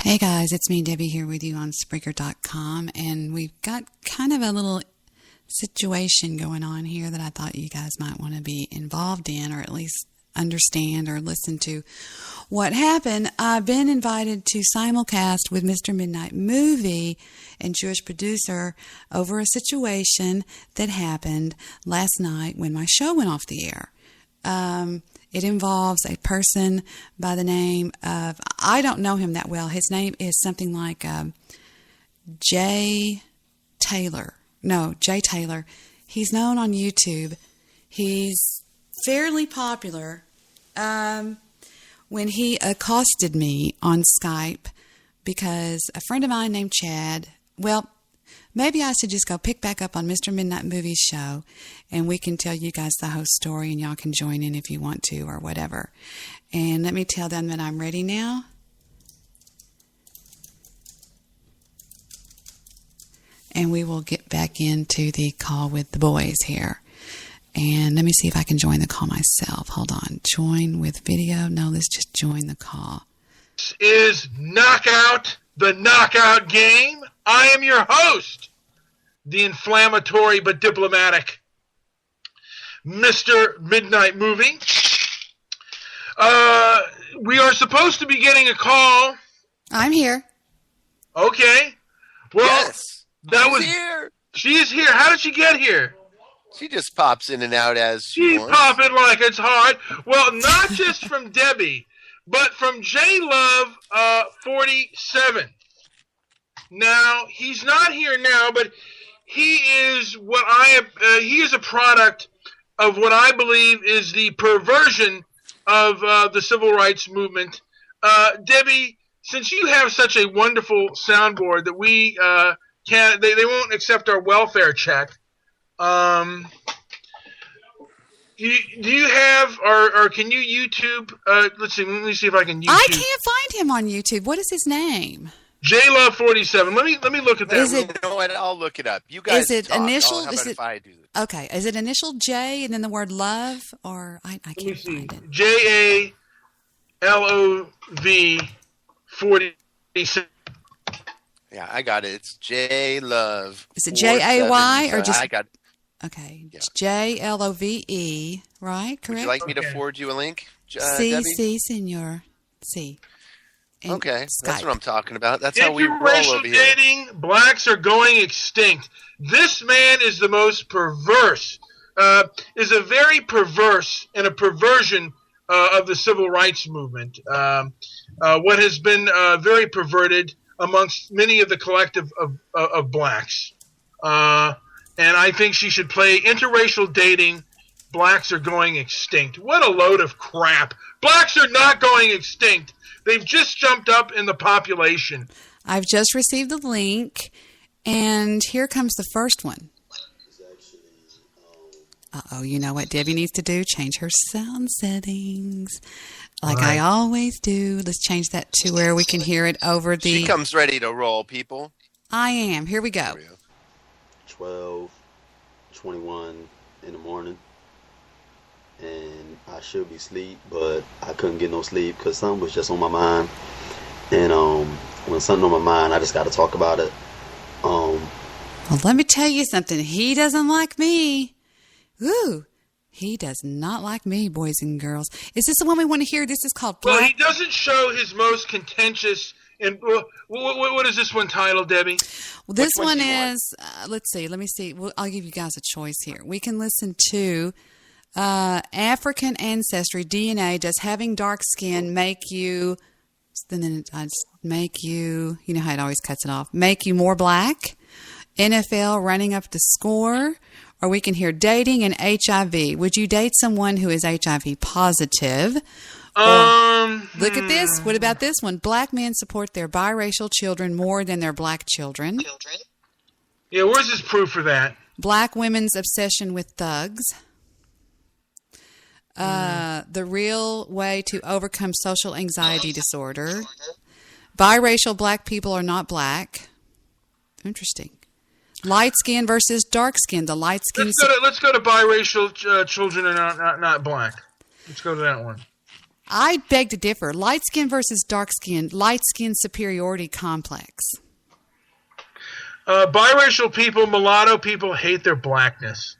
Hey guys, it's me, Debbie, here with you on Spreaker.com, and we've got kind of a little situation going on here that I thought you guys might want to be involved in, or at least understand or listen to what happened. I've been invited to simulcast with Mr. Midnight Movie and Jewish producer over a situation that happened last night when my show went off the air. It involves a person by the name of, I don't know him that well. His name is something like Jay Taylor. No, Jay Taylor. He's known on YouTube. He's fairly popular. When he accosted me on Skype because a friend of mine named Chad, well, maybe I should just go pick back up on Mr. Midnight Movie's show, and we can tell you guys the whole story, and y'all can join in if you want to or whatever. And let me tell them that I'm ready now. And we will get back into the call with the boys here. And let me see if I can join the call myself. Hold on. Join with video. No, let's just join the call. This is Knockout, the Knockout Game. I am your host, the inflammatory but diplomatic Mr. Midnight Movie. We are supposed to be getting a call. I'm here. Okay. Well, yes, here. She is here. How did she get here? She just pops in and out as She's popping like it's hard. Well, not just from Debbie, but from JLove 47. Now, he's not here now, but he is he is a product of what I believe is the perversion of the civil rights movement. Debbie, since you have such a wonderful soundboard that we they won't accept our welfare check. Do you have or can you YouTube? Let's see. Let me see if I can YouTube. I can't find him on YouTube. What is his name? JLove 47. Let me look at that. Is it? You know what? I'll look it up. You guys. Is it talk. initial? How is about it? If I do it? Okay. Is it initial J and then the word love, or I can't find it. JALOV 47. Yeah, I got it. It's JLove. Is it JAY or just? I got. Okay, Yeah. it's JLOVE, right? Correct. Would you like me to forward you a link, Sí, Debbie? sí, señor. Sí. And Okay, Skype. that's what I'm talking about. That's how we roll Interracial over here. dating, blacks are going extinct. This man is the most perverse. Is a very perverse and a perversion of the civil rights movement. What has been very perverted amongst many of the collective of blacks. And I think she should play interracial dating. Blacks are going extinct. What a load of crap. Blacks are not going extinct. They've just jumped up in the population. I've just received the link, and here comes the first one. Uh-oh, you know what Debbie needs to do? Change her sound settings. Like I always do. Let's change that to where we can hear it over the... She comes ready to roll, people. I am. Here we go. 12:21 in the morning, and I should be asleep, but I couldn't get no sleep because something was just on my mind. And when something on my mind, I just got to talk about it. Well, let me tell you something. He doesn't like me. Ooh, he does not like me, boys and girls. Is this the one we want to hear? This is called Black. Well, he doesn't show his most contentious. And what is this one titled, Debbie? Well, this one is, let's see, let me see. Well, I'll give you guys a choice here. We can listen to African Ancestry DNA. Does having dark skin make you, then make you, you know how it always cuts it off, make you more black? NFL running up the score? Or we can hear dating and HIV. Would you date someone who is HIV positive? Look at this. What about this one? Black men support their biracial children more than their black children. Yeah, where's his proof for that? Black women's obsession with thugs. The real way to overcome social anxiety disorder. Biracial black people are not black. Interesting. Light skin versus dark skin. The light skin. Let's go to biracial children are not black. Let's go to that one. I beg to differ. Light skin versus dark skin. Light skin superiority complex. Biracial people, mulatto people hate their blackness.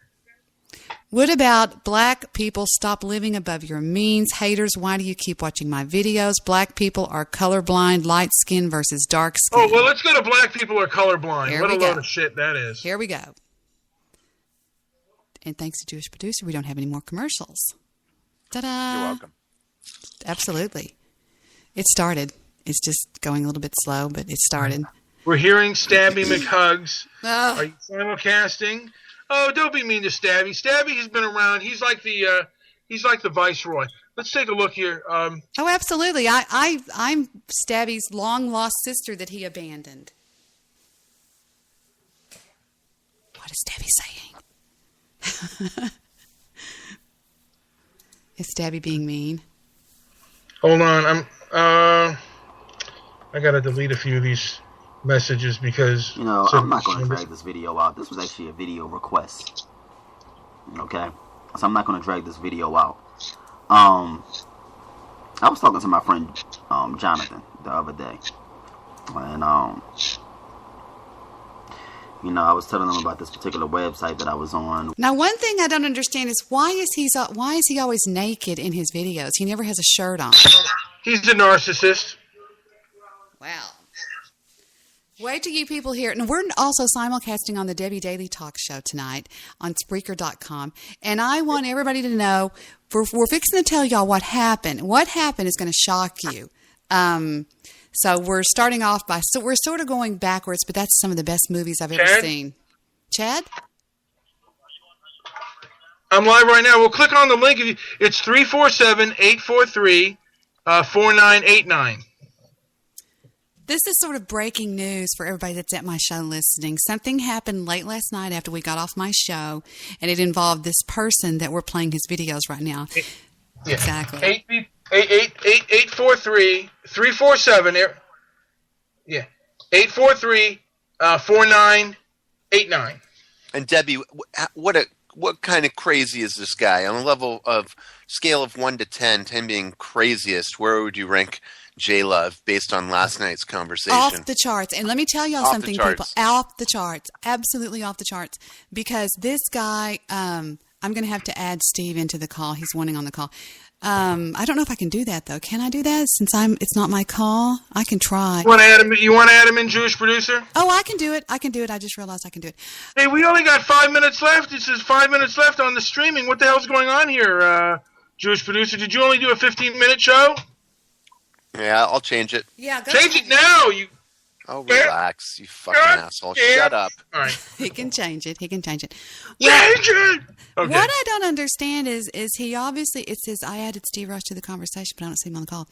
What about black people stop living above your means? Haters, why do you keep watching my videos? Black people are colorblind, light skin versus dark skin. Oh, well, let's go to black people are colorblind. Here What we a go. load of shit that is. Here we go. And thanks to Jewish Producer, we don't have any more commercials. Ta-da! You're welcome. Absolutely. It started. It's just going a little bit slow, but it started. We're hearing Stabby McHugs. Oh. Are you simulcasting? Oh, don't be mean to Stabby. Stabby has been around. He's like the viceroy. Let's take a look here. Oh, absolutely. I'm Stabby's long-lost sister that he abandoned. What is Debi saying? Is Debi being mean? Hold on. I gotta delete a few of these messages because I'm not going to drag this video out. This was actually a video request. Okay, so I'm not going to drag this video out. I was talking to my friend Jonathan the other day, and I was telling him about this particular website that I was on. Now, one thing I don't understand is why is he always naked in his videos? He never has a shirt on. he's a narcissist. Wow. Wait till you people hear it. And we're also simulcasting on the Debi Daly Talk Show tonight on Spreaker.com. And I want everybody to know, we're fixing to tell y'all what happened. What happened is going to shock you. So we're starting off we're sort of going backwards, but that's some of the best movies I've ever seen. Chad? I'm live right now. We'll click on the link. It's 347-843-4989. This is sort of breaking news for everybody that's at my show listening. Something happened late last night after we got off my show, and it involved this person that we're playing his videos right now. Yeah. Exactly. 843-347. Yeah. 843-4989. And Debi, what kind of crazy is this guy? On a level of scale of 1 to 10, 10 being craziest, where would you rank J-Love based on last night's conversation? Off the charts. And let me tell y'all something, people. Off the charts. Absolutely off the charts. Because this guy, I'm going to have to add Steve into the call. He's wanting on the call. I don't know if I can do that, though. Can I do that since it's not my call? I can try. You want to add him in, Jewish Producer? Oh, I can do it. I just realized I can do it. Hey, we only got 5 minutes left. It says 5 minutes left on the streaming. What the hell's going on here, Jewish Producer? Did you only do a 15-minute show? Yeah, I'll change it. Yeah, go change it now. Oh, relax, you fucking asshole. Shut up. All right. He can change it. Change it! Okay. What I don't understand is he obviously, it says I added Steve Rush to the conversation, but I don't see him on the call.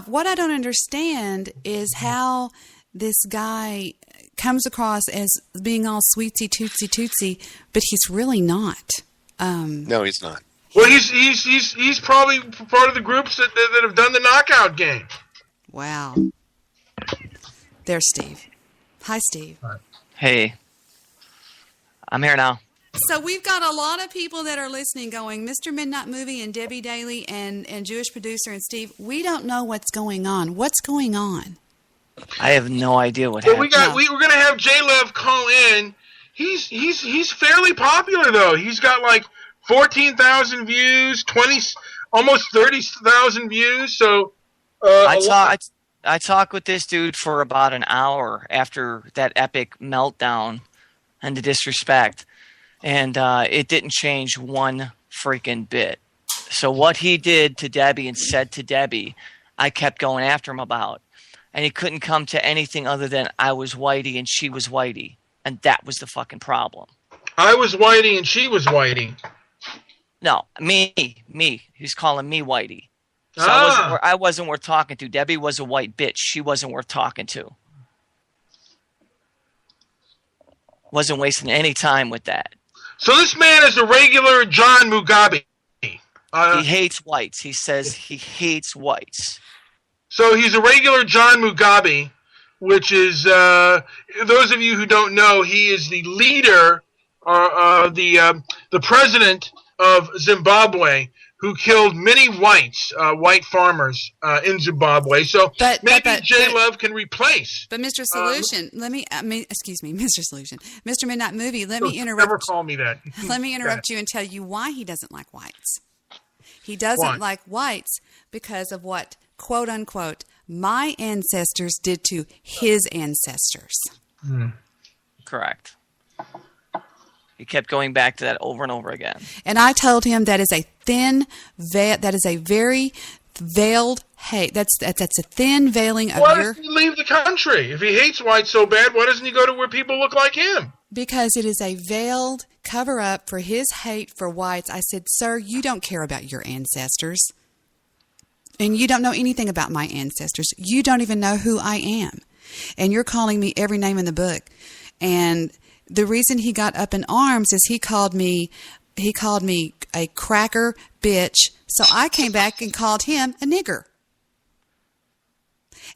What I don't understand is how this guy comes across as being all sweetsy, tootsie, but he's really not. No, he's not. Well, he's probably part of the groups that have done the knockout game. Wow. There's Steve. Hi, Steve. Hey. I'm here now. So we've got a lot of people that are listening going, Mr. Midnight Movie and Debi Daly and Jewish Producer and Steve, we don't know what's going on. What's going on? I have no idea what happened. We're going to have J-Love call in. He's fairly popular, though. He's got like 14,000 views, almost 30,000 views. So I talked with this dude for about an hour after that epic meltdown and the disrespect, and it didn't change one freaking bit. So what he did to Debi and said to Debi, I kept going after him about, and he couldn't come to anything other than I was whitey and she was whitey, and that was the fucking problem. I was whitey and she was whitey. No, me. He's calling me whitey. So I wasn't worth talking to. Debi was a white bitch. She wasn't worth talking to. Wasn't wasting any time with that. So this man is a regular John Mugabe. He hates whites. He says he hates whites. So he's a regular John Mugabe, which is, those of you who don't know, he is the leader, the president of Zimbabwe, who killed many white farmers in Zimbabwe. So maybe J Love can replace. But Mr. Solution, excuse me, Mr. Solution, Mr. Midnight Movie, let me interrupt. Never call me that. Let me interrupt you and tell you why he doesn't like whites. He doesn't like whites because of what, quote unquote, my ancestors did to his ancestors. Correct. He kept going back to that over and over again. And I told him that is a very veiled hate. That's a thin veiling of Why doesn't he leave the country? If he hates whites so bad, why doesn't he go to where people look like him? Because it is a veiled cover-up for his hate for whites. I said, sir, you don't care about your ancestors. And you don't know anything about my ancestors. You don't even know who I am. And you're calling me every name in the book. And the reason he got up in arms is he called me a cracker bitch. So I came back and called him a nigger.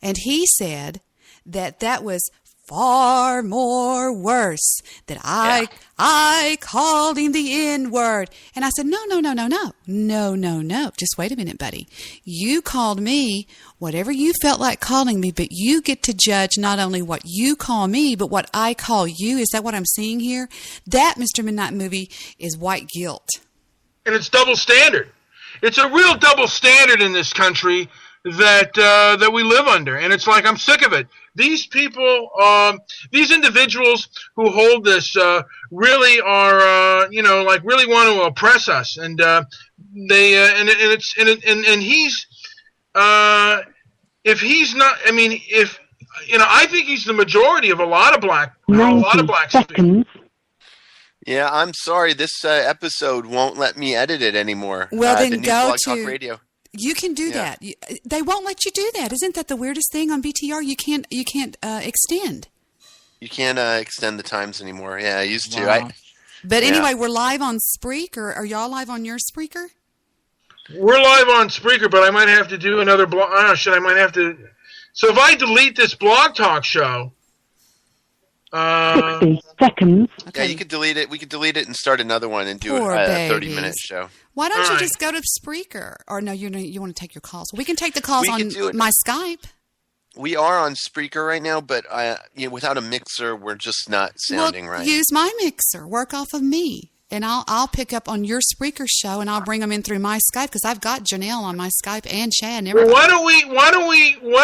And he said that was far more worse, that I called him the N-word. And I said, no. Just wait a minute, buddy. You called me whatever you felt like calling me, but you get to judge not only what you call me, but what I call you. Is that what I'm seeing here? That, Mr. Midnight Movie, is white guilt. And it's double standard. It's a real double standard in this country that we live under. And it's like, I'm sick of it. These people, these individuals who hold this, really are, really want to oppress us. And, he's, if he's not, I think he's the majority of a lot of black people. Yeah, I'm sorry. This episode won't let me edit it anymore. Well, then go Blog to Talk Radio. You can do that. They won't let you do that. Isn't that the weirdest thing on BTR? You can't extend. You can't extend the times anymore. Yeah, I used to. Wow. But anyway, we're live on Spreaker. Are y'all live on your Spreaker? We're live on Spreaker, but I might have to do another blog. I might have to. So if I delete this Blog Talk show. 60 seconds. Okay. Yeah, you could delete it. We could delete it and start another one and do a 30-minute show. Why don't you just go to Spreaker? Or no, you want to take your calls. We can take the calls on my Skype. We are on Spreaker right now, but without a mixer, we're just not sounding right. Use my mixer. Work off of me. And I'll pick up on your Spreaker show, and I'll bring them in through my Skype because I've got Janelle on my Skype and Chad and everybody. Well, why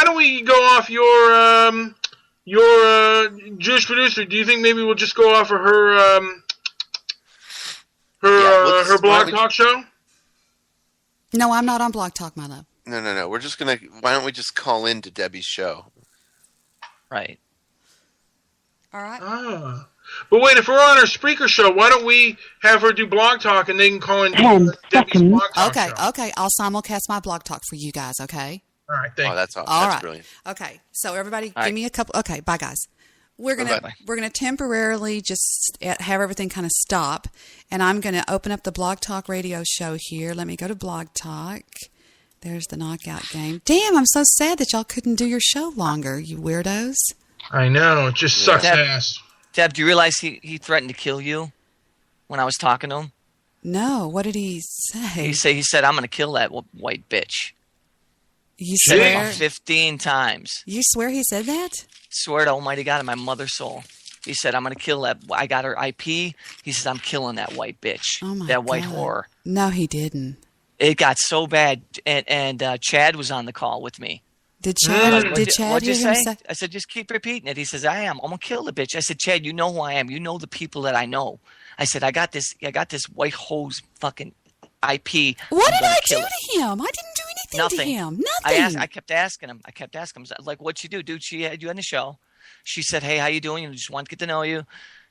don't we go off your Jewish producer? Do you think maybe we'll just go off of her her Blog Talk show? No, I'm not on Blog Talk, my love. No. We're just gonna. Why don't we just call in to Debi's show? Right. All right. But wait, if we're on her Spreaker show, why don't we have her do Blog Talk and they can call in Debi's Blog Talk show? Okay. I'll simulcast my Blog Talk for you guys, okay? All right, thanks. Oh, that's awesome. All that's right. Brilliant. Okay, so everybody give me a couple. Okay, bye, guys. We're gonna temporarily just have everything kind of stop, and I'm gonna open up the Blog Talk Radio show here. Let me go to Blog Talk. There's the knockout game. Damn, I'm so sad that y'all couldn't do your show longer, you weirdos. I know, it just sucks ass. Deb, do you realize he threatened to kill you when I was talking to him? No, what did he say? He said, I'm going to kill that white bitch. You Said it swear? about 15 times. You swear he said that? Swear to Almighty God and my mother's soul. He said, I'm going to kill that. I got her IP. He says, I'm killing that white bitch. Oh my that white God. whore. No, he didn't. It got so bad. And Chad was on the call with me. Did Chad What'd you hear him say? say? I said, just keep repeating it. He says, I'm going to kill the bitch. I said, Chad, you know who I am. You know the people that I know. I said, I got this white hose fucking IP. What did I do to him? I didn't do anything Nothing. to him. Nothing. I kept asking him. Like, what'd you do? Dude, she had you on the show. She said, hey, how you doing? You just wanted to get to know you.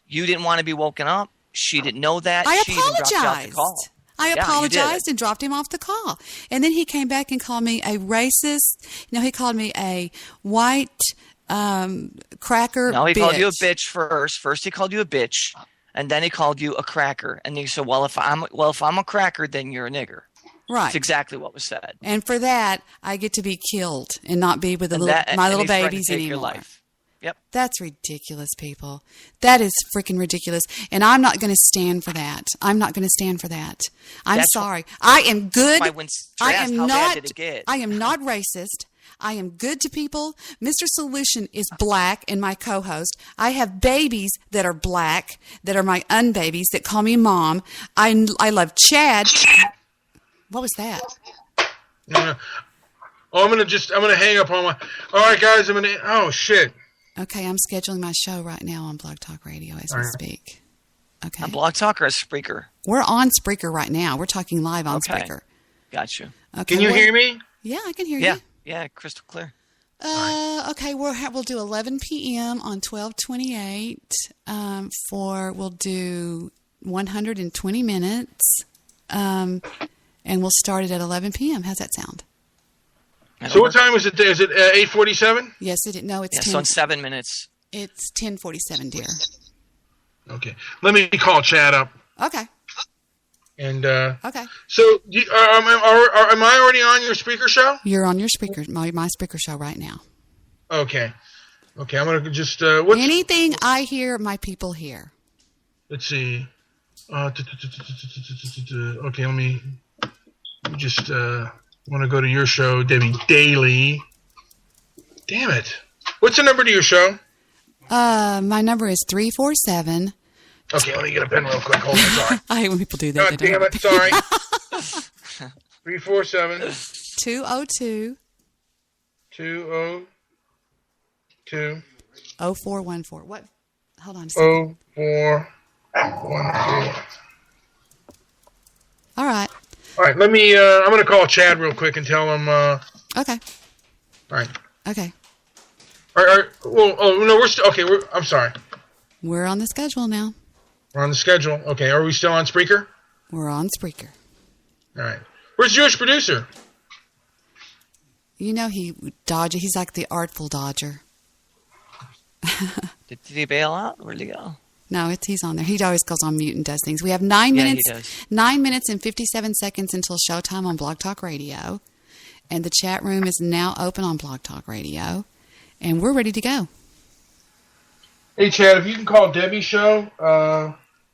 You didn't want to be woken up. She didn't know that. I She even dropped you off the apologized. call. I Yeah, you apologized did. and dropped him off the call. And then he came back and called me a racist. He called me a white cracker No, he bitch. called you a bitch first. First he called you a bitch, and then he called you a cracker. And he said, well, if I'm a cracker, then you're a nigger. Right. That's exactly what was said. And for that, I get to be killed and not be with my little he threatened to babies take your anymore. life. Yep. That's ridiculous, people. That is freaking ridiculous. And I'm not going to stand for that. I'm not going to stand for that. I'm sorry. I am good. I am not. I am not racist. I am good to people. Mr. Solution is black and my co-host. I have babies that are black, that are my unbabies, that call me mom. I love Chad. What was that? I'm going to hang up on my, all right, guys, oh, shit. Okay, I'm scheduling my show right now on Blog Talk Radio as we speak. Okay. On Blog Talk or a Spreaker? We're on Spreaker right now. We're talking live on Spreaker. Got you. Okay, can you hear me? Yeah, I can hear you. Yeah, crystal clear. Okay, we'll do 11 p.m. on 12/28. We'll do 120 minutes, and we'll start it at 11 p.m. How's that sound? So what time is it? Is it 8:47? Yes, it is. No, it's 10. So in 7 minutes. It's 10:47, dear. Okay, let me call Chad up. Okay. And okay. So, am I already on your Spreaker show? You're on your Spreaker, my Spreaker show right now. Okay. I'm gonna just anything I hear, my people hear. Let's see. Okay, let me just want to go to your show, Debi Daly. Damn it! What's the number to your show? My number is 347. Okay, let me get a pen real quick. Hold on, sorry. I hate when people do that. God damn it, sorry. 347 202 202 0414. What? Hold on a second. 0414. All right. All right, let me, I'm going to call Chad real quick and tell him, Okay. All right. Okay. I'm sorry. We're on the schedule now. We're on the schedule. Okay, are we still on Spreaker? We're on Spreaker. All right. Where's the Jewish producer? You know he's like the Artful Dodger. Did he bail out? Where'd he go? No, he's on there. He always goes on mute and does things. We have 9 minutes. He does. 9 minutes and 57 seconds until showtime on Blog Talk Radio. And the chat room is now open on Blog Talk Radio. And we're ready to go. Hey, Chad, if you can call Debi's show,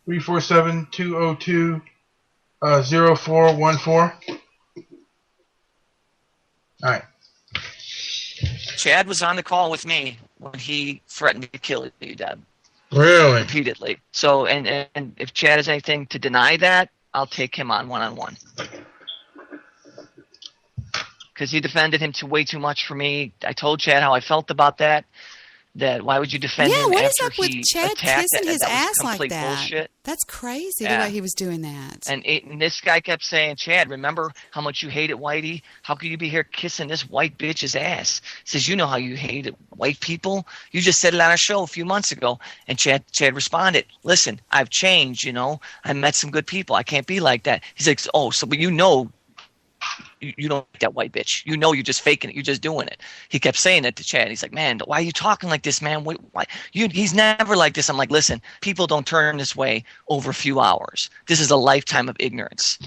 347-202-0414. All right. Chad was on the call with me when he threatened to kill you, Deb. Really? Repeatedly. So, and if Chad has anything to deny that, I'll take him on one-on-one. Because he defended him way too much for me. I told Chad how I felt about that. That why would you defend him what after is up with he Chad attacked kissing his that ass was like that? Bullshit. That's crazy the Yeah. way he was doing that. And this guy kept saying, Chad, remember how much you hated Whitey? How could you be here kissing this white bitch's ass? He says, you know how you hated white people? You just said it on our show a few months ago. And Chad responded, listen, I've changed, I met some good people. I can't be like that. He's like, but you don't like that white bitch. You're just faking it. You're just doing it. He kept saying that to Chad. He's like, man, why are you talking like this, man? Why? He's never like this. I'm like, listen, people don't turn this way over a few hours. This is a lifetime of ignorance.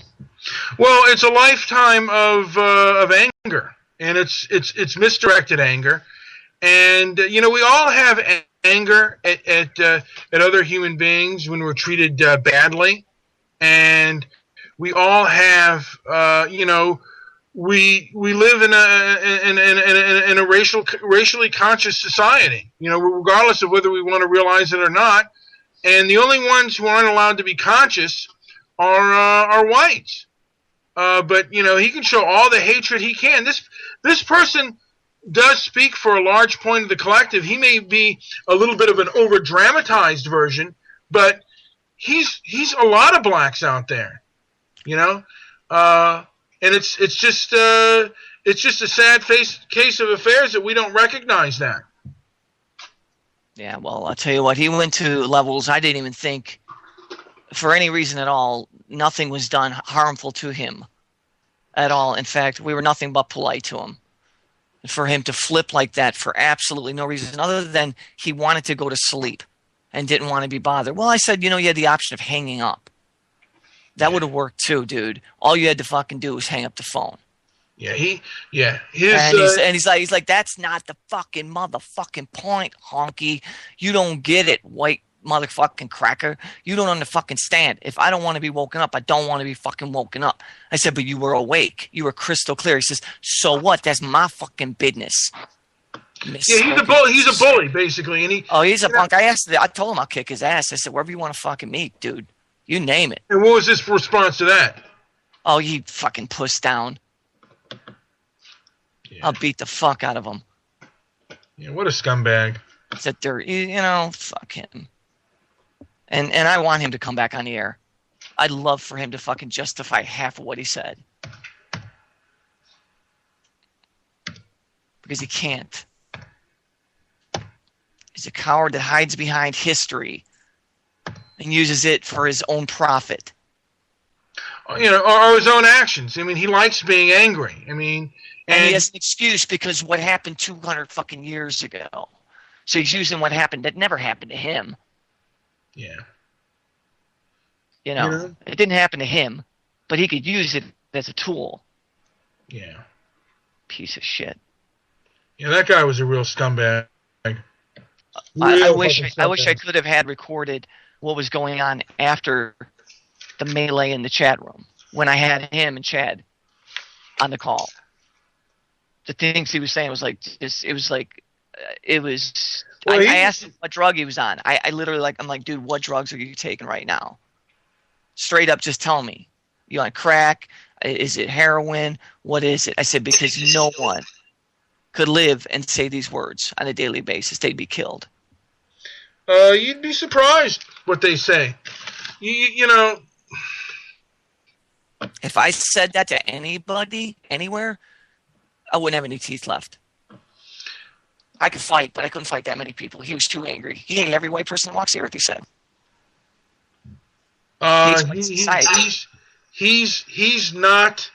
Well, it's a lifetime of anger, and it's misdirected anger, and we all have anger at other human beings when we're treated badly, and we all have we live in a racially conscious society, regardless of whether we want to realize it or not. And the only ones who aren't allowed to be conscious are whites. But he can show all the hatred he can. This person does speak for a large point of the collective. He may be a little bit of an over dramatized version, but he's a lot of blacks out there, and it's just a sad case of affairs that we don't recognize that. Yeah, well, I'll tell you what, he went to levels I didn't even think, for any reason at all, nothing was done harmful to him at all. In fact, we were nothing but polite to him. And for him to flip like that for absolutely no reason other than he wanted to go to sleep and didn't want to be bothered. Well, I said, you had the option of hanging up. That would have worked too, dude. All you had to fucking do was hang up the phone. Yeah, his he's like, that's not the fucking motherfucking point, honky. You don't get it, white motherfucking cracker. You don't understand. If I don't want to be woken up, I don't want to be fucking woken up. I said, but you were awake. You were crystal clear. He says, so what? That's my fucking business. Yeah, he's a bully. He's a bully, basically, and he's a punk. I told him I'll kick his ass. I said, wherever you want to fucking meet, dude, you name it. And what was his response to that? Oh, he fucking pussed down. Yeah. I'll beat the fuck out of him. Yeah, what a scumbag. That they're, fuck him. And I want him to come back on the air. I'd love for him to fucking justify half of what he said. Because he can't. He's a coward that hides behind history and uses it for his own profit. Or his own actions. I mean, he likes being angry. I mean, and he has an excuse because what happened 200 fucking years ago. So he's using what happened that never happened to him. Yeah. It didn't happen to him, but he could use it as a tool. Yeah. Piece of shit. Yeah, that guy was a real scumbag. I wish I could have had recorded what was going on after the melee in the chat room when I had him and Chad on the call. The things he was saying was like I asked him what drug he was on. I literally I'm like, dude, what drugs are you taking right now? Straight up, just tell me. You on crack? Is it heroin? What is it? I said, because no one could live and say these words on a daily basis. They'd be killed. You'd be surprised what they say. If I said that to anybody, anywhere, I wouldn't have any teeth left. I could fight, but I couldn't fight that many people. He was too angry. He hated every white person that walks the earth, he said. He's not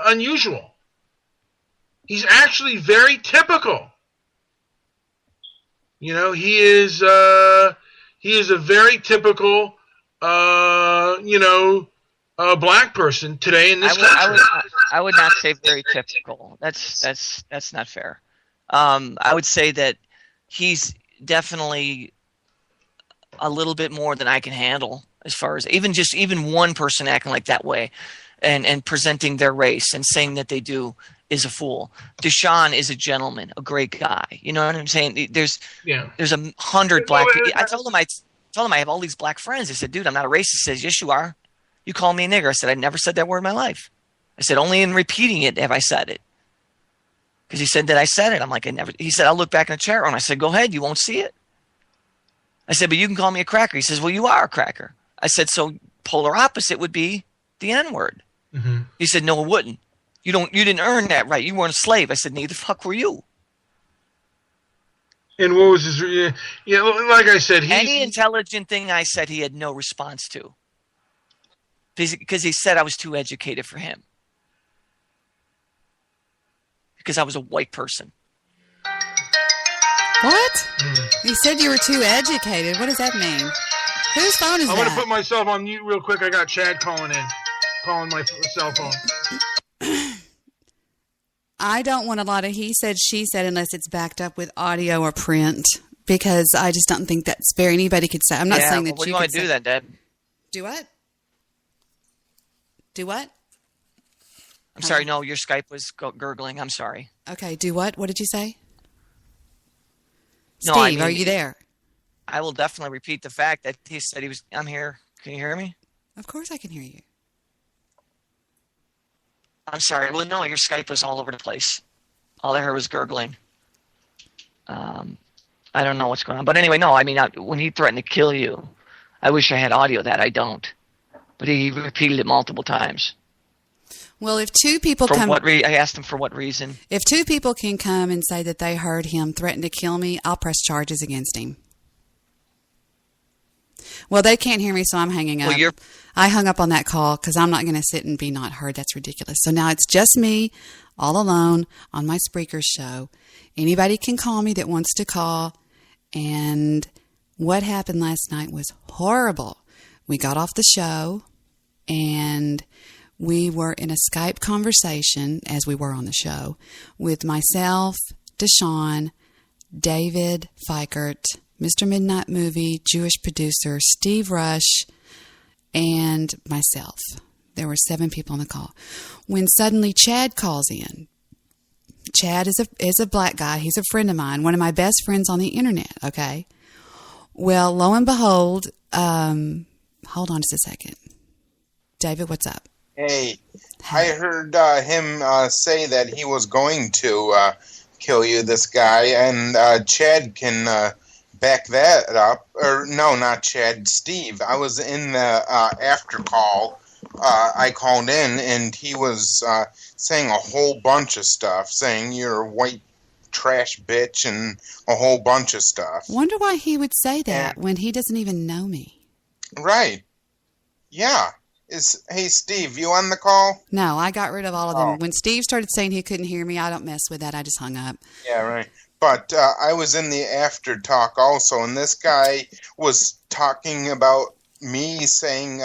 unusual. He's actually very typical. He is a very typical black person today in this country. I would not say very typical. That's not fair. I would say that he's definitely a little bit more than I can handle as far as even one person acting like that way and presenting their race and saying that they do is a fool. Deshaun is a gentleman, a great guy. You know what I'm saying? There's 100 black people. I told him I have all these black friends. I said, dude, I'm not a racist. He says, yes, you are. You call me a nigger. I said, I never said that word in my life. I said, only in repeating it have I said it. Because he said that I said it. I'm like, I never. He said, I'll look back in the chat room. I said, go ahead. You won't see it. I said, but you can call me a cracker. He says, well, you are a cracker. I said, so polar opposite would be the N-word. Mm-hmm. He said, no, it wouldn't. You didn't earn that right. You weren't a slave. I said, neither the fuck were you. And what was his? Yeah, like I said, any intelligent thing I said, he had no response to, because he said I was too educated for him, because I was a white person. What? You said you were too educated. What does that mean? Whose phone is that? I'm going to put myself on mute real quick. I got Chad calling my cell phone. I don't want a lot of he said, she said, unless it's backed up with audio or print, because I just don't think that's fair. Anybody could say. I'm not saying that what do you want to do then, Deb? Do what? Do what? I'm sorry. No, your Skype was gurgling. I'm sorry. Okay. Do what? What did you say? No, Steve, are you there? I will definitely repeat the fact that he said he was. I'm here. Can you hear me? Of course I can hear you. I'm sorry. Well, no, your Skype was all over the place. All I heard was gurgling. I don't know what's going on. But anyway, no, I mean, when he threatened to kill you, I wish I had audio of that. I don't. But he repeated it multiple times. Well, if two people come... I asked him for what reason. If two people can come and say that they heard him threaten to kill me, I'll press charges against him. Well, they can't hear me, so I'm hanging up. Well, I hung up on that call because I'm not going to sit and be not heard. That's ridiculous. So now it's just me, all alone, on my Spreaker show. Anybody can call me that wants to call, and What happened last night was horrible. We got off the show, and we were in a Skype conversation, as we were on the show, with myself, Deshaun, David Fikert, Mr. Midnight Movie, Jewish producer, Steve Rush, and myself. There were 7 people on the call. When suddenly Chad calls in. Chad is a black guy. He's a friend of mine, one of my best friends on the internet, okay? Well, lo and behold, hold on just a second. David, what's up? Hey, I heard him say that he was going to kill you, this guy, and Chad can back that up. Or, no, not Chad, Steve. I was in the after call. I called in, and he was saying a whole bunch of stuff, saying you're a white trash bitch and a whole bunch of stuff. Wonder why he would say that when he doesn't even know me. Right. Yeah. Hey, Steve, you on the call? No, I got rid of all of them. When Steve started saying he couldn't hear me, I don't mess with that. I just hung up. Yeah, right. But I was in the after talk also, and this guy was talking about me saying,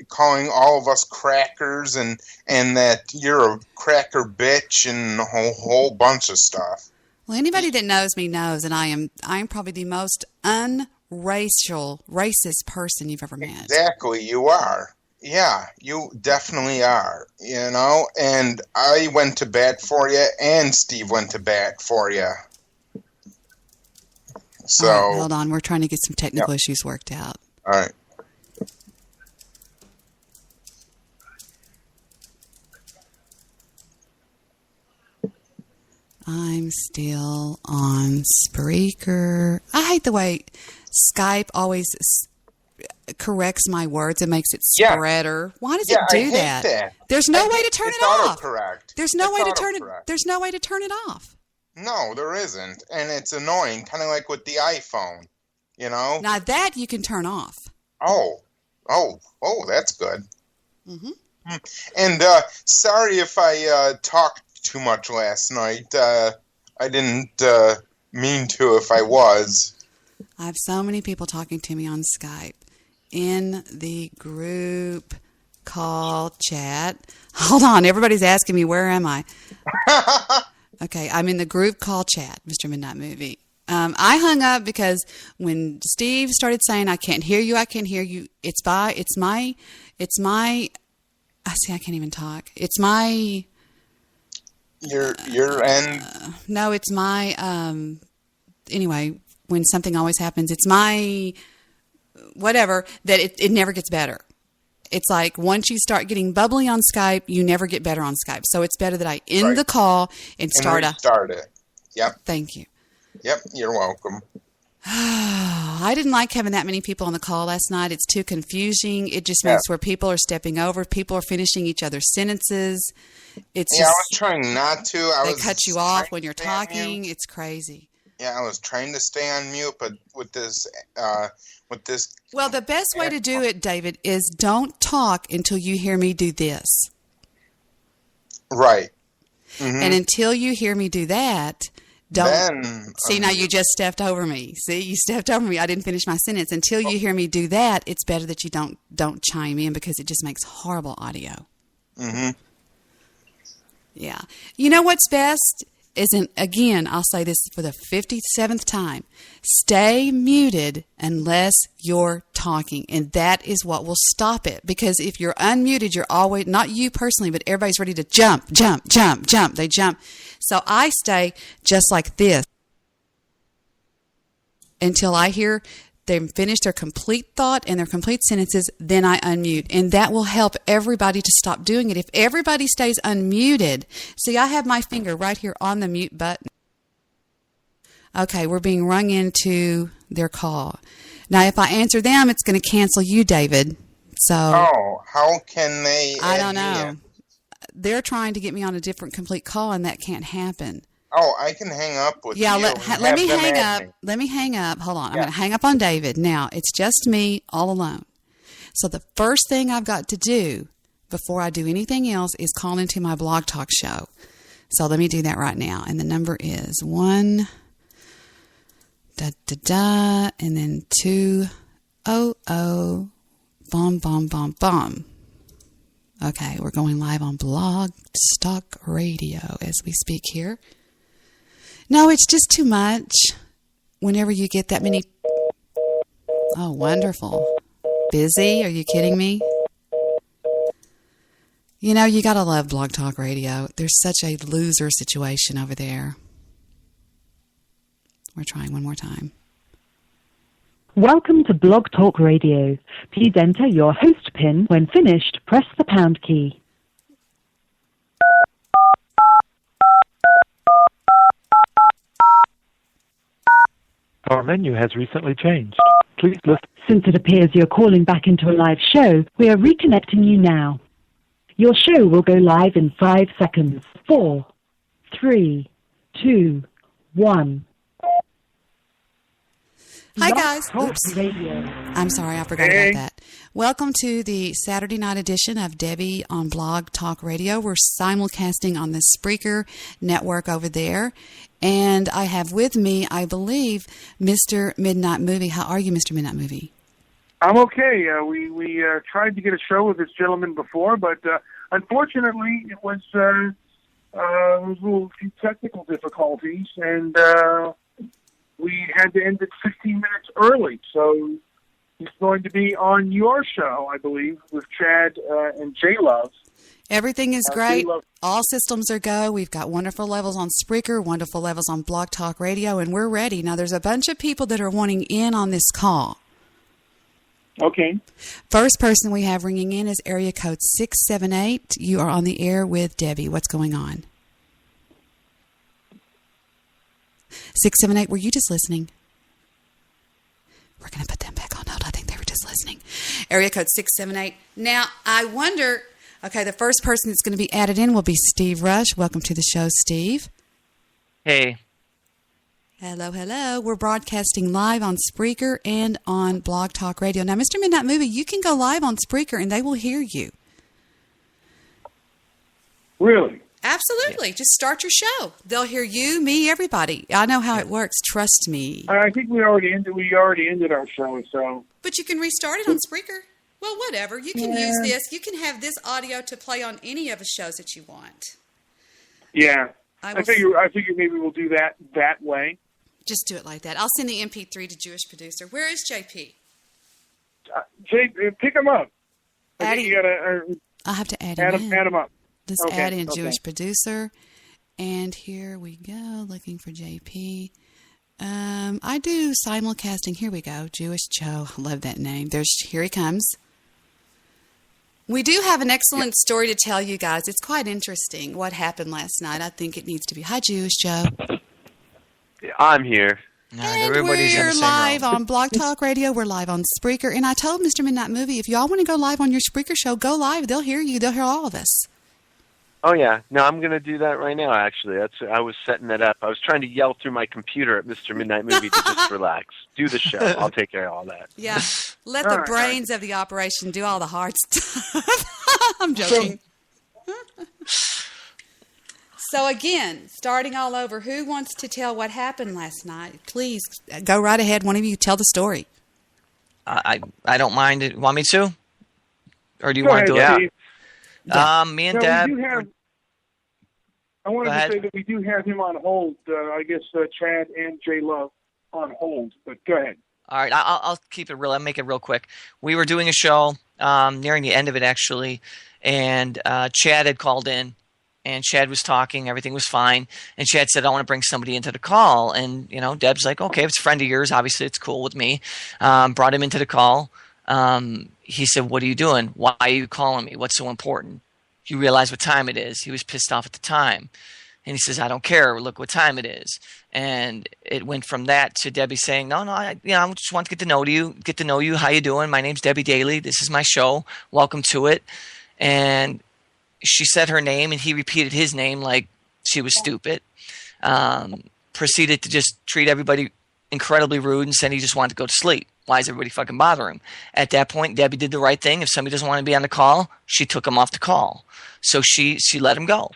calling all of us crackers and that you're a cracker bitch and a whole bunch of stuff. Well, anybody that knows me knows that I am probably the most racist person you've ever met. Exactly, you are. Yeah, you definitely are, you know, and I went to bat for you, and Steve went to bat for you. So, all right, hold on, we're trying to get some technical issues worked out. All right. I'm still on Spreaker. I hate the way Skype always corrects my words and makes it spreader. Why does it do that? There's no way to turn it off. Autocorrect. There's no way to turn it. There's no way to turn it off. No, there isn't, and it's annoying. Kind of like with the iPhone, you know. Now that you can turn off. Oh, that's good. Mm-hmm. And sorry if I talked too much last night. I didn't mean to if I was. I have so many people talking to me on Skype in the group call chat. Hold on, everybody's asking me, where am I? Okay, I'm in the group call chat, Mr. Midnight Movie. I hung up because when Steve started saying, I can't hear you, it's my, I see, I can't even talk. It's my... Your end? No, it's my, anyway, when something always happens, it's my, whatever, that it never gets better. It's like once you start getting bubbly on Skype, you never get better on Skype. So it's better that I end the call and start it. Yep. Thank you. Yep, you're welcome. I didn't like having that many people on the call last night. It's too confusing. It just makes where people are stepping over. People are finishing each other's sentences. It's I was trying not to. They cut you off when you're talking. It's crazy. Yeah, I was trying to stay on mute, but with this. Well, the best way to do it, David, is don't talk until you hear me do this. Right. Mm-hmm. And until you hear me do that, don't. See, now you just stepped over me. See, you stepped over me. I didn't finish my sentence. Until you hear me do that, it's better that you don't chime in because it just makes horrible audio. Mm-hmm. Yeah. You know what's best? Again, I'll say this for the 57th time. Stay muted unless you're talking. And that is what will stop it. Because if you're unmuted, you're always, not you personally, but everybody's ready to jump. They jump. So I stay just like this until I hear them finish their complete thought and their complete sentences, then I unmute. And that will help everybody to stop doing it. If everybody stays unmuted, see, I have my finger right here on the mute button. Okay, we're being rung into their call. Now, if I answer them, it's going to cancel you, David. So, how can they? I don't know. They're trying to get me on a different complete call, and that can't happen. Oh, I can hang up with you. Let me hang up. Let me hang up. Hold on. I'm going to hang up on David. Now, it's just me all alone. So the first thing I've got to do before I do anything else is call into my blog talk show. So let me do that right now. And the number is 1-800-848-9666. Da da da, and then 200. Bomb, bomb, bomb, bomb. Okay, we're going live on Blog Stock Radio as we speak here. No, it's just too much. Whenever you get that many... Oh, wonderful. Busy? Are you kidding me? You know, you gotta love Blog Talk Radio. There's such a loser situation over there. We're trying one more time. Welcome to Blog Talk Radio. Please enter your host PIN. When finished, press the pound key. Our menu has recently changed. Please listen. Since it appears you're calling back into a live show, we are reconnecting you now. Your show will go live in 5 seconds. 4, 3, 2, 1. Hi, guys. Talk Oops. Radio. I'm sorry, I forgot about that. Welcome to the Saturday night edition of Debi on Blog Talk Radio. We're simulcasting on the Spreaker network over there. And I have with me, I believe, Mr. Midnight Movie. How are you, Mr. Midnight Movie? I'm okay. We tried to get a show with this gentleman before, but unfortunately it was a few technical difficulties, and we had to end it 15 minutes early. So he's going to be on your show, I believe, with Chad and J-Love. Everything is great. All systems are go. We've got wonderful levels on Spreaker, wonderful levels on Blog Talk Radio, and we're ready. Now, there's a bunch of people that are wanting in on this call. Okay. First person we have ringing in is area code 678. You are on the air with Debi. What's going on? 678, were you just listening? We're going to put them back on hold. I think they were just listening. Area code 678. Now, I wonder... Okay, the first person that's going to be added in will be Steve Rush. Welcome to the show, Steve. Hey. Hello, hello. We're broadcasting live on Spreaker and on Blog Talk Radio. Now, Mr. Midnight Movie, you can go live on Spreaker and they will hear you. Really? Absolutely. Yeah. Just start your show. They'll hear you, me, everybody. I know how it works. Trust me. I think we already ended our show, so. But you can restart it on Spreaker. Well, whatever. You can use this. You can have this audio to play on any of the shows that you want. Yeah. I figure maybe we'll do that way. Just do it like that. I'll send the MP3 to Jewish Producer. Where is JP? Pick him up. I'll have to add him in. Add him up. Let's add in Jewish Producer. And here we go, looking for JP. I do simulcasting. Here we go. Jewish Joe. I love that name. Here he comes. We do have an excellent story to tell you guys. It's quite interesting what happened last night. I think it needs to be. Hi, Jewish Joe. I'm here. And we're live on Blog Talk Radio. We're live on Spreaker. And I told Mr. Midnight Movie, if y'all want to go live on your Spreaker show, go live. They'll hear you. They'll hear all of us. Oh, yeah. No, I'm going to do that right now, actually. I was setting that up. I was trying to yell through my computer at Mr. Midnight Movie to just relax. Do the show. I'll take care of all that. Yeah. Let the brains of the operation do all the hard stuff. I'm joking. So, again, starting all over, who wants to tell what happened last night? Please, go right ahead. One of you tell the story. I don't mind it. Want me to? Or do you want to do it? Yeah. Me and Deb. I wanted to say that we do have him on hold. I guess Chad and J Love on hold. But go ahead. All right, I'll keep it real. I'll make it real quick. We were doing a show, nearing the end of it actually, and Chad had called in, and Chad was talking. Everything was fine, and Chad said, "I want to bring somebody into the call." And Deb's like, "Okay, if it's a friend of yours, obviously it's cool with me." Brought him into the call. He said, "What are you doing? Why are you calling me? What's so important?" You realize what time it is. He was pissed off at the time. And he says, "I don't care. Look what time it is." And it went from that to Debbie saying, No, I just want to get to know you. How you doing? My name's Debi Daly. This is my show. Welcome to it. And she said her name, and he repeated his name like she was stupid. Proceeded to just treat everybody incredibly rude and said he just wanted to go to sleep. Why is everybody fucking bothering him? At that point, Debbie did the right thing. If somebody doesn't want to be on the call, she took him off the call. So she let him go.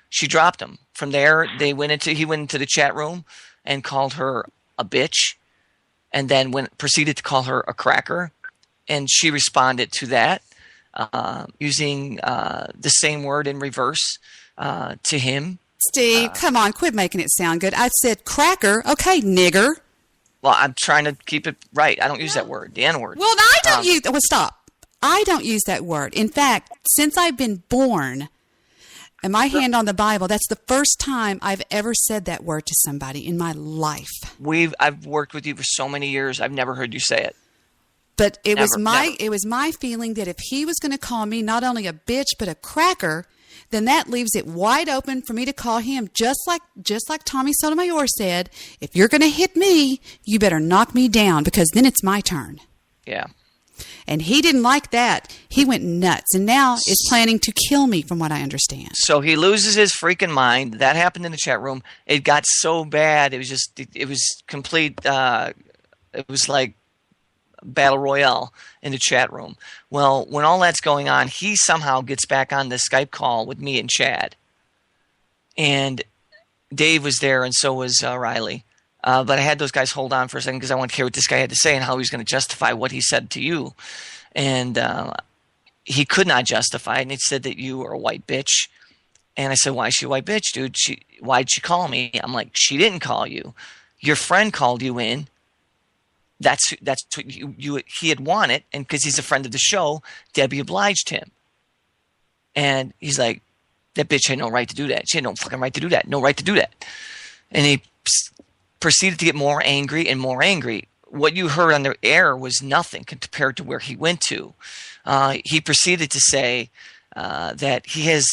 She dropped him. From there, he went into the chat room and called her a bitch and then proceeded to call her a cracker, and she responded to that using the same word in reverse to him. Steve, come on, quit making it sound good. I said cracker. Okay, nigger. Well, I'm trying to keep it right. I don't use that word, the N word. Well, I don't use. Well, stop. I don't use that word. In fact, since I've been born, and my hand on the Bible, that's the first time I've ever said that word to somebody in my life. I've worked with you for so many years. I've never heard you say it. But it was my feeling that if he was going to call me not only a bitch but a cracker, then that leaves it wide open for me to call him, just like Tommy Sotomayor said. If you're going to hit me, you better knock me down, because then it's my turn. Yeah. And he didn't like that. He went nuts, and now is planning to kill me, from what I understand. So he loses his freaking mind. That happened in the chat room. It got so bad. It was complete. It was like battle royale in the chat room. Well, when all that's going on, he somehow gets back on the Skype call with me and Chad. And Dave was there, and so was Riley. But I had those guys hold on for a second because I wanted to hear what this guy had to say and how he was going to justify what he said to you. And he could not justify it, and he said that you are a white bitch. And I said, why is she a white bitch, dude? Why'd she call me? I'm like, she didn't call you. Your friend called you in. That's what he had wanted, and because he's a friend of the show, Debi obliged him. And he's like, that bitch had no right to do that. She had no fucking right to do that. No right to do that. And he proceeded to get more angry and more angry. What you heard on the air was nothing compared to where he went to. He proceeded to say that he has,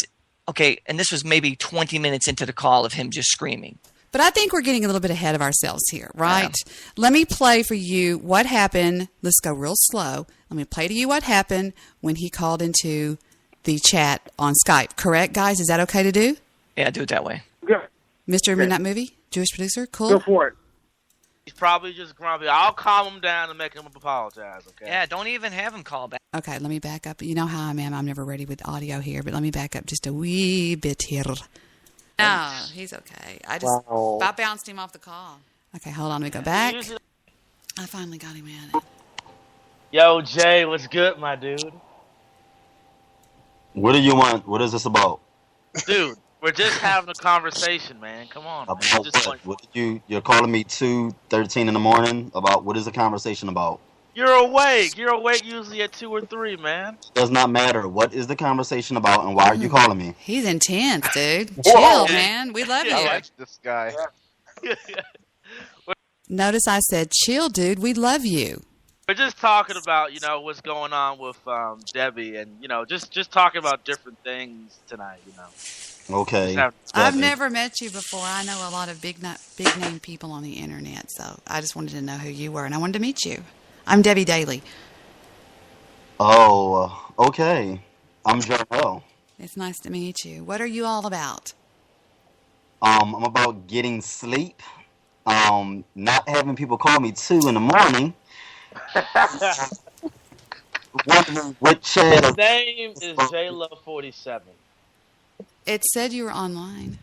and this was maybe 20 minutes into the call of him just screaming. But I think we're getting a little bit ahead of ourselves here, right? Yeah. Let me play for you what happened. Let's go real slow. Let me play to you what happened when he called into the chat on Skype. Correct, guys? Is that okay to do? Yeah, do it that way. Good. Mr. Midnight Movie, Jewish producer, cool? Go for it. He's probably just grumpy. I'll calm him down and make him apologize, okay? Yeah, don't even have him call back. Okay, let me back up. You know how I am. I'm never ready with audio here, but let me back up just a wee bit here. No, he's okay. I bounced him off the call. Okay, hold on. Let me go back. I finally got him in. Yo, Jay, what's good, my dude? What do you want? What is this about? Dude, we're just having a conversation, man. Come on. About what? You're calling me 2:13 in the morning about what is the conversation about? You're awake. You're awake usually at 2 or 3, man. It does not matter. What is the conversation about, and why are you calling me? He's intense, dude. Chill, man. We love you. I like this guy. Notice I said, chill, dude. We love you. We're just talking about, what's going on with Debi, and, just talking about different things tonight, Okay. I've never met you before. I know a lot of big name people on the internet, so I just wanted to know who you were, and I wanted to meet you. I'm Debi Daly. Oh, okay. I'm Joel. It's nice to meet you. What are you all about? I'm about getting sleep. Not having people call me 2 in the morning. Wondering what channel. His name is JLove47. It said you were online.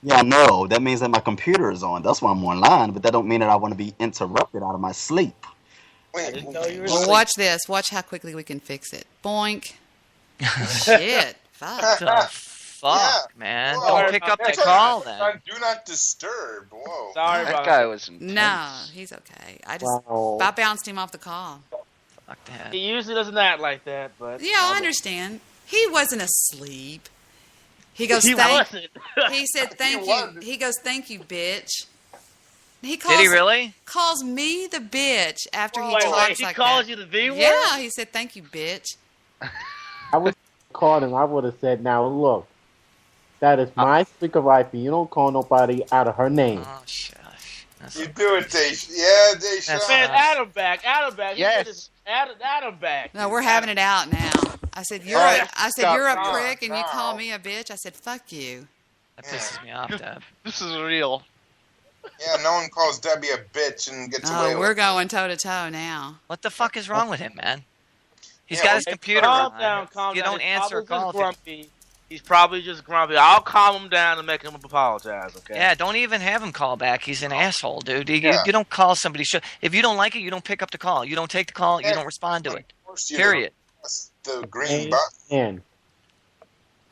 Yeah, I know. That means that my computer is on. That's why I'm online, but that don't mean that I want to be interrupted out of my sleep. Well, watch this. Watch how quickly we can fix it. Boink. Shit. Fuck. The fuck, man. Don't pick up the call then. Do not disturb. Whoa. Sorry That about guy that. was intense. No, he's okay. I bounced him off the call. Fuck that. He usually doesn't act like that, but... Yeah, I understand. He wasn't asleep. He goes, He wasn't. He said, thank you. He goes, thank you, bitch. Did he really? Calls me the bitch after he Wait, talks he like calls that. you the V word? Yeah, he said, thank you, bitch. I would call him. I would have said, now look, that is my speaker wife, and you don't call nobody out of her name. Oh, shush. You do it, Deshaun. Man, Adam back. Yes. Adam back. No, we're having it out now. I said, you're a prick, and you call me a bitch. I said, fuck you. That pisses me off, Deb. This is real. Yeah, no one calls Debbie a bitch and gets away with it. We're going toe-to-toe now. What the fuck is wrong with him, man? He's got his computer Calm on. down, calm You down. don't His answer father's calls. grumpy. He's probably just grumpy. I'll calm him down and make him apologize, okay? Yeah, don't even have him call back. He's an asshole, dude. You don't call somebody. If you don't like it, you don't pick up the call. You don't take the call. You don't respond to it. Period. Press the green button.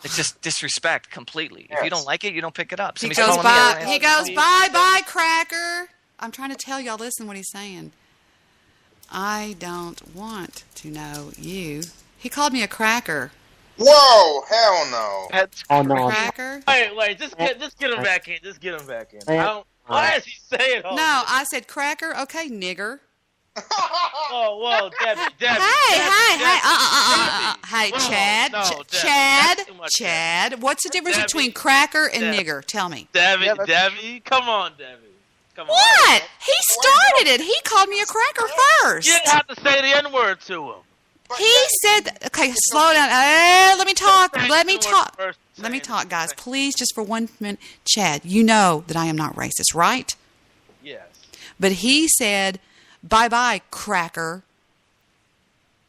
It's just disrespect completely. Yes. If you don't like it, you don't pick it up. He Somebody's goes, calling me. he goes, bye, Cracker. I'm trying to tell y'all, listen what he's saying. I don't want to know you. He called me a cracker. Whoa, hell no. That's cracker. Wait, just get him back in. Just get him back in. Why is he saying all No, I said cracker. Okay, nigger. Whoa, Debbie. Hey, Whoa, Chad. What's the difference between cracker and nigger? Tell me. Debbie, come on, Debbie. Come on. What? He started it. He called me a cracker first. You didn't have to say the N-word to him. He said, okay, slow down. Let me talk. Let me talk, guys. Please, just for 1 minute. Chad, you know that I am not racist, right? Yes. But he said, bye, cracker.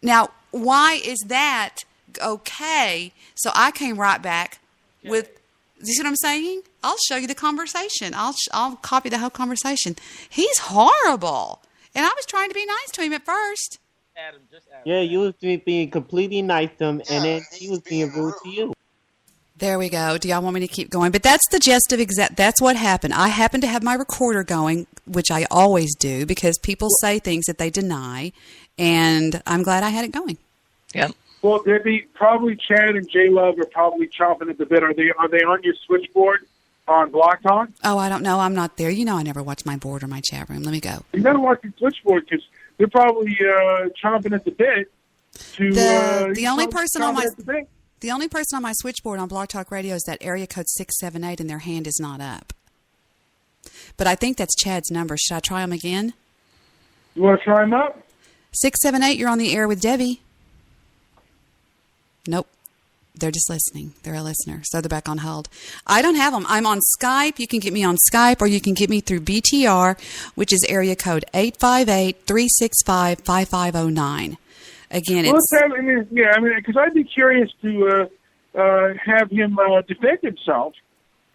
Now, why is that okay? So I came right back with, you see what I'm saying? I'll show you the conversation. I'll copy the whole conversation. He's horrible. And I was trying to be nice to him at first. Adam. Yeah, you was being completely nice to him, and then he was being rude to you. There we go. Do y'all want me to keep going? But that's the gist of that's what happened. I happened to have my recorder going, which I always do, because people say things that they deny, and I'm glad I had it going. Yeah. Well, Debbie, probably Chad and J Love are probably chomping at the bit. Are they on your switchboard on Block Talk? Oh, I don't know. I'm not there. You know I never watch my board or my chat room. Let me go. You got to watch your switchboard because they're probably chomping at the bit. The only person on my switchboard on Blog Talk Radio is that area code 678, and their hand is not up. But I think that's Chad's number. Should I try him again? You want to try him up? 678, you're on the air with Debbie. Nope. They're just listening. They're a listener, so they're back on hold. I don't have them. I'm on Skype. You can get me on Skype, or you can get me through BTR, which is area code 858-365-5509. Again, because I'd be curious to have him defend himself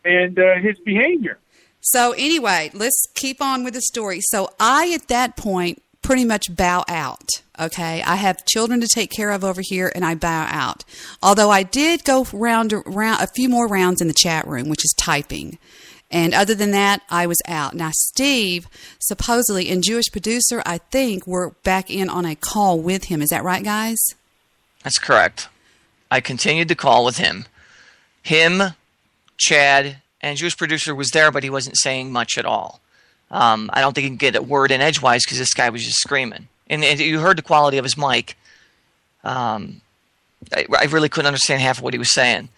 and his behavior. So anyway, let's keep on with the story. So I, at that point, pretty much bow out, okay? I have children to take care of over here, and I bow out. Although I did go round a few more rounds in the chat room, which is typing. And other than that, I was out. Now, Steve, supposedly, and Jewish Producer, I think, were back in on a call with him. Is that right, guys? That's correct. I continued the call with him. Him, Chad, and Jewish Producer was there, but he wasn't saying much at all. I don't think he can get a word in edgewise because this guy was just screaming. And you heard the quality of his mic. I really couldn't understand half of what he was saying.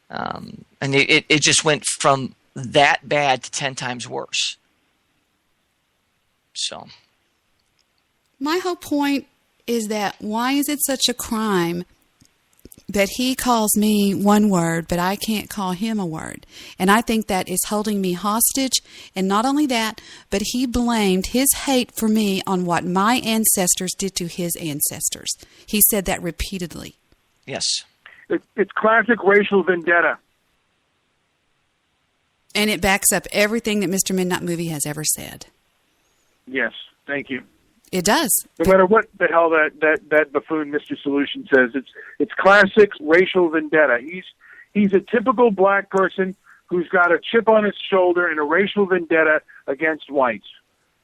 And it just went from that bad to 10 times worse. So. My whole point is that why is it such a crime that he calls me one word, but I can't call him a word? And I think that is holding me hostage. And not only that, but he blamed his hate for me on what my ancestors did to his ancestors. He said that repeatedly. Yes. It's classic racial vendetta. And it backs up everything that Mr. Midnight Movie has ever said. Yes, thank you. It does. No matter what the hell that buffoon Mr. Solution says, it's classic racial vendetta. He's a typical black person who's got a chip on his shoulder and a racial vendetta against whites.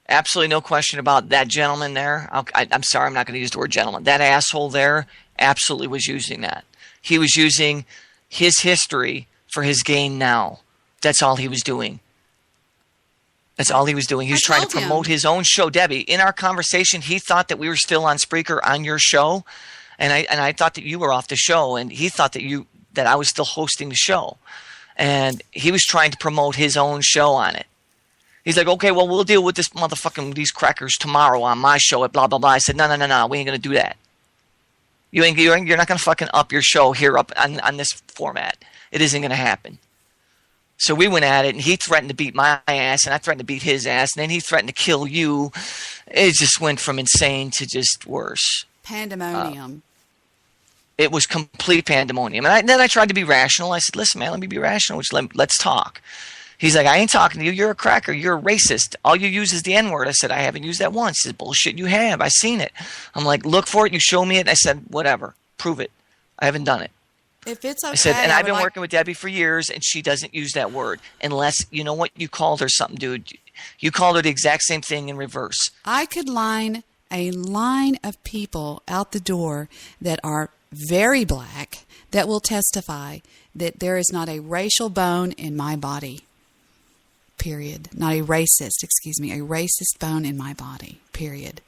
Absolutely no question about that gentleman there. I'm sorry, I'm not going to use the word gentleman. That asshole there absolutely was using that. He was using his history for his gain now. That's all he was doing. That's all he was doing. He was trying to promote his own show. Debbie, in our conversation, he thought that we were still on Spreaker on your show, and I thought that you were off the show, and he thought that I was still hosting the show, and he was trying to promote his own show on it. He's like, okay, well, we'll deal with these crackers tomorrow on my show at blah blah blah. I said, no, we ain't gonna do that. You're not gonna fucking up your show here up on this format. It isn't gonna happen. So we went at it, and he threatened to beat my ass, and I threatened to beat his ass, and then he threatened to kill you. It just went from insane to just worse. Pandemonium. It was complete pandemonium. And then I tried to be rational. I said, listen, man, let me be rational. Let's talk. He's like, I ain't talking to you. You're a cracker. You're a racist. All you use is the N-word. I said, I haven't used that once. He said, bullshit, you have. I seen it. I'm like, look for it. You show me it. I said, whatever. Prove it. I haven't done it. If it's okay, I said, and I've been working with Debbie for years, and she doesn't use that word. Unless, you know what, you called her something, dude. You called her the exact same thing in reverse. I could line a line of people out the door that are very black that will testify that there is not a racial bone in my body. Period. Not a racist, excuse me, a racist bone in my body. Period.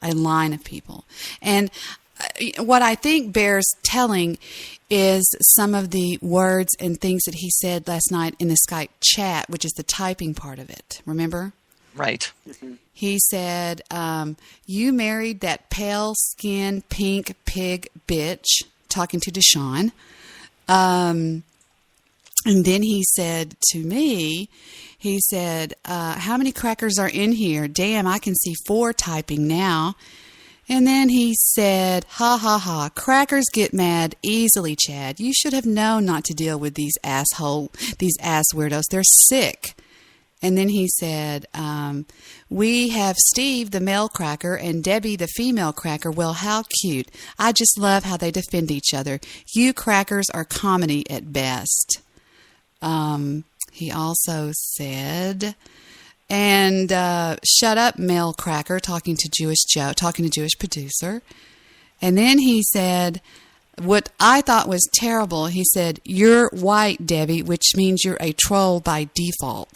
A line of people. And what I think bears telling is some of the words and things that he said last night in the Skype chat, which is the typing part of it. Remember? Right. He said, you married that pale-skinned pink pig bitch, talking to Deshaun. And then he said to me, he said, how many crackers are in here? Damn, I can see 4 typing now. And then he said, ha, ha, ha, crackers get mad easily, Chad. You should have known not to deal with these ass weirdos. They're sick. And then he said, we have Steve, the male cracker, and Debbie, the female cracker. Well, how cute. I just love how they defend each other. You crackers are comedy at best. He also said, and shut up, male cracker, talking to Jewish Joe, talking to Jewish producer. And then he said, what I thought was terrible, he said, you're white, Debbie, which means you're a troll by default.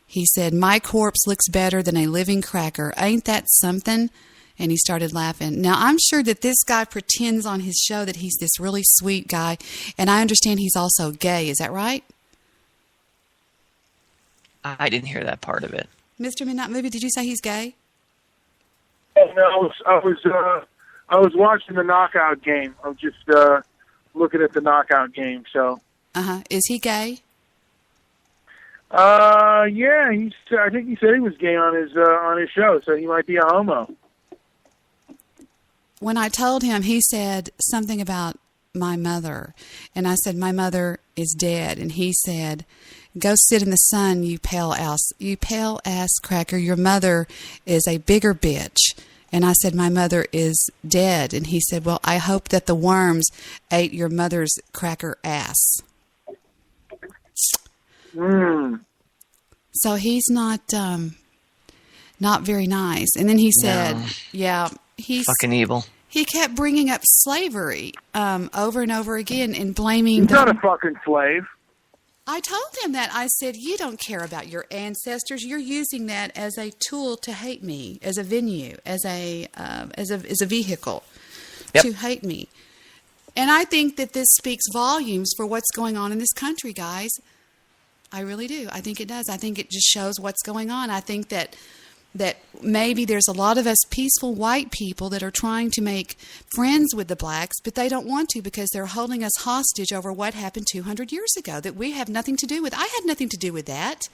He said, my corpse looks better than a living cracker. Ain't that something? And he started laughing. Now, I'm sure that this guy pretends on his show that he's this really sweet guy, and I understand he's also gay. Is that right? I didn't hear that part of it. Mr. Midnight Movie, did you say he's gay? No, I was watching the knockout game. I was just looking at the knockout game. So. Is he gay? Yeah. I think he said he was gay on his show, so he might be a homo. When I told him, he said something about my mother, and I said my mother is dead, and he said, go sit in the sun, you pale ass cracker. Your mother is a bigger bitch. And I said, my mother is dead. And he said, well, I hope that the worms ate your mother's cracker ass. So he's not very nice. And then he said, he's fucking evil. He kept bringing up slavery over and over again and blaming. He's not a fucking slave. I told him that. I said, you don't care about your ancestors. You're using that as a tool to hate me, as a venue, as a vehicle to hate me. And I think that this speaks volumes for what's going on in this country, guys. I really do. I think it does. I think it just shows what's going on. I think that maybe there's a lot of us peaceful white people that are trying to make friends with the blacks, but they don't want to because they're holding us hostage over what happened 200 years ago that we have nothing to do with. I had nothing to do with that.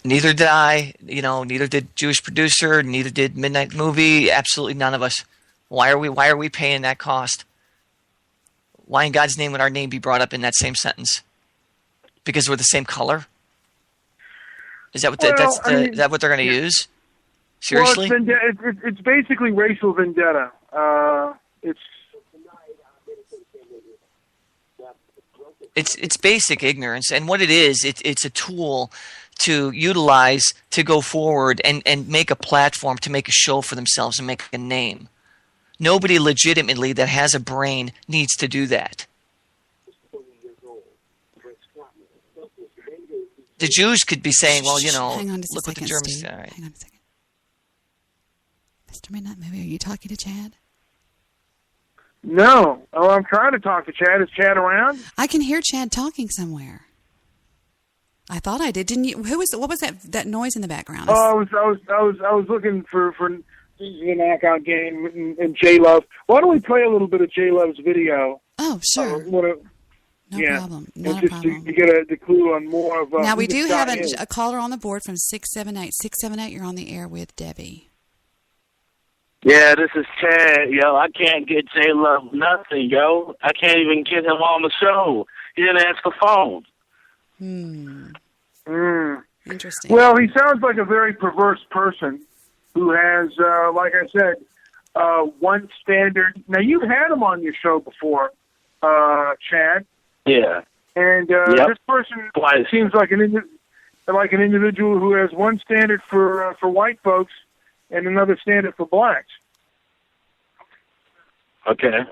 Neither did I. Neither did Jewish Producer. Neither did Midnight Movie. Absolutely none of us. Why are we paying that cost? Why in God's name would our name be brought up in that same sentence? Because we're the same color? Is that what is that what they're going to use? Seriously? Well, it's basically racial vendetta. It's basic ignorance, and what it is, it's a tool to utilize to go forward and make a platform to make a show for themselves and make a name. Nobody legitimately that has a brain needs to do that. The Jews could be saying, well, hang on just look a what second, the Germans Steve. say. Right. Hang on a second. Mr. Midnight Movie, are you talking to Chad? No. Oh, I'm trying to talk to Chad. Is Chad around? I can hear Chad talking somewhere. I thought I did. Didn't you? What was that noise in the background? Oh, I was looking for the knockout game and J Love. Why don't we play a little bit of J Love's video? Oh, sure. No problem. Not a problem. To get the clue on more of. Now we do have a caller on the board from 678. 678, you're on the air with Debbie. Yeah, this is Chad, yo. I can't get J-Love nothing, yo. I can't even get him on the show. He didn't answer the phone. Interesting. Well, he sounds like a very perverse person who has, like I said, one standard. Now, you've had him on your show before, Chad. Yeah. And this person seems like an individual who has one standard for white folks and another standard for blacks. Okay.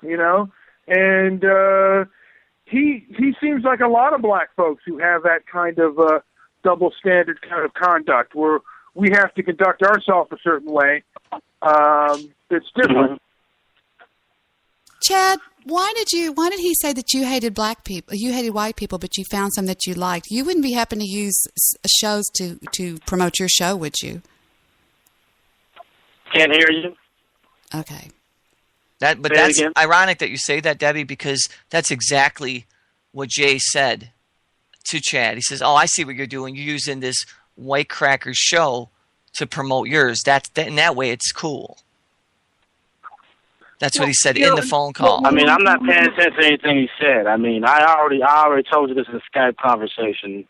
You know, and he seems like a lot of black folks who have that kind of double standard kind of conduct where we have to conduct ourselves a certain way that's different. Chad, why did he say that you hated black people? You hated white people, but you found some that you liked. You wouldn't be happen to use shows to promote your show, would you? Can't hear you. Okay. But that's ironic that you say that, Debbie, because that's exactly what Jay said to Chad. He says, "Oh, I see what you're doing. You're using this white cracker show to promote yours. In that way, it's cool." That's what he said in the phone call. I mean, I'm not paying attention to anything he said. I mean, I already told you this in a Skype conversation.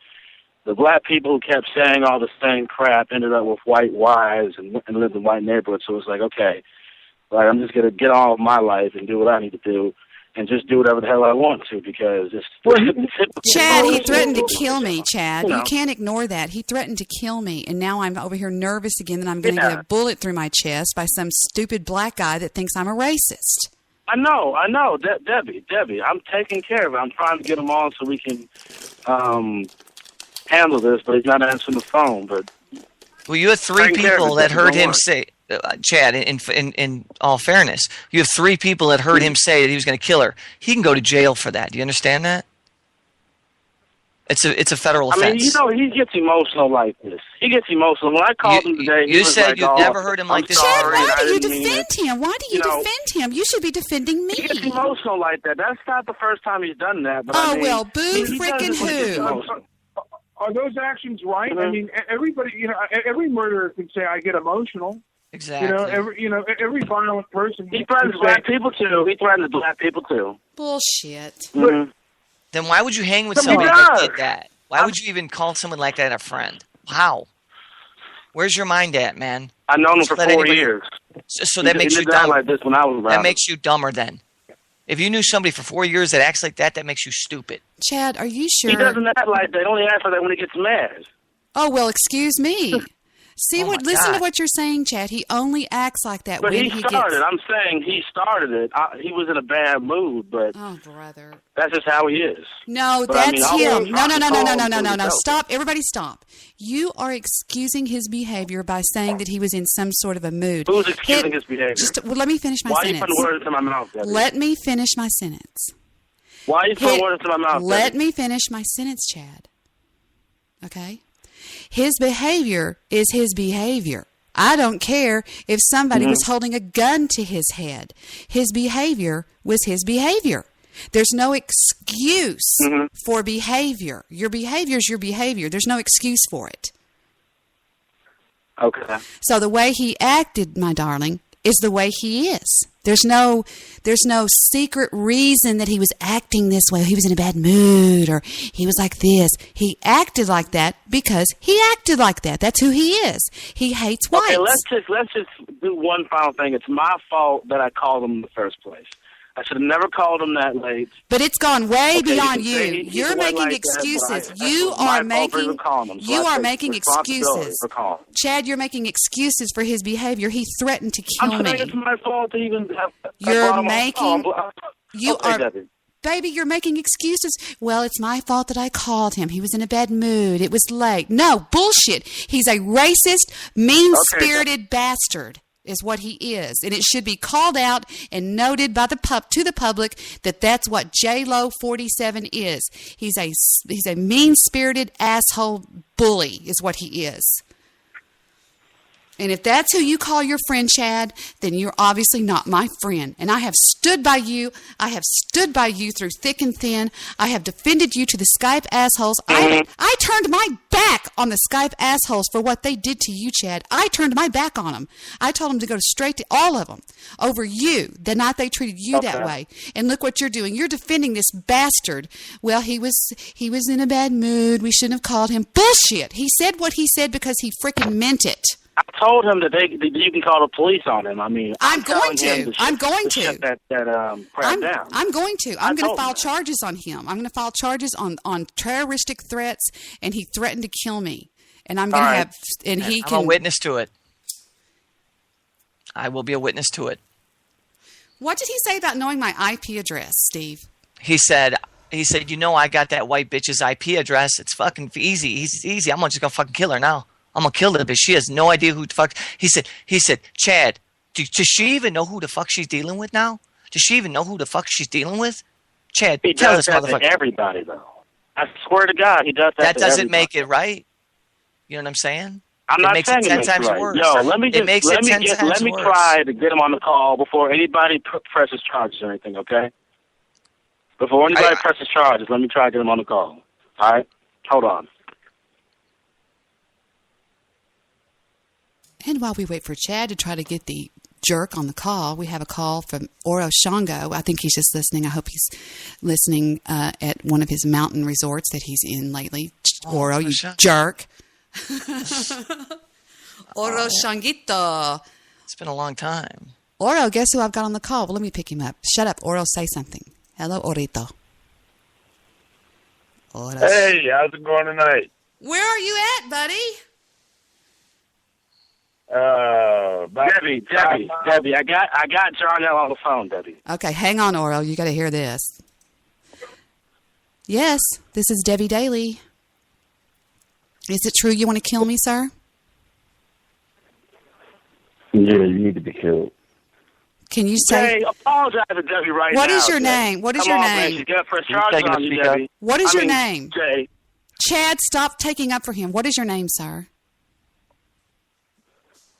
The black people who kept saying all the same crap ended up with white wives and lived in white neighborhoods. So it's like, okay, like I'm just gonna get on with my life and do what I need to do, and just do whatever the hell I want to because it's. Chad, he threatened to kill me. Chad, you can't ignore that. He threatened to kill me, and now I'm over here nervous again that I'm going to get a bullet through my chest by some stupid black guy that thinks I'm a racist. I know, Debbie. I'm taking care of it. I'm trying to get him on so we can handle this, but he's not answering the phone. But well, you had three people that heard him say. Chad, in all fairness, you have three people that heard him say that he was going to kill her. He can go to jail for that. Do you understand that? It's a federal offense. I mean, you know, he gets emotional like this. He gets emotional. When I called him today, you said you've never heard him like this. Chad, why do you defend him? Why do you defend him? You should be defending me. He gets emotional like that. That's not the first time he's done that. But well, boo freaking who? Are those actions right? Mm-hmm. I mean, everybody, you know, every murderer can say, "I get emotional." Exactly. Every violent person. He threatens black people too. Bullshit. Mm-hmm. Then why would you hang with somebody that did that? Why would you even call someone like that a friend? How? Where's your mind at, man? I've known him for 4 years. So that makes you dumb. Like this when I was around. That makes you dumber then. If you knew somebody for 4 years that acts like that makes you stupid. Chad, are you sure? He doesn't act like that. He only acts like that when he gets mad. Oh, well, excuse me. Listen to what you're saying, Chad. He only acts like that but when he started. I'm saying he started it. He was in a bad mood, but oh, brother, that's just how he is. No, but that's him. No. Stop. Everybody stop. You are excusing his behavior by saying that he was in some sort of a mood. Who's excusing his behavior? Let me finish my sentence. Why are you putting words in my mouth, Debbie? Let me finish my sentence. Why are you putting words in my mouth, Debbie? Let me finish my sentence, Chad. Okay? His behavior is his behavior. I don't care if somebody was holding a gun to his head. His behavior was his behavior. There's no excuse for behavior. Your behavior is your behavior. There's no excuse for it. Okay. So the way he acted, my darling, is the way he is. There's no secret reason that he was acting this way. He was in a bad mood or he was like this. He acted like that because he acted like that. That's who he is. He hates whites. Okay, let's just do one final thing. It's my fault that I called him in the first place. I should have never called him that late. But it's gone way beyond you. You're making excuses. You are making excuses. Chad, you're making excuses for his behavior. He threatened to kill me. I'm saying it's my fault to even Baby, you're making excuses. Well, it's my fault that I called him. He was in a bad mood. It was late. No, bullshit. He's a racist, mean-spirited bastard. Is what he is, and it should be called out and noted by to the public that that's what J-Lo 47 is. He's a mean-spirited asshole bully, is what he is. And if that's who you call your friend, Chad, then you're obviously not my friend. And I have stood by you. I have stood by you through thick and thin. I have defended you to the Skype assholes. I turned my back on the Skype assholes for what they did to you, Chad. I turned my back on them. I told them to go straight to all of them over you the night they treated you that way. And look what you're doing. You're defending this bastard. Well, he was in a bad mood. We shouldn't have called him. Bullshit. He said what he said because he freaking meant it. I told him that you can call the police on him. I mean, I'm going to. Shut that crap down. I'm going to. I'm going to file charges on him. I'm going to file charges on terroristic threats, and he threatened to kill me. And I'm going to have. And he I'm a witness to it. I will be a witness to it. What did he say about knowing my IP address, Steve? He said, I got that white bitch's IP address. It's fucking easy. It's easy. I'm just gonna fucking kill her now. I'm gonna kill her, but she has no idea who the fuck. He said, Chad, does she even know who the fuck she's dealing with now? Does she even know who the fuck she's dealing with? Chad, tell this motherfucker. To everybody, though. I swear to God, he does that. That doesn't make it right. You know what I'm saying? I'm not saying it makes it 10 times worse. No, let me try to get him on the call before anybody presses charges or anything. Okay? Before anybody presses charges, let me try to get him on the call. All right? Hold on. And while we wait for Chad to try to get the jerk on the call, we have a call from Oro Shango. I think he's just listening. I hope he's listening at one of his mountain resorts that he's in lately. Oro, you jerk. Oro Shangito. It's been a long time. Oro, guess who I've got on the call? Well, let me pick him up. Shut up, Oro. Say something. Hello, Orito. Oro. Hey, how's it going tonight? Where are you at, buddy? Debbie, I got Jarnell on the phone, Debbie. Okay, hang on, Oro. You got to hear this. Yes, this is Debbie Daly. Is it true you want to kill me, sir? Yeah, you need to be killed. Can you say? Hey, apologize to Debbie right now. What is your name? What is your name? Man, got fresh charges on you, Debbie. What is your name? Jay. Chad, stop taking up for him. What is your name, sir?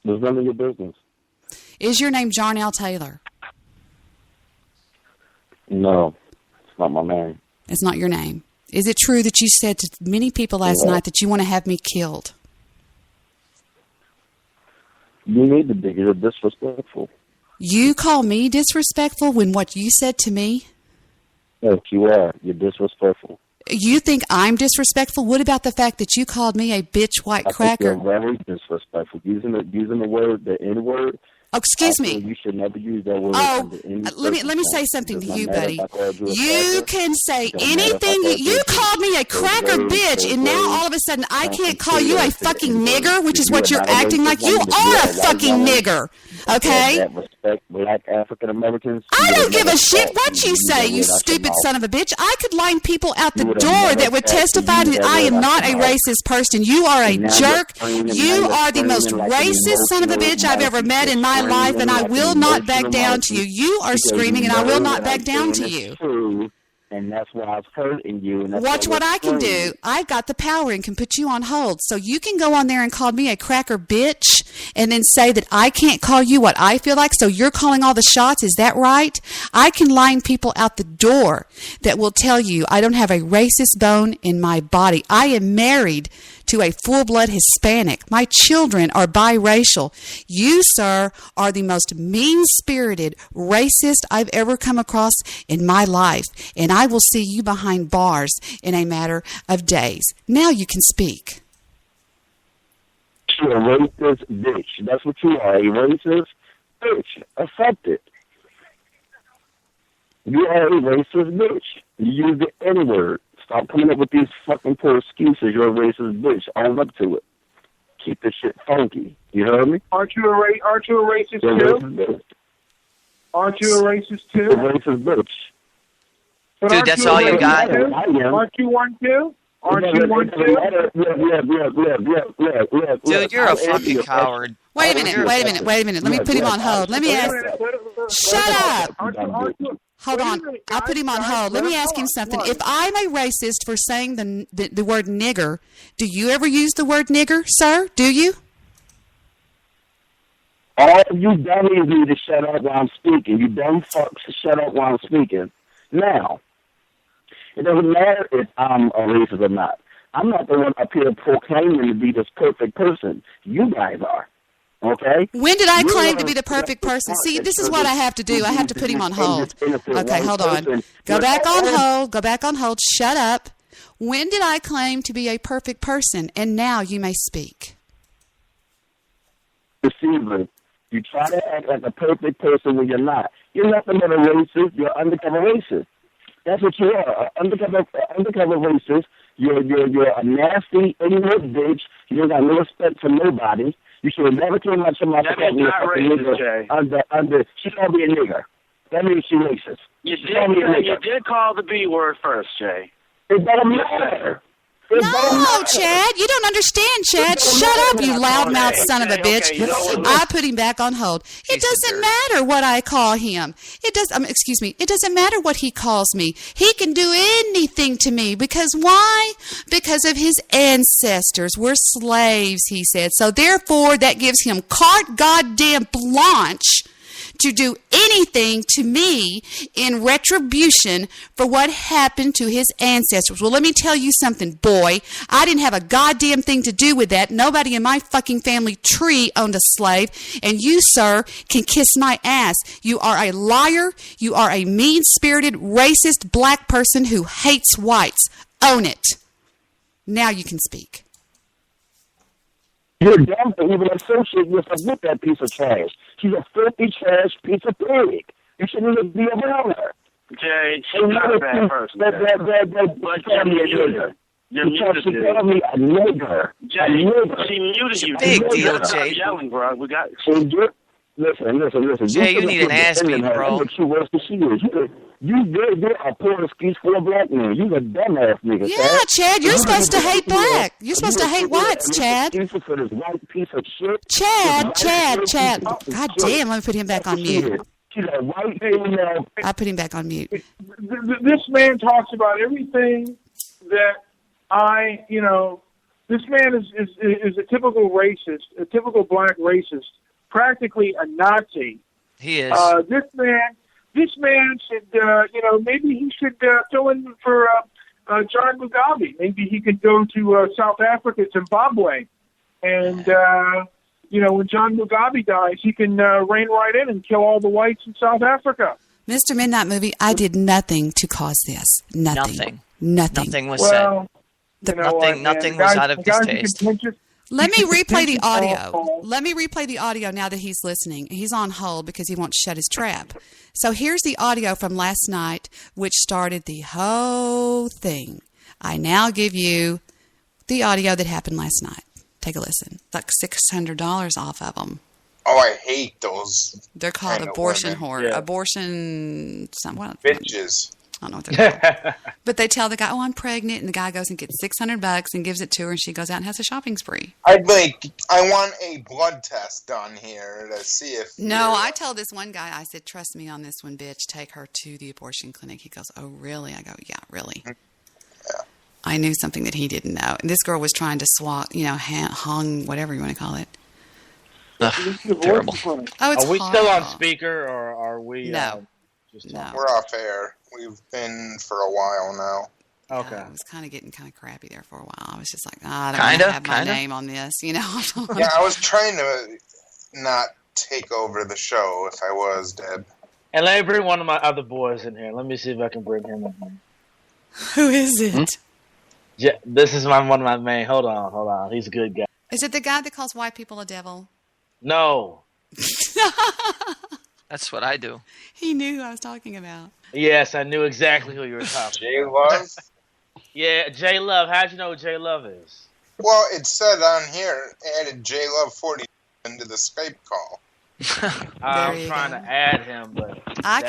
There's none of your business. Is your name Jarnell Taylor? No, it's not my name. It's not your name. Is it true that you said to many people last night that you want to have me killed? You need to be. You're disrespectful. You call me disrespectful when what you said to me? Yes, you are. You're disrespectful. You think I'm disrespectful? What about the fact that you called me a bitch white cracker? I think you're very disrespectful. Using the word, the N word. Oh, excuse me. You should never use that word. Oh, let me say something to you, buddy. You can say anything. You called me a cracker bitch, and now all of a sudden I can't call you a fucking nigger, which is what you're acting like. You are a fucking nigger, okay? Respect black African Americans. I don't give a shit what you say, you stupid son of a bitch. I could line people out the door that would testify that I am not a racist person. You are a jerk. You are the most racist son of a bitch I've ever met in my life, and I will not back down to you. You are screaming, and I will not back down to you. And that's why I was hurting you. And watch what I can do. I've got the power and can put you on hold. So you can go on there and call me a cracker bitch and then say that I can't call you what I feel like. So you're calling all the shots. Is that right? I can line people out the door that will tell you I don't have a racist bone in my body. I am married to a full-blood Hispanic. My children are biracial. You, sir, are the most mean-spirited racist I've ever come across in my life, and I will see you behind bars in a matter of days. Now you can speak. You're a racist bitch. That's what you are, a racist bitch. Accept it. You are a racist bitch. You use the N-word. Stop coming up with these fucking poor excuses. You're a racist bitch. Own up to it. Keep this shit funky. You heard me? Aren't you a racist You're too? A racist bitch. Aren't you a racist too? You're a racist bitch. But dude, that's all you got? Aren't you one too? Aren't you one too? Dude, you're a fucking coward. Wait a minute. Let me put him on hold. Let me ask. Shut up. Hold on. I'll put him on hold. Let me ask him something. If I'm a racist for saying the word nigger, do you ever use the word nigger, sir? Do you? All of you dummies need to shut up while I'm speaking. You dumb fucks, shut up while I'm speaking. Now, it doesn't matter if I'm a racist or not. I'm not the one up here proclaiming to be this perfect person. You guys are. Okay? When did I claim to be the perfect person? See, this is what I have to do. I have to put him on hold. Okay, hold on. Go back on hold. Go back on hold. Shut up. When did I claim to be a perfect person? And now you may speak. Deceiver. You try to act like a perfect person when you're not. You're nothing but a racist. You're undercover racist. That's what you are. Undercover racist. You're a nasty, ignorant bitch. You don't got no respect for nobody. You should have never came out your mouth That means not racist, Jay. Under she called me a nigger. That means she racist. You did call the B word first, Jay. It doesn't matter. No, Chad, you don't understand, Chad. Shut up, you loudmouth son of a bitch. I put him back on hold. It doesn't matter what I call him. It doesn't matter what he calls me. He can do anything to me because why? Because of his ancestors. We're slaves, he said. So therefore, that gives him carte goddamn blanche to do anything to me in retribution for what happened to his ancestors. Well, let me tell you something, boy. I didn't have a goddamn thing to do with that. Nobody in my fucking family tree owned a slave, and you, sir, can kiss my ass. You are a liar. You are a mean-spirited, racist black person who hates whites. Own it. Now you can speak. You're dumb to even associate yourself with that piece of trash. She's a filthy trash piece of pig. You shouldn't even be around her. Jay, she's not a bad person. But you're muted. You're muted, she called me a nigger. Jay, she muted you. Big deal, Jay. Yelling, bro. We got. Listen. Jay, you need an ass beat, bro. You're a poor excuse for a black man. You're a dumbass nigga. Yeah, Chad, you're supposed to hate black. You're supposed to hate whites, Chad. For this white piece of shit. Chad. God damn, let me put him back on mute. She's a white female. I put him back on mute. This man talks about everything that this man is a typical racist, a typical black racist, practically a Nazi. He is. This man should, maybe he should fill in for John Mugabe. Maybe he could go to South Africa, Zimbabwe, and when John Mugabe dies, he can reign right in and kill all the whites in South Africa. Mr. Midnight Movie, I did nothing to cause this. Nothing. Nothing was said. Nothing was out of distaste. Let me replay the audio. Let me replay the audio now that he's listening. He's on hold because he won't shut his trap. So here's the audio from last night, which started the whole thing. I now give you the audio that happened last night. Take a listen. Like $600 off of them. Oh, I hate those. They're called abortion whore. Yeah. Abortion... Bitches. I don't know what they're called. But they tell the guy, I'm pregnant, and the guy goes and gets $600 and gives it to her, and she goes out and has a shopping spree. I want a blood test done here to see if... No, I told this one guy, I said, trust me on this one, bitch. Take her to the abortion clinic. He goes, oh, really? I go, yeah, really. Yeah. I knew something that he didn't know. And this girl was trying to swat, hung, whatever you want to call it. Terrible. Oh, it's Are we horrible. still on speaker, or are we... No. No. We're off air. We've been for a while now. Okay. I was kind of getting kind of crappy there for a while. I was just like, I don't want to have my name on this, Yeah, I was trying to not take over the show if I was, Deb. And let me bring one of my other boys in here. Let me see if I can bring him in. Who is it? Yeah, this is one of my main. Hold on. He's a good guy. Is it the guy that calls white people a devil? No. That's what I do. He knew who I was talking about. Yes, I knew exactly who you were talking about. J Love? Yeah, J Love. How'd you know who J Love is? Well, it said on here, added J Love 40 into the Skype call. I'm trying to add him, but... I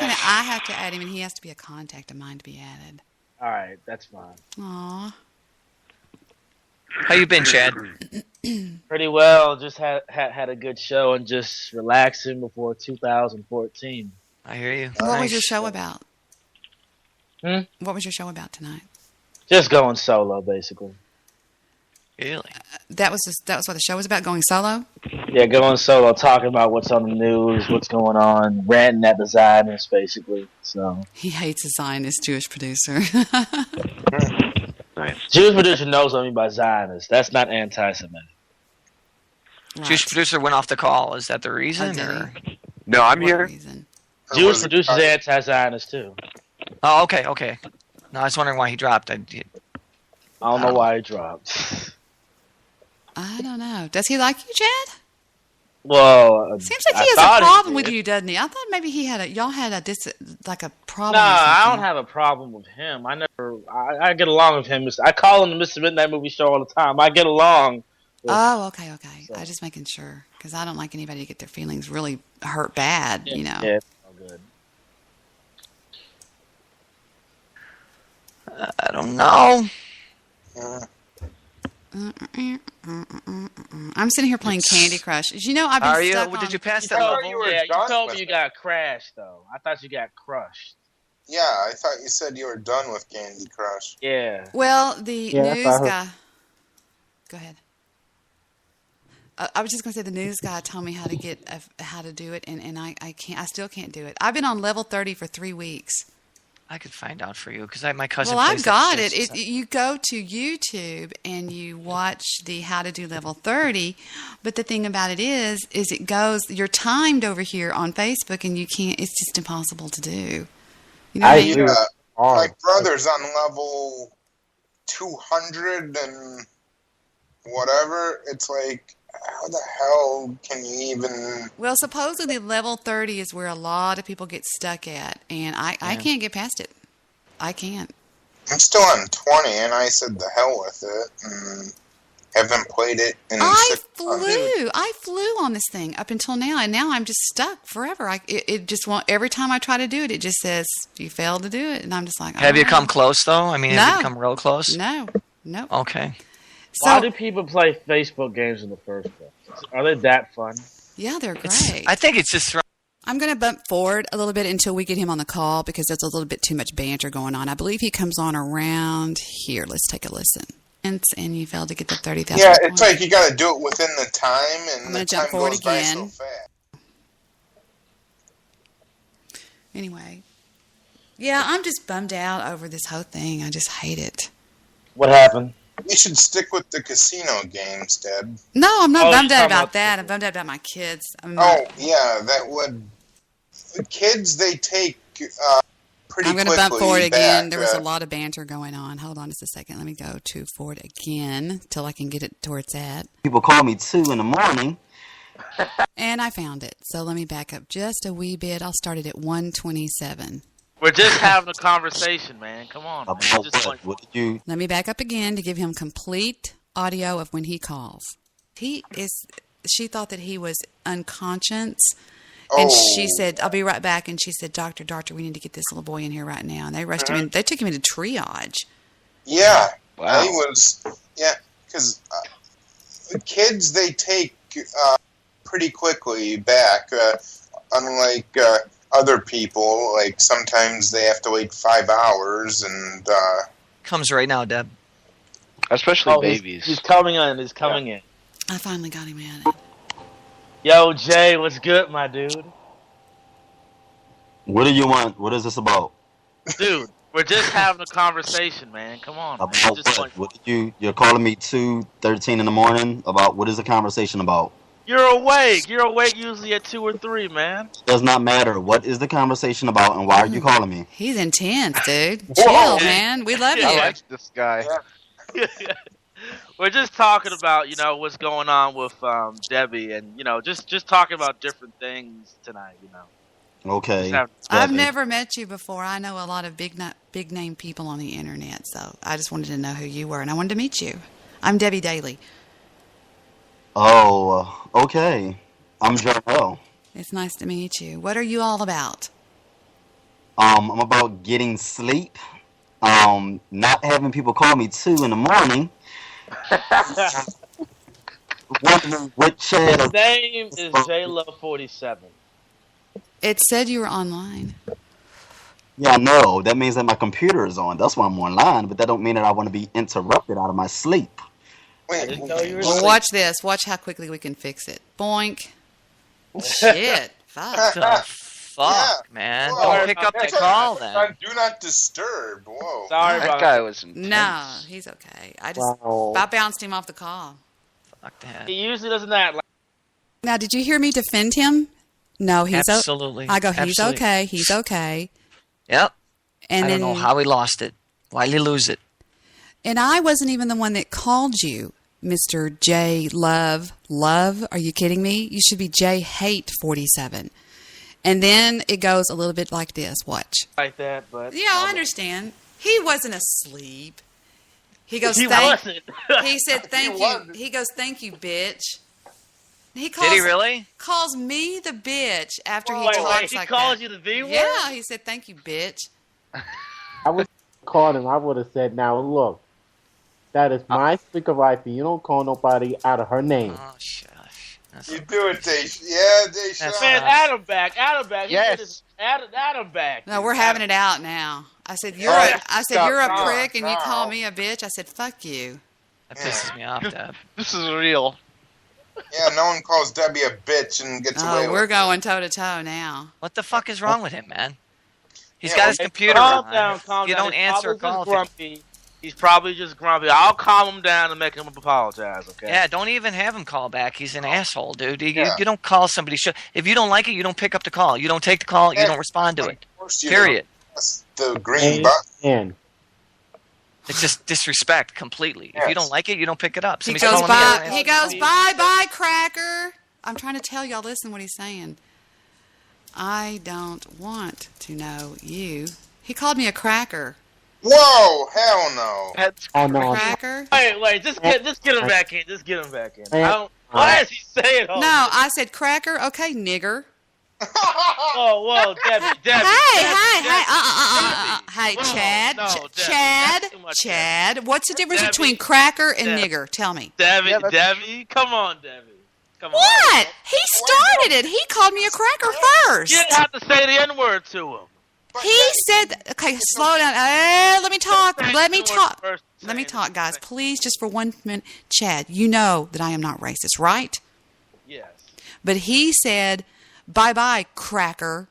have to add him, and he has to be a contact of mine to be added. All right, that's fine. Aw. How you been, Chad? Pretty well. Just had a good show and just relaxing before 2014. I hear you. What was your show about? What was your show about tonight? Just going solo, basically. Really? That was what the show was about, going solo? Yeah, going solo, talking about what's on the news, what's going on, ranting at the Zionists, basically. So He hates a Zionist Jewish producer. Nice. Jewish producer knows what I mean by Zionist. That's not anti-Semitic. Jewish producer went off the call. Is that the reason? Or? No, I'm here. Jewish producer's anti-Zionist too. Oh, okay. No, I was wondering why he dropped. I don't know why he dropped. I don't know. Does he like you, Chad? Well, seems like he has a problem with you, doesn't he? I thought maybe y'all had a problem. Nah, I don't have a problem with him. I get along with him. I call him the Mr. Midnight Movie Show all the time. I get along. Oh, okay. So. I was just making sure because I don't like anybody to get their feelings really hurt bad. Yeah, you know. Yeah, it's all good. I don't know. I'm sitting here playing Candy Crush. You know, I've been stuck on... Did you pass that level? you were Yeah, you done told with me you it. got crashed, though. I thought you got crushed. Yeah, I thought you said you were done with Candy Crush. Yeah. Well, the news I guy... Go ahead. I was just going to say the news guy told me how to do it, and I can't. I still can't do it. I've been on level 30 for 3 weeks. I could find out for you because my cousin. Well, plays I've got that it. shit, You go to YouTube and you watch the how to do level 30, but the thing about it is it goes. You're timed over here on Facebook, and you can't. It's just impossible to do. You know what I mean? My brother's on level 200 and whatever. It's like, how the hell can you even... Well, supposedly level 30 is where a lot of people get stuck at, and I can't get past it. I can't. I'm still on 20, and I said the hell with it, and haven't played it in 6 months. I flew on this thing up until now, and now I'm just stuck forever. It just won't. Every time I try to do it, it just says you failed to do it, and I'm just like, Have you come close though? I mean, have you come real close? No. Okay. Why do people play Facebook games in the first place? Are they that fun? Yeah, they're great. I think it's just. I'm going to bump forward a little bit until we get him on the call because there's a little bit too much banter going on. I believe he comes on around here. Let's take a listen. And you failed to get the 30,000. Yeah, it's like you got to do it within the time, and I'm the going to time jump forward goes by again. so fast. Anyway. Yeah, I'm just bummed out over this whole thing. I just hate it. What happened? We should stick with the casino games, Deb. No, I'm not bummed out talking about that. I'm bummed out about my kids. Yeah, that would... The kids, they take pretty I'm going quickly to bump forward back. again. There was a lot of banter going on. Hold on just a second. Let me go to forward again till I can get it to where it's at. People call me 2 in the morning. And I found it. So let me back up just a wee bit. I'll start it at 127. We're just having a conversation, man. Come on. Man. About Just what? What did you... Let me back up again to give him complete audio of when he calls. She thought that he was unconscious. And she said, I'll be right back. And she said, Doctor, we need to get this little boy in here right now. And they rushed him in. They took him into triage. Yeah. Wow. He was... Yeah, because the kids, they take pretty quickly back. Unlike... other people, like sometimes they have to wait 5 hours and Comes right now, Deb. Especially babies. He's coming in. He's coming in. I finally got him in. Yo, Jay, what's good, my dude? What do you want? What is this about? Dude, we're just having a conversation, man. Come on. Man. About Just what? What did you're calling me 2:13 in the morning about what is the conversation about? You're awake. You're awake usually at 2 or 3, man. Does not matter. What is the conversation about and why are you calling me? He's intense, dude. Chill, man. We love you. I like this guy. We're just talking about, what's going on with Debi and, just talking about different things tonight, Okay. I've never met you before. I know a lot of big name people on the internet, so I just wanted to know who you were, and I wanted to meet you. I'm Debi Daly. Oh, okay. I'm Jarrell. It's nice to meet you. What are you all about? I'm about getting sleep. Not having people call me 2 in the morning. Wondering what channel. His name is JLove47. It said you were online. Yeah, I know. That means that my computer is on. That's why I'm online, but that don't mean that I want to be interrupted out of my sleep. Wait, didn't know you were Well, asleep. watch this. Watch how quickly we can fix it. Boink. Shit. Fuck. The fuck, man. Whoa. Don't pick up the call then. Do not disturb. Whoa. Sorry That about guy that. was intense. No, he's okay. I bounced him off the call. Fuck that. He usually doesn't act like. Now, did you hear me defend him? No, he's Absolutely. I go, he's Absolutely. okay. He's okay. Yep. And I then, don't know how he lost it. Why'd he lose it? And I wasn't even the one that called you, Mr. J Love. Love? Are you kidding me? You should be J Hate 47. And then it goes a little bit like this. Watch. Like that, but Yeah, I understand. He wasn't asleep. He goes, He thank. wasn't. He said, thank He you. wasn't. He goes, thank you, bitch. He Did he really? calls me the bitch after he Wait, talks he like calls that. you the V word? Yeah, he said, thank you, bitch. I would call him. I would have said, now look, that is my speaker wife, and you don't call nobody out of her name. Oh, shush. You do it, Dave. Yeah, Dave. Man, Adam back. Yes. Adam back. No, we're having it out now. I said, you're Stop. a prick, and you call me a bitch. I said, fuck you. That pisses me off, Deb. This is real. Yeah, no one calls Debbie a bitch and gets away Oh, with we're it. going toe to toe now. What the fuck is wrong with him, man? He's Yeah, got well, his computer Calm on. down, calm You down. don't He's answer a probably call. just grumpy. He's probably just grumpy. I'll calm him down and make him apologize, okay? Yeah, don't even have him call back. He's an asshole, dude. Yeah. You don't call somebody. If you don't like it, you don't pick up the call. You don't take the call. You Yeah. don't respond to it. Of course you Period. That's the green button. And It's just disrespect completely. If you don't Yes. like it, you don't pick it up. He Somebody's goes, calling me bye. out. He goes, bye, cracker. I'm trying to tell y'all, listen what he's saying. I don't want to know you. He called me a cracker. Whoa, hell no. That's oh no, Cracker? Wait, just get him back in. Just get him back in. Yeah. Why is he saying all No, I said cracker. Okay, nigger. Whoa, Debbie. Hey, Whoa, Chad. no, Debbie, Chad. that's too much, Chad. What's the difference Debbie, between cracker and Debbie. nigger? Tell me. Debbie, come on, Debbie. Come on. What? He started it. He called me a cracker first. You didn't have to say the N-word to him. He said, okay, slow down. Let me talk. Let me talk. Let me talk, guys. Please, just for 1 minute. Chad, you know that I am not racist, right? Yes. But he said, bye-bye, cracker.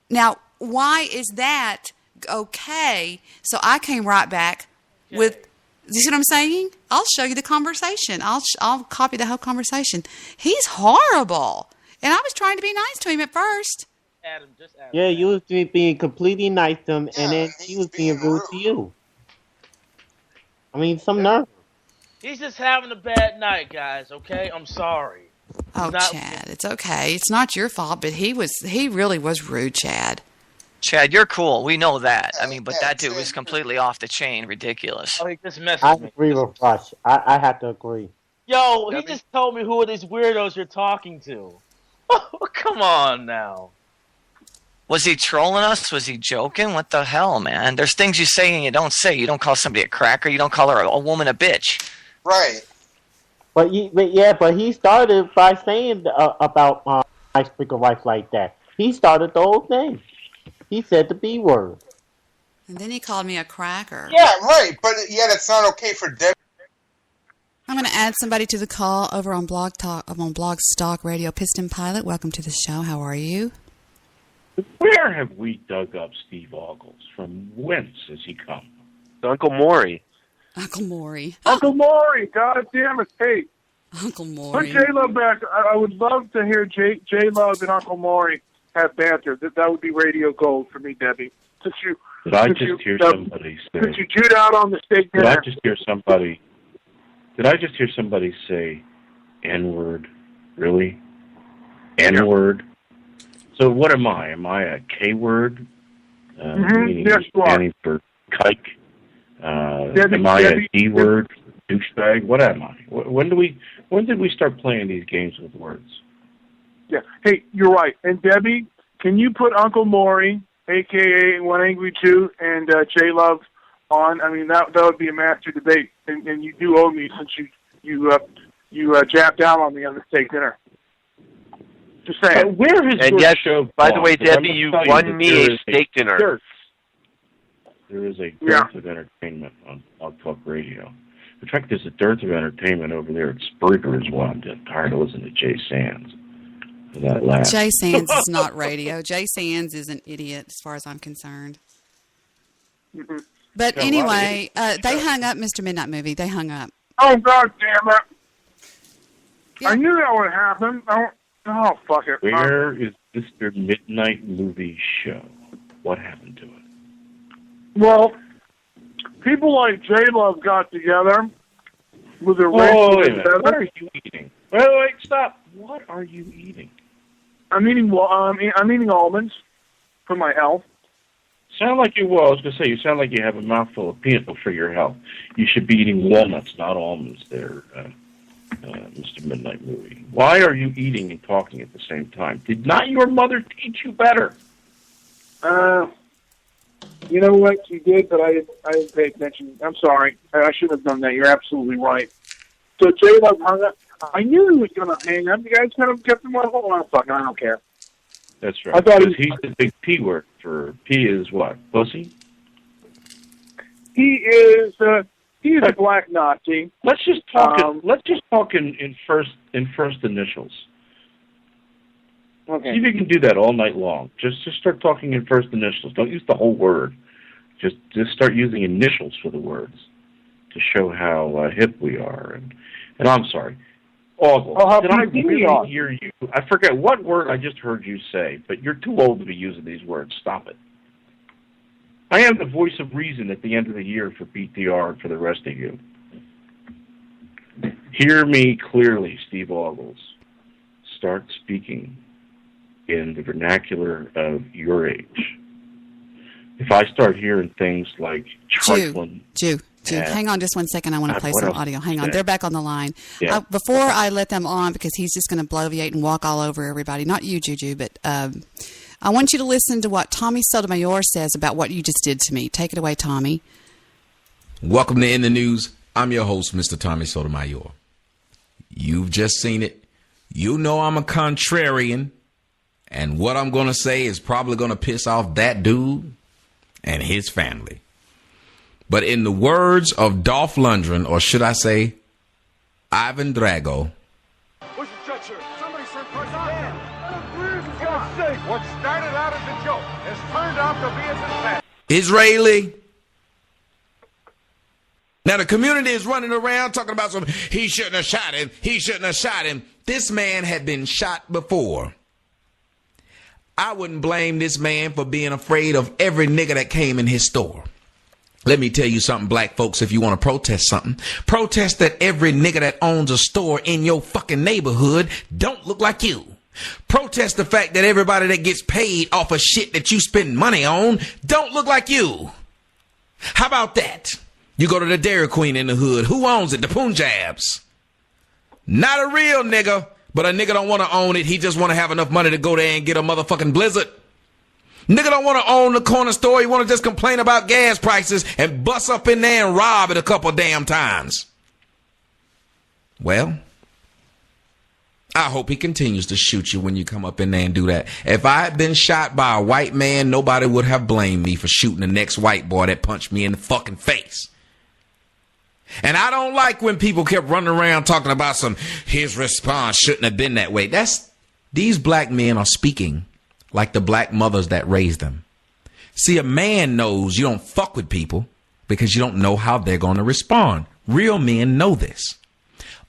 Now, why is that okay? So I came right back with, you see what I'm saying? I'll show you the conversation. I'll copy the whole conversation. He's horrible. And I was trying to be nice to him at first. Adam, just Adam. yeah, you was being completely nice to him, Yeah, and then he's he was being being rude rude. to you. I mean, some nerve. He's just having a bad night, guys, okay? I'm sorry. Oh, Not- Chad, it's okay. It's not your fault, but he really was rude, Chad. Chad, you're cool. We know that. I mean, but Yeah, that dude Chad, was completely off the chain. Ridiculous. Oh, he just messed I with me. agree with Rush. I have to agree. Yo, he just told me who are these weirdos you're talking to. Oh, come on now. Was he trolling us? Was he joking? What the hell, man? There's things you say and you don't say. You don't call somebody a cracker. You don't call her a woman a bitch. Right. But he started by saying about my speaker wife like that. He started the whole thing. He said the B word. And then he called me a cracker. Yeah, right. But yet it's not okay for Debbie. I'm going to add somebody to the call over on Blog Talk. I'm on Blog Stock Radio. Piston Pilot, welcome to the show. How are you? Where have we dug up Steve Ogles? From whence has he come? Uncle Maury. Uncle Maury. Uncle Maury, God damn it. Hey, Uncle put Maury. J-Love back. I would love to hear J-Love and Uncle Maury have banter. That would be radio gold for me, Debbie. Since you, Did I since just you, hear uh, somebody say? Since you Jewed out on the steak Did I dinner. just hear somebody? Did I just hear somebody say N-word? Really? N-word? So what am I? Am I a K-word? Meaning Yes, you are. standing for kike? Am I a D-word? Douchebag? What am I? When did we start playing these games with words? Yeah. Hey, you're right. And Debbie, can you put Uncle Maury, a.k.a. One Angry Jew, and J-Love on? I mean, that would be a master debate. And you do owe me since you jabbed down on me on the steak dinner. Just saying. Where has And your yes, show by the gone? way, Because I'm Debbie, gonna you tell won that me there a is steak dinner. There is a dearth of entertainment on Blog Talk Radio. Looks like there's a dearth of entertainment over there at Spreaker as well. I'm just tired of listening to Jay Sands. That last. Jay Sands is not radio. Jay Sands is an idiot as far as I'm concerned. Mm-hmm. But Yeah, anyway, they hung up Mr. Midnight Movie. They hung up. Oh, God damn it. I knew that would happen. Oh, fuck it. Where is Mr. Midnight Movie Show? What happened to it? Well, people like J-Love got together with their Oh, wait a racial minute. What are you eating? Wait, stop. What are you eating? I'm eating almonds for my health. Sound like I was going to say, you sound like you have a mouthful of peanut for your health. You should be eating walnuts, not almonds there, Mr. Midnight Movie. Why are you eating and talking at the same time? Did not your mother teach you better? You know what? She did, but I didn't pay attention. I'm sorry. I shouldn't have done that. You're absolutely right. So J-Love hung up. I knew he was going to hang up. You guys kind of kept him on hold. Oh, fuck, I don't care. That's right. I thought he's the big P word for P is what? Pussy? He is a black Nazi. Let's just talk in first initials. Okay. See if you can do that all night long. Just start talking in first initials. Don't use the whole word. Just start using initials for the words to show how hip we are. And I'm sorry. Ogle, did I really hear you? I forget what word I just heard you say, but you're too old to be using these words. Stop it. I am the voice of reason at the end of the year for BTR and for the rest of you. Hear me clearly, Steve Ogles. Start speaking in the vernacular of your age. If I start hearing things like trifling... Jew, hang on just 1 second. I want to play some audio. Hang on. Yeah. They're back on the line. Yeah. Before I let them on, because he's just going to bloviate and walk all over everybody. Not you, Juju, but I want you to listen to what Tommy Sotomayor says about what you just did to me. Take it away, Tommy. Welcome to In the News. I'm your host, Mr. Tommy Sotomayor. You've just seen it. You know I'm a contrarian. And what I'm going to say is probably going to piss off that dude and his family. But in the words of Dolph Lundgren, or should I say, Ivan Drago, Where's the judge here? Somebody sent person in. For God's sake, what started out as a joke has turned out to be a disaster. Israeli. Now the community is running around talking about he shouldn't have shot him. He shouldn't have shot him. This man had been shot before. I wouldn't blame this man for being afraid of every nigga that came in his store. Let me tell you something, black folks, if you want to protest something, protest that every nigga that owns a store in your fucking neighborhood don't look like you. Protest the fact that everybody that gets paid off of shit that you spend money on don't look like you. How about that? You go to the Dairy Queen in the hood. Who owns it? The Punjabs. Not a real nigga, but a nigga don't want to own it. He just want to have enough money to go there and get a motherfucking Blizzard. Nigga don't want to own the corner store. He want to just complain about gas prices and bust up in there and rob it a couple damn times. Well, I hope he continues to shoot you when you come up in there and do that. If I had been shot by a white man, nobody would have blamed me for shooting the next white boy that punched me in the fucking face. And I don't like when people kept running around talking about his response shouldn't have been that way. These black men are speaking like the black mothers that raised them. See, a man knows you don't fuck with people because you don't know how they're going to respond. Real men know this.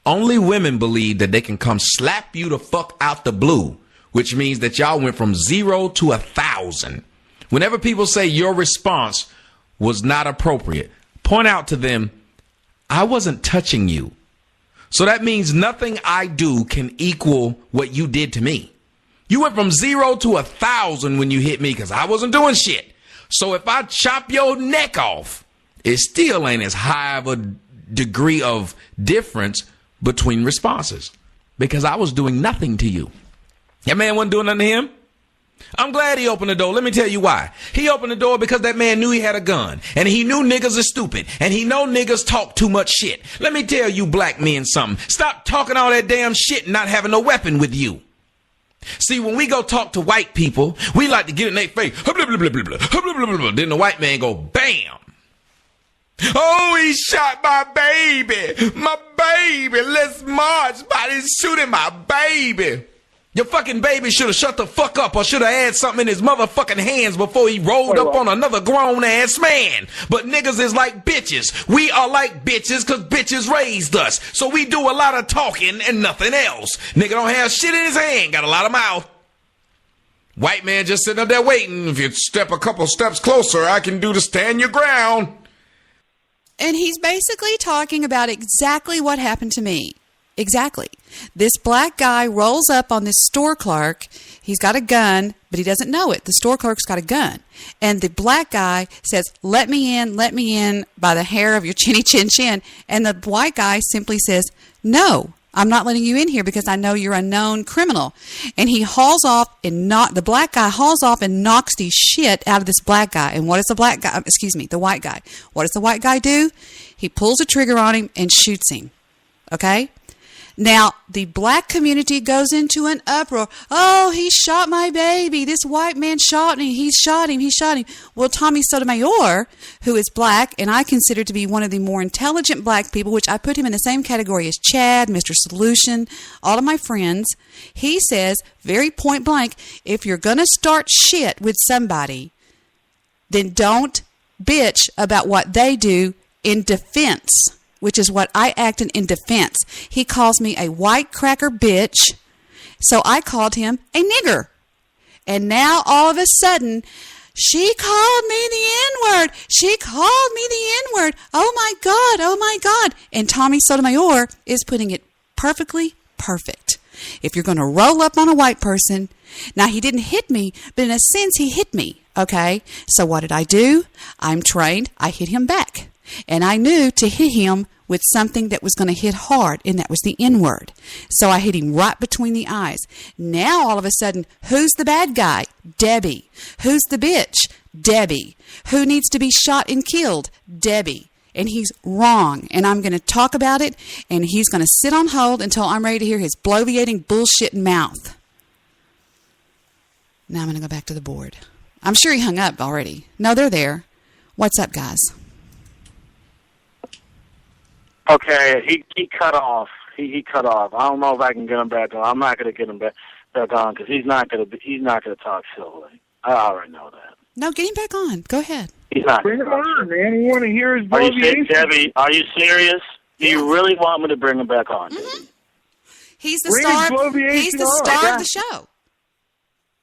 Only women believe that they can come slap you the fuck out the blue, which means that y'all went from 0 to 1,000. Whenever people say your response was not appropriate, point out to them, I wasn't touching you. So that means nothing I do can equal what you did to me. You went from 0 to 1,000 when you hit me because I wasn't doing shit. So if I chop your neck off, it still ain't as high of a degree of difference between responses because I was doing nothing to you. That man wasn't doing nothing to him. I'm glad he opened the door. Let me tell you why. He opened the door because that man knew he had a gun and he knew niggas are stupid and he know niggas talk too much shit. Let me tell you black men something. Stop talking all that damn shit and not having no weapon with you. See, when we go talk to white people, we like to get in their face. Then the white man go, bam. Oh, he shot my baby. My baby. Let's march. Body's shooting my baby. Your fucking baby should have shut the fuck up or should have had something in his motherfucking hands before he rolled up on another grown-ass man. But niggas is like bitches. We are like bitches because bitches raised us. So we do a lot of talking and nothing else. Nigga don't have shit in his hand, got a lot of mouth. White man just sitting up there waiting. If you step a couple steps closer, I can do the stand your ground. And he's basically talking about exactly what happened to me. Exactly. This black guy rolls up on this store clerk. He's got a gun, but he doesn't know it. The store clerk's got a gun. And the black guy says, let me in by the hair of your chinny chin chin. And the white guy simply says, no, I'm not letting you in here because I know you're a known criminal. And he hauls off and the black guy hauls off and knocks the shit out of this black guy. And what does the white guy, what does the white guy do? He pulls a trigger on him and shoots him. Okay? Now, the black community goes into an uproar. Oh, he shot my baby. This white man shot me. He shot him. Well, Tommy Sotomayor, who is black, and I consider to be one of the more intelligent black people, which I put him in the same category as Chad, Mr. Solution, all of my friends, he says, very point blank, if you're going to start shit with somebody, then don't bitch about what they do in defense, which is what I acted in defense. He calls me a white cracker bitch, so I called him a nigger. And now all of a sudden, she called me the N-word. She called me the N-word. Oh my God, oh my God. And Tommy Sotomayor is putting it perfectly perfect. If you're going to roll up on a white person, now he didn't hit me, but in a sense he hit me, okay? So what did I do? I'm trained. I hit him back. And I knew to hit him with something that was going to hit hard, and that was the N-word. So I hit him right between the eyes. Now, all of a sudden, who's the bad guy? Debi. Who's the bitch? Debi. Who needs to be shot and killed? Debi. And he's wrong, and I'm going to talk about it, and he's going to sit on hold until I'm ready to hear his bloviating bullshit mouth. Now I'm going to go back to the board. I'm sure he hung up already. No, they're there. What's up, guys? Okay, he cut off. He cut off. I don't know if I can get him back on. I'm not going to get him back on because he's not going to talk civilly. I already know that. No, get him back on. Go ahead. He's not. Bring him on, man. We want to hear his Are you bloviation. Debbie? Are you serious? Do you really want me to bring him back on? Mm-hmm. He's the Bring star. his bloviation He's the on. star Okay. of the show.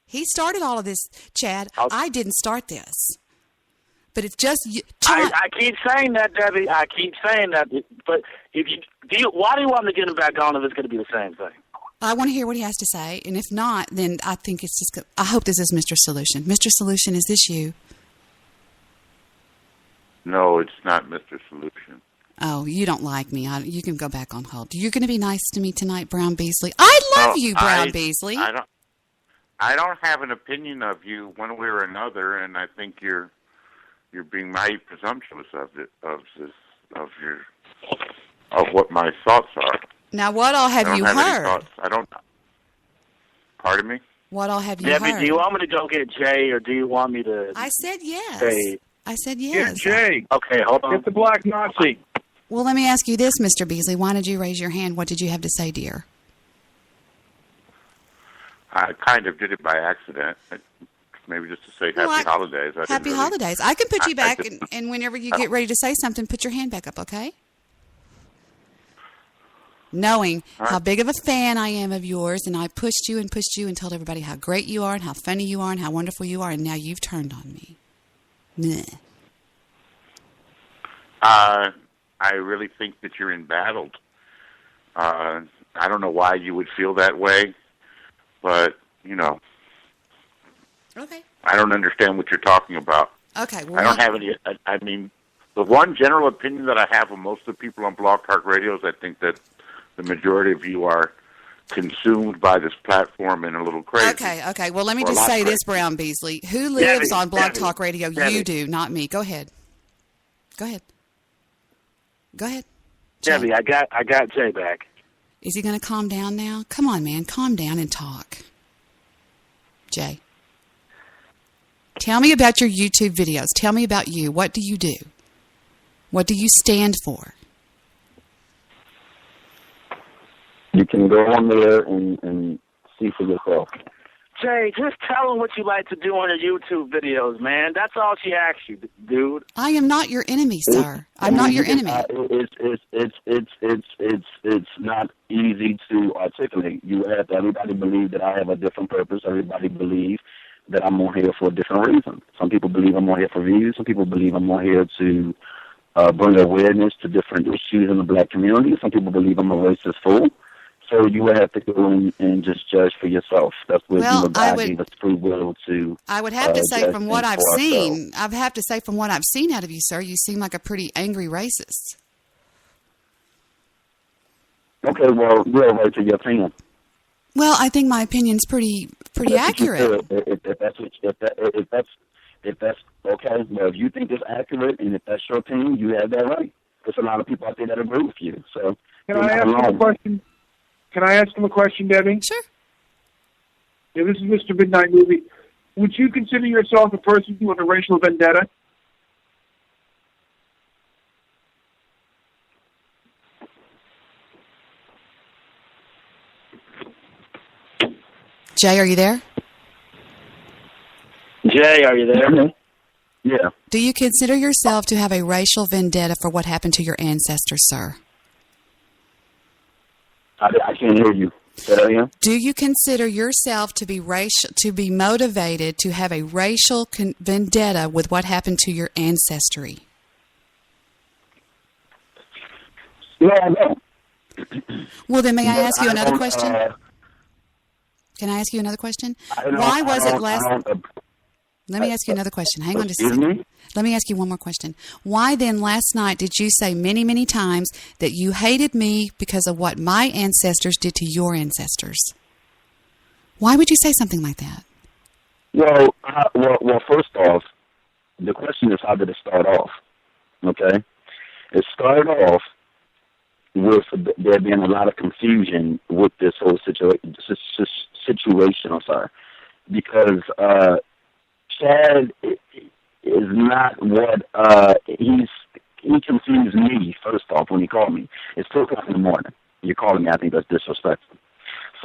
He started all of this, Chad. I didn't start this. But it's just I keep saying that, Debbie. I keep saying that. But why do you want me to get him back on if it's going to be the same thing? I want to hear what he has to say, and if not, then I think it's just. I hope this is Mr. Solution. Mr. Solution, is this you? No, it's not Mr. Solution. Oh, you don't like me. You can go back on hold. You're going to be nice to me tonight, Brown Beasley. I love you, Brown Beasley. I don't have an opinion of you one way or another, and I think you're being mighty presumptuous of what my thoughts are. Now, what all have you heard? I don't. Pardon me? What all have you Debbie, heard? do you want me to go get Jay, or do you want me to? I said yes. Stay? I said yes. Get Jay. Okay, hold on. Get the black Nazi. Well, let me ask you this, Mr. Beasley. Why did you raise your hand? What did you have to say, dear? I kind of did it by accident. Maybe just to say happy holidays. Happy holidays. I can put you back, and whenever you get ready to say something, put your hand back up, okay? Knowing how big of a fan I am of yours, and I pushed you and told everybody how great you are and how funny you are and how wonderful you are, and now you've turned on me. Meh. I really think that you're embattled. I don't know why you would feel that way, but, Okay. I don't understand what you're talking about. Okay. I don't have any. I mean, the one general opinion that I have of most of the people on Blog Talk Radio is I think that the majority of you are consumed by this platform and a little crazy. Okay. Well, let me just say this, Brown Beasley. Who lives on Blog Talk Radio? You do, not me. Go ahead. Debbie, I got Jay back. Is he going to calm down now? Come on, man. Calm down and talk. Jay. Tell me about your YouTube videos. Tell me about you. What do you do? What do you stand for? You can go on there and see for yourself. Jay, just tell them what you like to do on your YouTube videos, man. That's all she asks you, dude. I am not your enemy, sir. I'm not your enemy. It's not easy to articulate. You have to, everybody believe that I have a different purpose. Everybody believe that I'm on here for a different reason. Some people believe I'm on here for views. Some people believe I'm on here to bring awareness to different issues in the black community. Some people believe I'm a racist fool. So you would have to go and just judge for yourself. That's what God gave us free will to. I would have to say from what I've seen, ourselves. Out of you, sir, you seem like a pretty angry racist. Okay, well, you're right to your opinion. Well, I think my opinion's pretty accurate. If that's okay, well, if you think it's accurate and if that's your opinion, you have that right. There's a lot of people out there that agree with you. So Can I ask him a question? Can I ask him a question, Debbie? Sure. Yeah, this is Mr. Midnight Movie. Would you consider yourself a person with a racial vendetta? Jay, are you there? Jay, are you there? Yeah. Do you consider yourself to have a racial vendetta for what happened to your ancestors, sir? I can't hear you. Say that again? Do you consider yourself to be motivated to have a racial vendetta with what happened to your ancestry? Yeah, I know. Well, then may I ask you another question? Can I ask you another question? Why was it last... Let me ask you another question. Hang on just a second. Let me ask you one more question. Why then last night did you say many, many times that you hated me because of what my ancestors did to your ancestors? Why would you say something like that? Well, first off, the question is how did it start off? Okay? It started off with there being a lot of confusion with this whole situation. Because Chad is not what he confused me first off when he called me. It's 2:00 in the morning. You're calling me. I think that's disrespectful.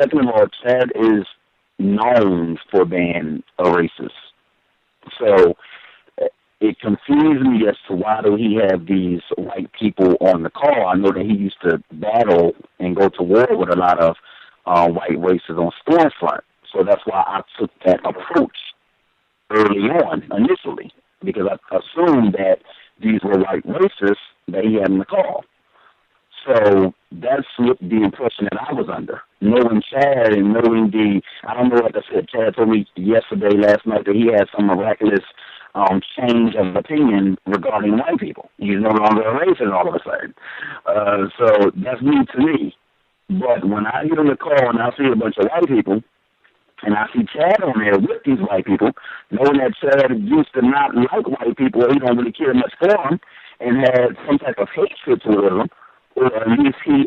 Second of all, Chad is known for being a racist. So it confused me as to why do he have these white people on the call. I know that he used to battle and go to war with a lot of white races on Stormfront. So that's why I took that approach early on, initially, because I assumed that these were white racists that he had in the call. So that's what the impression that I was under. Knowing Chad and knowing I don't know, like I said, Chad told me last night, that he had some miraculous change of opinion regarding white people. He's no longer a racist all of a sudden. So that's new to me. But when I get on the call and I see a bunch of white people, and I see Chad on there with these white people, knowing that Chad used to not like white people, or he don't really care much for them, and had some type of hatred towards them, or at least he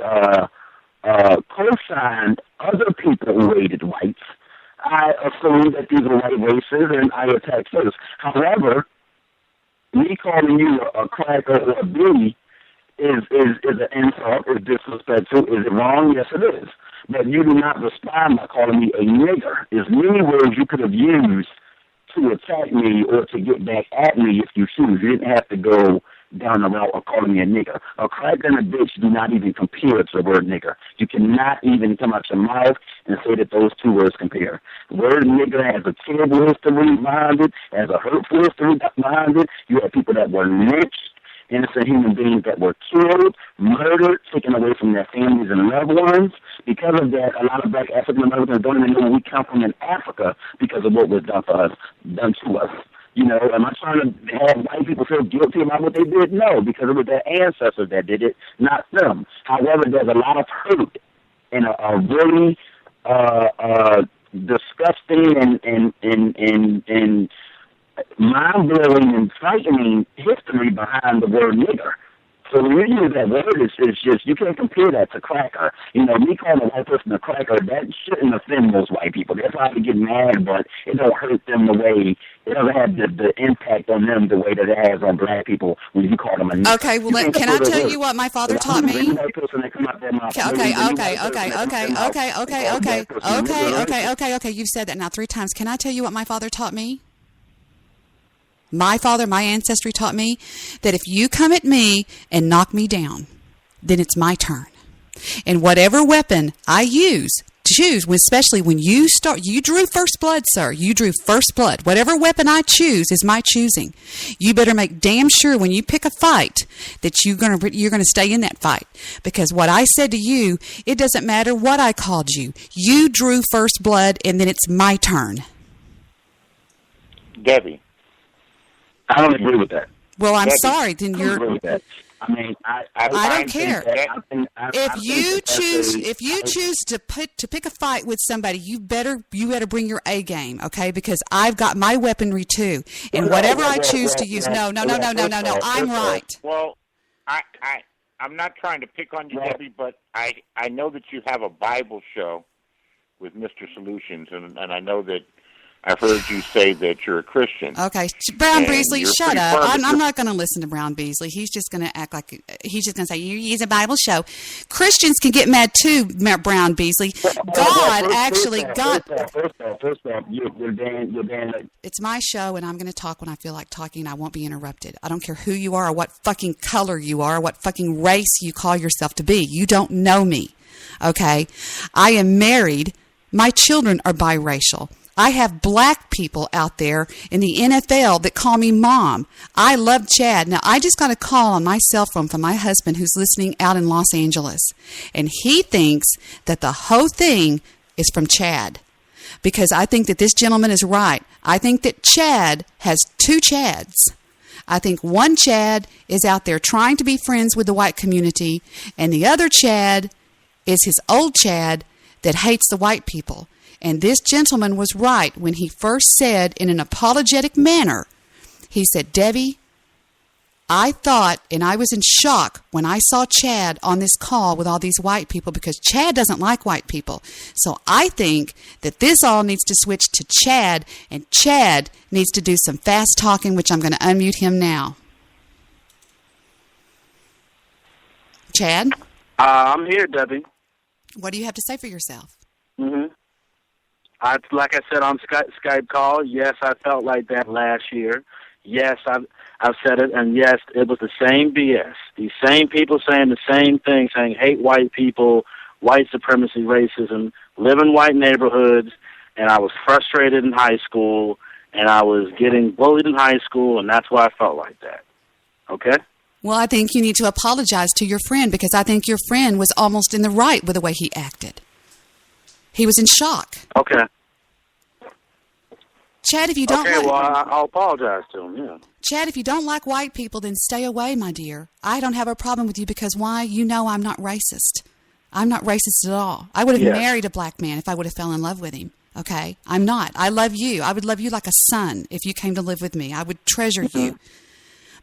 co-signed other people who hated whites, I assumed that these were white races, and I attacked first. However, me calling you a cracker or a B is an insult, is disrespectful. Is it wrong? Yes, it is. But you do not respond by calling me a nigger. There's many words you could have used to attack me or to get back at me if you choose. You didn't have to go down the route of calling me a nigger. A crack and a bitch do not even compare to the word nigger. You cannot even come out your mouth and say that those two words compare. The word nigger has a terrible history behind it, has a hurtful history behind it. You have people that were lynched, innocent human beings that were killed, murdered, taken away from their families and loved ones. Because of that, a lot of black African Americans don't even know where we come from in Africa because of what was done to us. You know, am I trying to have white people feel guilty about what they did? No, because it was their ancestors that did it, not them. However, there's a lot of hurt and a really disgusting and mind-blowing and frightening history behind the word nigger. So when you use that word, it's just, you can't compare that to cracker. You know, me calling a white person a cracker, that shouldn't offend most white people. They'll probably get mad, but it don't hurt them the way, it doesn't have the impact on them the way that it has on black people when you call them a nigger. Okay, well, can I tell you what my father taught me? Okay. You've said that now 3 times. Can I tell you what my father taught me? My father, my ancestry taught me that if you come at me and knock me down, then it's my turn. And whatever weapon I choose, especially when you drew first blood, sir. You drew first blood. Whatever weapon I choose is my choosing. You better make damn sure when you pick a fight that you're gonna stay in that fight. Because what I said to you, it doesn't matter what I called you. You drew first blood, and then it's my turn. Debbie. I don't agree with that. Well, I'm sorry. Then you're. I don't agree with that. I mean, I don't care. If you choose to pick a fight with somebody, you better bring your A game, okay? Because I've got my weaponry too, and whatever I choose to use. No. I'm right. Well, I'm not trying to pick on you, Debbie, but I know that you have a Bible show with Mr. Solutions, and I know that I've heard you say that you're a Christian. Okay, Brown Beasley, shut up. I'm not going to listen to Brown Beasley. He's just going to act like he's just going to say you use a Bible show. Christians can get mad too, Brown Beasley. God actually got. First off, you're Dan. It's my show, and I'm going to talk when I feel like talking. I won't be interrupted. I don't care who you are, or what fucking color you are, or what fucking race you call yourself to be. You don't know me, okay? I am married. My children are biracial. I have black people out there in the NFL that call me Mom. I love Chad. Now, I just got a call on my cell phone from my husband who's listening out in Los Angeles. And he thinks that the whole thing is from Chad. Because I think that this gentleman is right. I think that Chad has 2 Chads. I think one Chad is out there trying to be friends with the white community, and the other Chad is his old Chad that hates the white people. And this gentleman was right when he first said in an apologetic manner, he said, Debbie, I thought, and I was in shock when I saw Chad on this call with all these white people because Chad doesn't like white people. So I think that this all needs to switch to Chad, and Chad needs to do some fast talking, which I'm going to unmute him now. Chad? I'm here, Debbie. What do you have to say for yourself? Mm-hmm. Like I said on Skype call, yes, I felt like that last year. Yes, I've said it, and yes, it was the same BS. These same people saying the same thing, saying hate white people, white supremacy, racism, live in white neighborhoods, and I was frustrated in high school, and I was getting bullied in high school, and that's why I felt like that. Okay? Well, I think you need to apologize to your friend because I think your friend was almost in the right with the way he acted. He was in shock. Okay. Chad, if you don't well, I'll apologize to him, yeah. Chad, if you don't like white people, then stay away, my dear. I don't have a problem with you because why? You know I'm not racist. I'm not racist at all. I would have married a black man if I would have fell in love with him, okay? I'm not. I love you. I would love you like a son if you came to live with me. I would treasure you.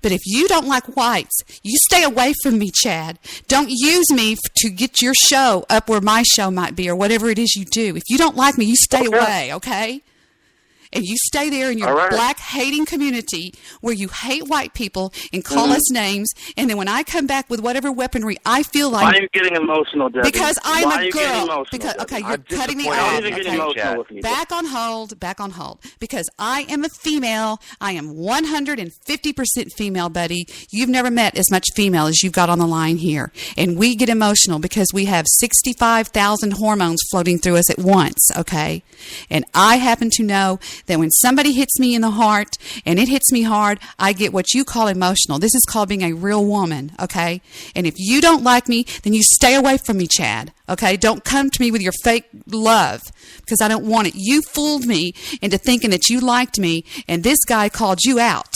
But if you don't like whites, you stay away from me, Chad. Don't use me to get your show up where my show might be or whatever it is you do. If you don't like me, you stay away, okay? And you stay there in your black-hating community where you hate white people and call us names, and then when I come back with whatever weaponry I feel like... Why are you getting emotional, Debbie? Because I'm a girl. Okay, you're cutting me off. Okay. Back on hold. Because I am a female. I am 150% female, buddy. You've never met as much female as you've got on the line here. And we get emotional because we have 65,000 hormones floating through us at once, okay? And I happen to know that when somebody hits me in the heart and it hits me hard, I get what you call emotional. This is called being a real woman, okay? And if you don't like me, then you stay away from me, Chad, okay? Don't come to me with your fake love because I don't want it. You fooled me into thinking that you liked me, and this guy called you out.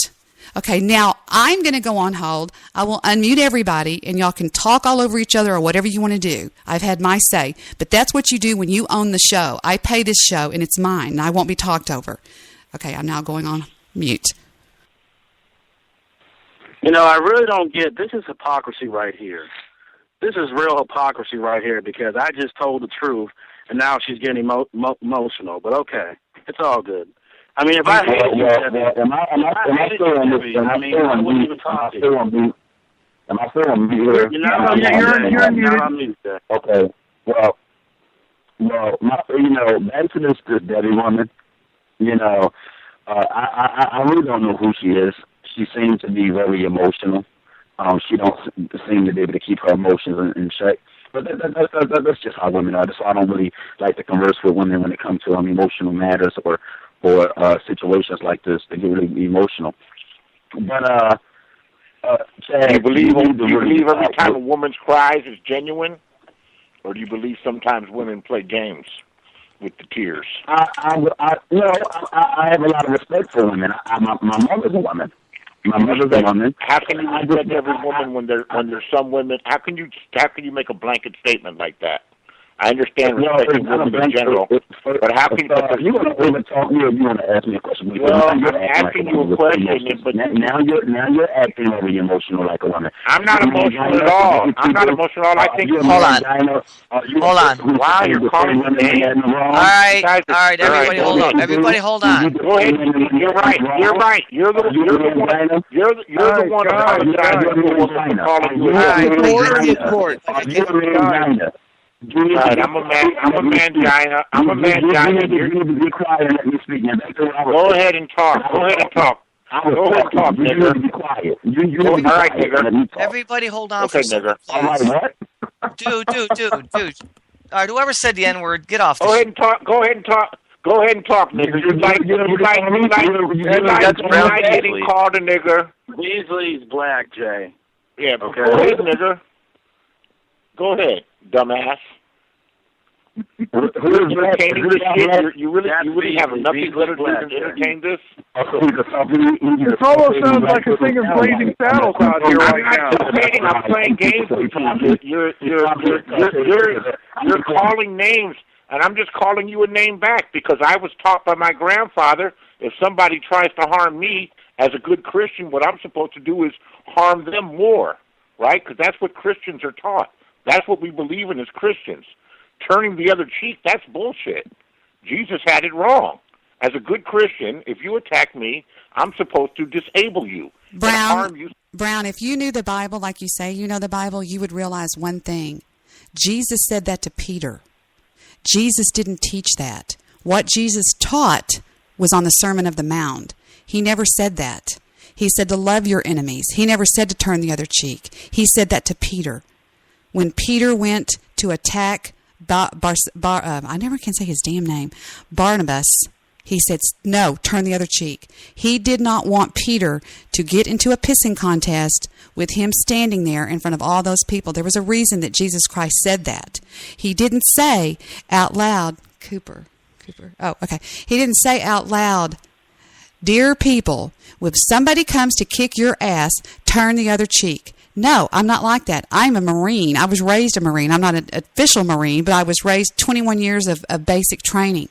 Okay, now I'm going to go on hold. I will unmute everybody, and y'all can talk all over each other or whatever you want to do. I've had my say. But that's what you do when you own the show. I pay this show, and it's mine, and I won't be talked over. Okay, I'm now going on mute. You know, I really don't get, this is hypocrisy right here. This is real hypocrisy right here because I just told the truth and now she's getting emotional. But okay, it's all good. I mean, if I hated you, Debbie, am I still on this? I mean, I wouldn't even talk to you. Am I still on mute here? You're not on mute. Okay. Well, back to this Debbie woman. You know, I really don't know who she is. She seems to be very emotional. She don't seem to be able to keep her emotions in check. But that's just how women are. That's why I don't really like to converse with women when it comes to emotional matters or situations like this. They get really emotional. But Chad, do you believe every time a woman cries is genuine, or do you believe sometimes women play games with the tears? I have a lot of respect for women. My mother's a woman. My mother's a woman. How can you respect every woman when there's some women? How can you make a blanket statement like that? I understand respecting women in general, but how can you want to talk me or you want to ask me a question? Well, I'm asking you a question, but now you're acting very emotional like a woman. I'm not emotional at all. I'm not emotional at all. I think. Hold on. Wow, you're calling me names. All right. Everybody, hold on. Everybody, hold on. Go ahead. You're right. You're the one. You're the one apologizing for calling you. Right, I'm a man, Gina. You need to be quiet and let me speak. Go ahead and talk. Go ahead and talk, nigga. You be quiet. All right, nigga. Everybody, hold on. Okay, nigga. All right, what? Dude. All right, whoever said the N-word, get off. Go ahead and talk. Go ahead and talk, nigga. You like getting called a nigger. Beasley's black, Jay. Yeah, but okay. Go ahead, nigga. Go ahead, dumbass. You really have enough literature to entertain this? Your solo sounds like a thing of Blazing Saddles out here right now. I'm playing games with you. You're calling names, and I'm just calling you a name back because I was taught by my grandfather if somebody tries to harm me as a good Christian, what I'm supposed to do is harm them more, right? Because that's what Christians are taught. That's what we believe in as Christians. Turning the other cheek, that's bullshit. Jesus had it wrong. As a good Christian, if you attack me, I'm supposed to disable you. Brown, if you knew the Bible like you say you know the Bible, you would realize one thing. Jesus said that to Peter. Jesus didn't teach that. What Jesus taught was on the Sermon of the Mount. He never said that. He said to love your enemies. He never said to turn the other cheek. He said that to Peter. When Peter went to attack I never can say his damn name, Barnabas, he said, no, turn the other cheek. He did not want Peter to get into a pissing contest with him standing there in front of all those people. There was a reason that Jesus Christ said that. He didn't say out loud, Cooper. Oh, okay. He didn't say out loud, dear people, if somebody comes to kick your ass, turn the other cheek. No, I'm not like that. I'm a Marine. I was raised a Marine. I'm not an official Marine, but I was raised 21 years of basic training.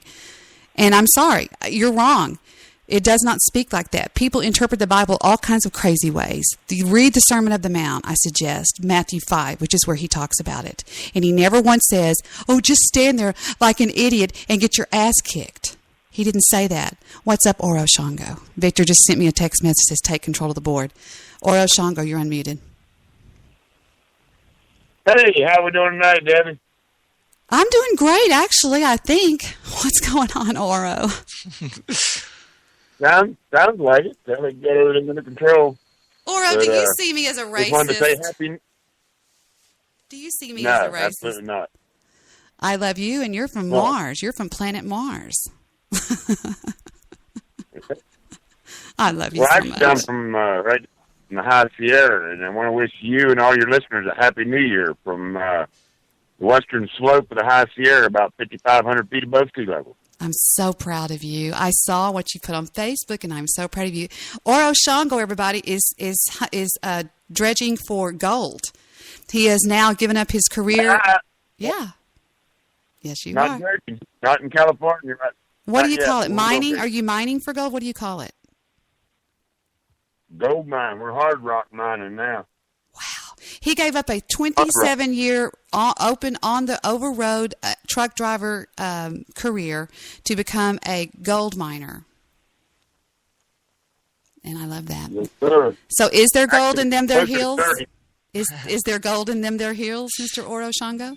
And I'm sorry, you're wrong. It does not speak like that. People interpret the Bible all kinds of crazy ways. You read the Sermon of the Mount, I suggest, Matthew 5, which is where he talks about it. And he never once says, oh, just stand there like an idiot and get your ass kicked. He didn't say that. What's up, Oro Shango? Victor just sent me a text message that says, take control of the board. Oro Shango, you're unmuted. Hey, how we doing tonight, Debbie? I'm doing great, actually, I think. What's going on, Oro? Sounds like it. Definitely got everything under control. Oro, do you see me as a racist? Wanted to say happy... Do you see me as a racist? No, absolutely not. I love you, and you're from Mars. You're from planet Mars. I love you so much. Well, I'm from right in the High Sierra, and I want to wish you and all your listeners a Happy New Year from the western slope of the High Sierra, about 5,500 feet above sea level. I'm so proud of you. I saw what you put on Facebook, and I'm so proud of you. Oro Shango, everybody, is dredging for gold. He has now given up his career. Yeah. Yes, you are. Dredging. Not in California. Right? What do you call it? Mining? Are you mining for gold? What do you call it? gold mine. We're hard rock mining now. He gave up a 27-year open on the over road truck driver career to become a gold miner. And I love that. Yes, sir. So is there gold in them their Closer to heels? 30. Is there gold in them their heels, Mr. Oro Shango?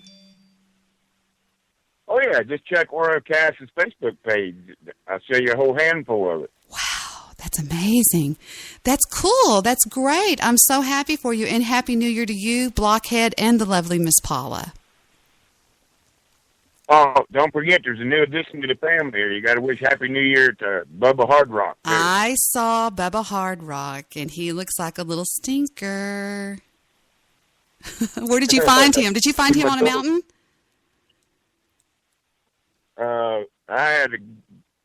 Oh, yeah, just check Oro Cash's Facebook page. I'll show you a whole handful of it. That's amazing. That's cool. That's great. I'm so happy for you. And Happy New Year to you, Blockhead, and the lovely Miss Paula. Oh, don't forget, there's a new addition to the family here. You got to wish Happy New Year to Bubba Hard Rock. Too. I saw Bubba Hard Rock, and he looks like a little stinker. Where did you find him? Did you find him on a mountain? I had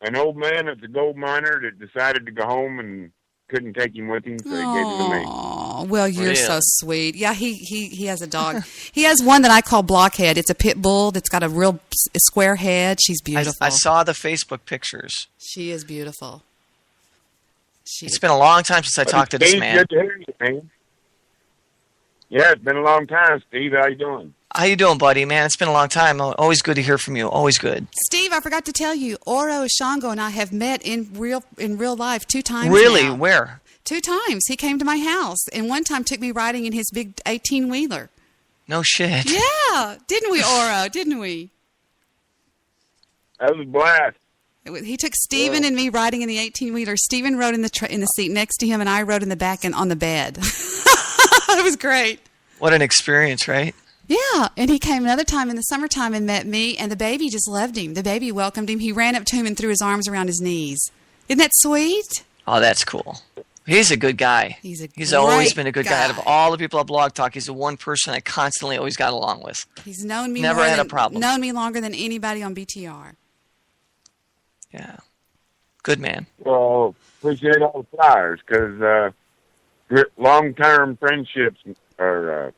an old man that's a gold miner that decided to go home and couldn't take him with him, so he gave him to me. Oh, well, you're so sweet. Yeah, he has a dog. He has one that I call Blockhead. It's a pit bull that's got a real square head. She's beautiful. I saw the Facebook pictures. She is beautiful. It's been a long time since I talked to this Steve, man. good to hear you, man. Yeah, it's been a long time, Steve. How you doing? How you doing, buddy? Man, it's been a long time. Always good to hear from you. Always good. Steve, I forgot to tell you, Oro Shango and I have met in real life 2 times. Really? now. Where? 2 times. He came to my house, and one time took me riding in his big 18-wheeler. No shit. Yeah, didn't we, Oro? Didn't we? That was a blast. He took Steven and me riding in the 18-wheeler. Steven rode in the seat next to him, and I rode in the back and on the bed. It was great. What an experience, right? Yeah, and he came another time in the summertime and met me, and the baby just loved him. The baby welcomed him. He ran up to him and threw his arms around his knees. Isn't that sweet? Oh, that's cool. He's a good guy. He's always been a good guy. Out of all the people at Blog Talk, he's the one person I constantly always got along with. He's known me Never had a problem. Known me longer than anybody on BTR. Yeah. Good man. Well, appreciate all the flowers, because long-term friendships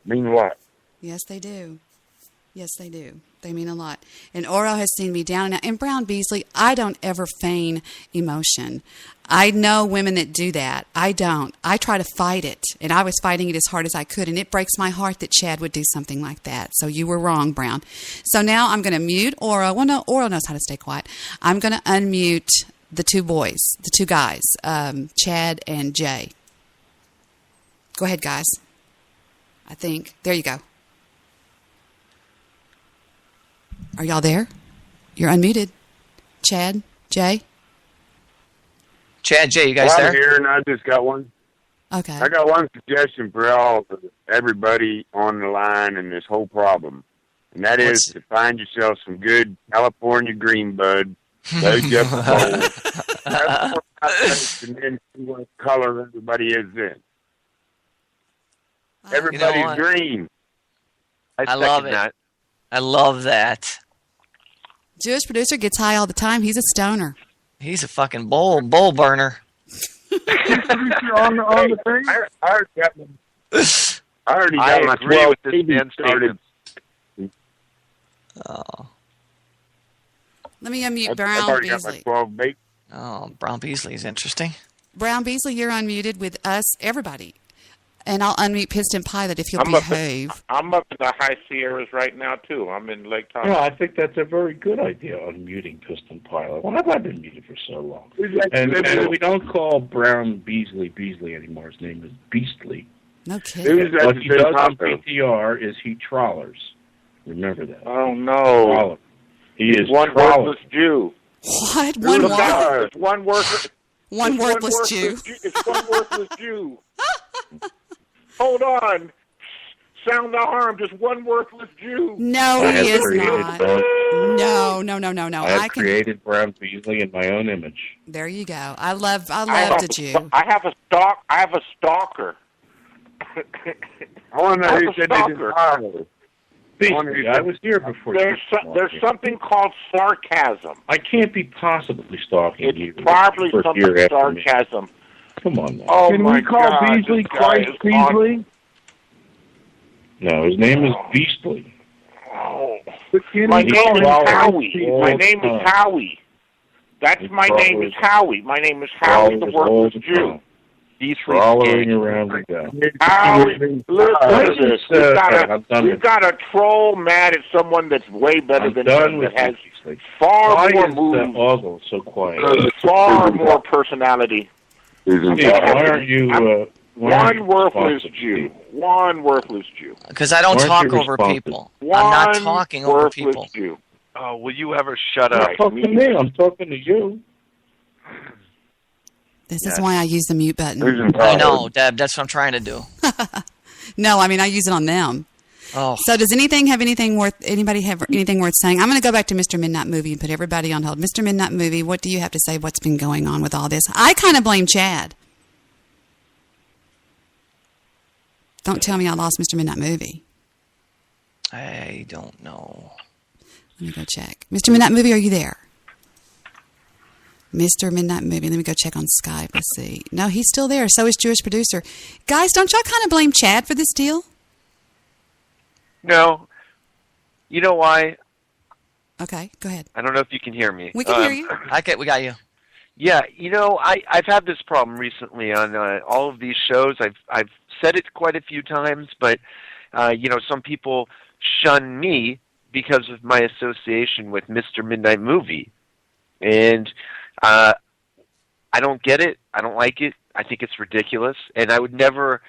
mean a lot. Yes, they do. Yes, they do. They mean a lot. And Oro has seen me down and out. And Brown Beasley, I don't ever feign emotion. I know women that do that. I don't. I try to fight it. And I was fighting it as hard as I could. And it breaks my heart that Chad would do something like that. So you were wrong, Brown. So now I'm going to mute Oro. Well, no, Oro knows how to stay quiet. I'm going to unmute the 2 boys, the 2 guys, Chad and Jay. Go ahead, guys. I think. There you go. Are y'all there? You're unmuted. Chad, Jay? Chad, Jay, you guys I'm there? here, and I just got one. Okay. I got one suggestion for everybody on the line in this whole problem, and that is to find yourself some good California green bud, load you up a bowl, and then see what color everybody is in. Everybody's green. I love it. That. I love that. Jewish producer gets high all the time. He's a stoner. He's a fucking bowl burner. on the thing? I already got my agree 12 with this man's started. Oh. Let me unmute I've Brown already got my Beasley. 12 bait. Oh, Brown Beasley is interesting. Brown Beasley, you're unmuted with us, everybody. And I'll unmute Piston Pilot if you'll I'm behave. I'm up in the high Sierras right now, too. I'm in Lake Tahoe. No, I think that's a very good idea, unmuting Piston Pilot. Why have I been muted for so long? And we don't call Brown Beasley anymore. His name is Beastly. No kidding. What he does on PTR is he trawlers. Remember that. Oh, no. Trawler. He is one trawler. worthless Jew. What? It's one worthless One worthless Jew. It's one worthless Jew. Hold on. Sound the harm. Just one worthless Jew. No, he is not. No. I have created Brown Beasley in my own image. There you go. I love the Jew. I have a stalker. I want to know who said this is horrible. Beasley, I was here before. There's something called sarcasm. I can't be possibly stalking you. It's probably something sarcasm. Come on now. Oh, Can my we call God, Beasley this guy Christ is Beasley? No, his name is Beastly. Oh. Can My we name call is him Howie. My name is Howie. My name is Howie. My name is Howie, the worthless Jew. He's Following around the guy. We've got a troll mad at someone that's way better than him, that has far more moves, Ogle so quiet? far more personality. Why aren't you? One worthless Jew. One worthless Jew. Because I don't talk over people. I'm not talking over people. Jew. Oh, will you ever shut I'm up? talking to me. I'm talking to you. This is why I use the mute button. I know, Deb. That's what I'm trying to do. No, I mean I use it on them. Oh. So does anybody have anything worth saying? I'm going to go back to Mr. Midnight Movie and put everybody on hold. Mr. Midnight Movie, what do you have to say? What's been going on with all this? I kind of blame Chad. Don't tell me I lost Mr. Midnight Movie. I don't know. Let me go check. Mr. Midnight Movie, are you there? Mr. Midnight Movie. Let me go check on Skype. Let's see. No, he's still there. So is Jewish Producer. Guys, don't y'all kind of blame Chad for this deal? No. You know why? Okay, go ahead. I don't know if you can hear me. We can hear you. We got you. Yeah, I've had this problem recently on all of these shows. I've said it quite a few times, but some people shun me because of my association with Mr. Midnight Movie, and I don't get it. I don't like it. I think it's ridiculous, and I would never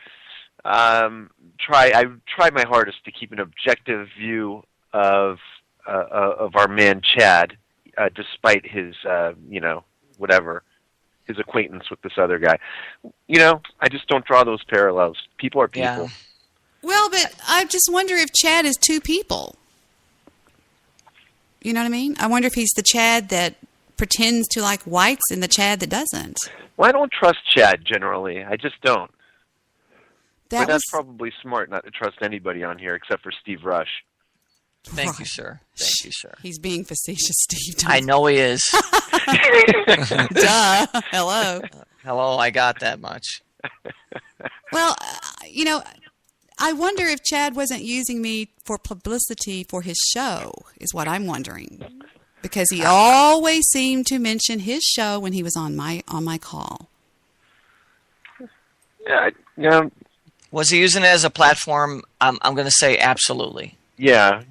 I try my hardest to keep an objective view of our man Chad, despite his whatever, his acquaintance with this other guy. I just don't draw those parallels. People are people. Yeah. Well, but I just wonder if Chad is two people. You know what I mean? I wonder if he's the Chad that pretends to like whites and the Chad that doesn't. Well, I don't trust Chad generally. I just don't. That but that's probably smart not to trust anybody on here except for Steve Rush. Thank you, sir. Thank you, sir. He's being facetious, Steve. I know he is. Duh. Hello. Hello, I got that much. Well, I wonder if Chad wasn't using me for publicity for his show, is what I'm wondering. Because he always seemed to mention his show when he was on my call. Yeah. Was he using it as a platform? I'm going to say absolutely. Yeah.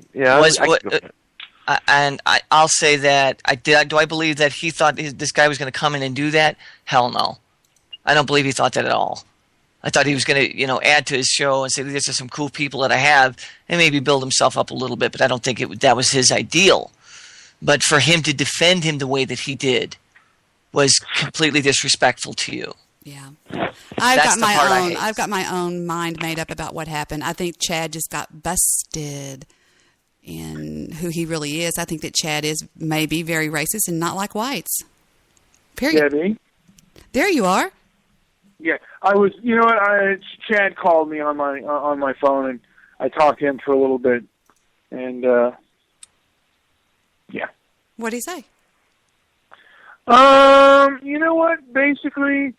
I'll say that do I believe that he thought this guy was going to come in and do that? Hell no. I don't believe he thought that at all. I thought he was going to, add to his show and say, these are some cool people that I have, and maybe build himself up a little bit, but I don't think that was his ideal. But for him to defend him the way that he did was completely disrespectful to you. Yeah. I've got my own mind made up about what happened. I think Chad just got busted in who he really is. I think that Chad is maybe very racist and not like whites. Period. Debbie? There you are. Yeah, I was. You know what? Chad called me on my phone, and I talked to him for a little bit, and yeah. What did he say? You know what? Basically,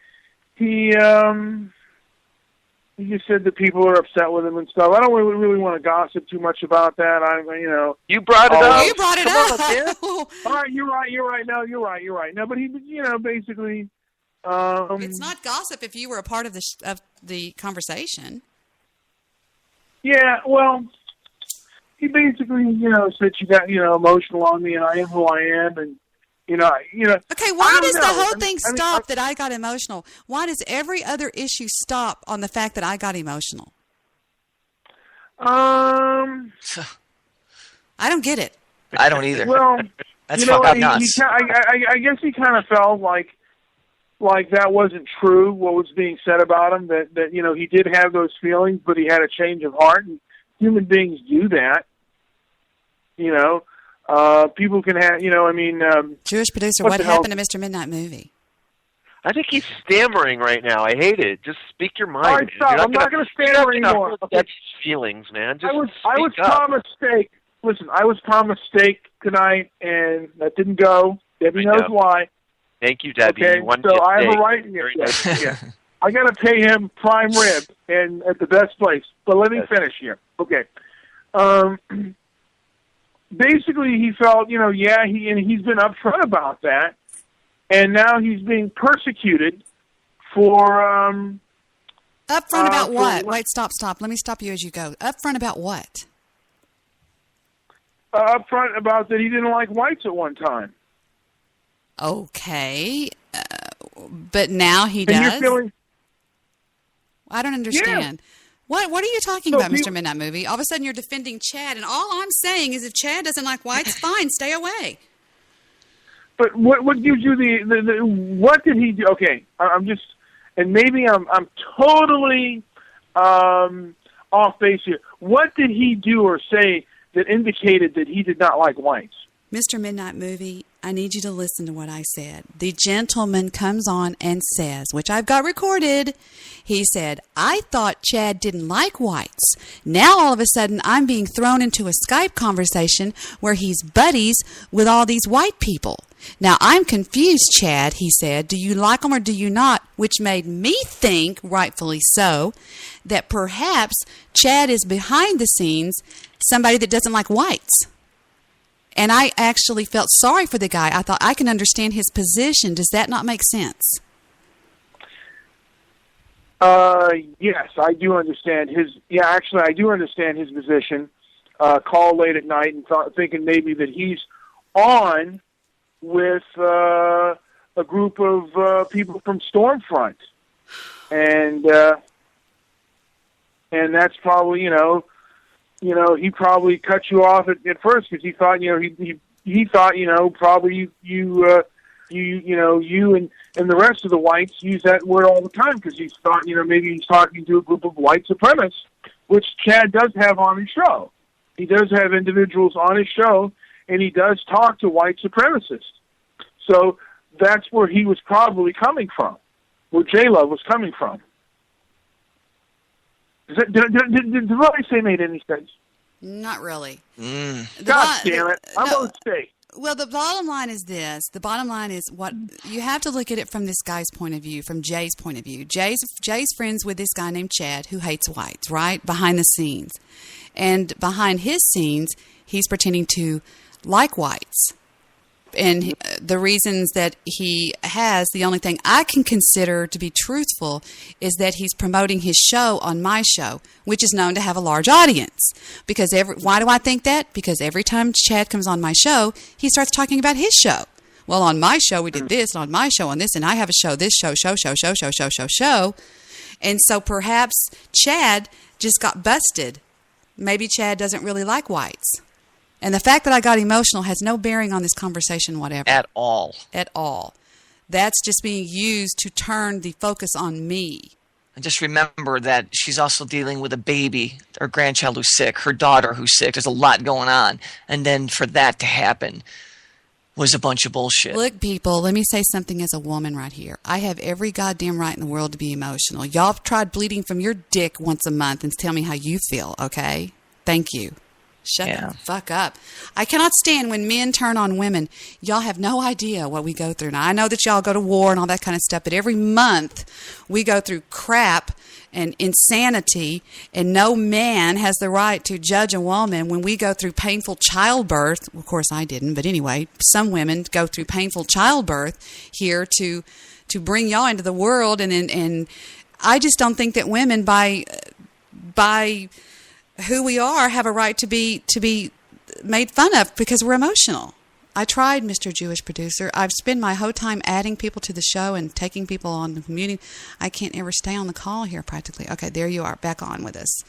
he just said that people are upset with him and stuff. I don't really want to gossip too much about that. You brought it up. You brought it up. All right, you're right. No, you're right. No, but he, basically. It's not gossip if you were a part of the conversation. Yeah, well, he basically, said you got, emotional on me, and I am who I am, and Okay, why does the whole thing stop that I got emotional? Why does every other issue stop on the fact that I got emotional? I don't get it. I don't either. Well, that's fucked up nuts. I guess he kind of felt like that wasn't true, what was being said about him, that he did have those feelings, but he had a change of heart, and human beings do that. People can have, Jewish Producer, what happened to Mr. Midnight Movie? I think he's stammering right now. I hate it. Just speak your mind. All right, stop. I'm not going to stammer anymore. That's feelings, man. Just I was promised steak. Listen, I was promised steak tonight, and that didn't go. Debbie knows why. Thank you, Debbie. Okay, You so I have a right to get steak. Yeah. I got to pay him prime rib and at the best place. But let me finish here. Okay. Basically, he felt, he's been upfront about that, and now he's being persecuted for Upfront about what? for- Wait, stop. Let me stop you as you go. Upfront about what? upfront about that he didn't like whites at one time. Okay, but now he And does. you're feeling, I don't understand. What are you talking So about, people- Mr. Midnight Movie? All of a sudden you're defending Chad, and all I'm saying is if Chad doesn't like whites, fine, stay away. but what gives you the what did he do? Okay, I'm just, and maybe I'm totally off base here. What did he do or say that indicated that he did not like whites? Mr. Midnight Movie, I need you to listen to what I said. The gentleman comes on and says, which I've got recorded, he said, I thought Chad didn't like whites. Now all of a sudden I'm being thrown into a Skype conversation where he's buddies with all these white people. Now I'm confused, Chad, he said. Do you like them or do you not? Which made me think, rightfully so, that perhaps Chad is behind the scenes somebody that doesn't like whites. And I actually felt sorry for the guy. I thought, I can understand his position. Does that not make sense? Yes, I do understand his. Yeah, actually, I do understand his position. Call late at night and thinking maybe that he's on with a group of people from Stormfront, and that's probably he probably cut you off at first because he thought he thought probably you and the rest of the whites use that word all the time because he thought maybe he's talking to a group of white supremacists, which Chad does have on his show. He does have individuals on his show, and he does talk to white supremacists. So that's where he was probably coming from, where J-Love was coming from. Did what I say made any sense? Not really. God damn it. I'm going to stay. Well, the bottom line is this. The bottom line is what you have to look at it from this guy's point of view, from Jay's point of view. Jay's friends with this guy named Chad who hates whites, right? Behind the scenes. And behind his scenes, he's pretending to like whites. And the reasons that he has, the only thing I can consider to be truthful is that he's promoting his show on my show, which is known to have a large audience. Because why do I think that? Because every time Chad comes on my show, he starts talking about his show. Well, on my show we did this, and on my show on this, and I have a show, this show. And so perhaps Chad just got busted. Maybe Chad doesn't really like whites. And the fact that I got emotional has no bearing on this conversation whatever. At all. At all. That's just being used to turn the focus on me. And just remember that she's also dealing with a baby, her grandchild who's sick, her daughter who's sick. There's a lot going on. And then for that to happen was a bunch of bullshit. Look, people, let me say something as a woman right here. I have every goddamn right in the world to be emotional. Y'all have tried bleeding from your dick once a month and tell me how you feel, okay? Thank you. Shut the fuck up. I cannot stand when men turn on women. Y'all have no idea what we go through. Now, I know that y'all go to war and all that kind of stuff, but every month we go through crap and insanity, and no man has the right to judge a woman when we go through painful childbirth. Of course, I didn't, but anyway, some women go through painful childbirth here to bring y'all into the world, and I just don't think that women by who we are have a right to be made fun of because we're emotional. I tried, Mr. Jewish producer. I've spent my whole time adding people to the show and taking people on the meeting. I can't ever stay on the call here practically. Okay, there you are, back on with us.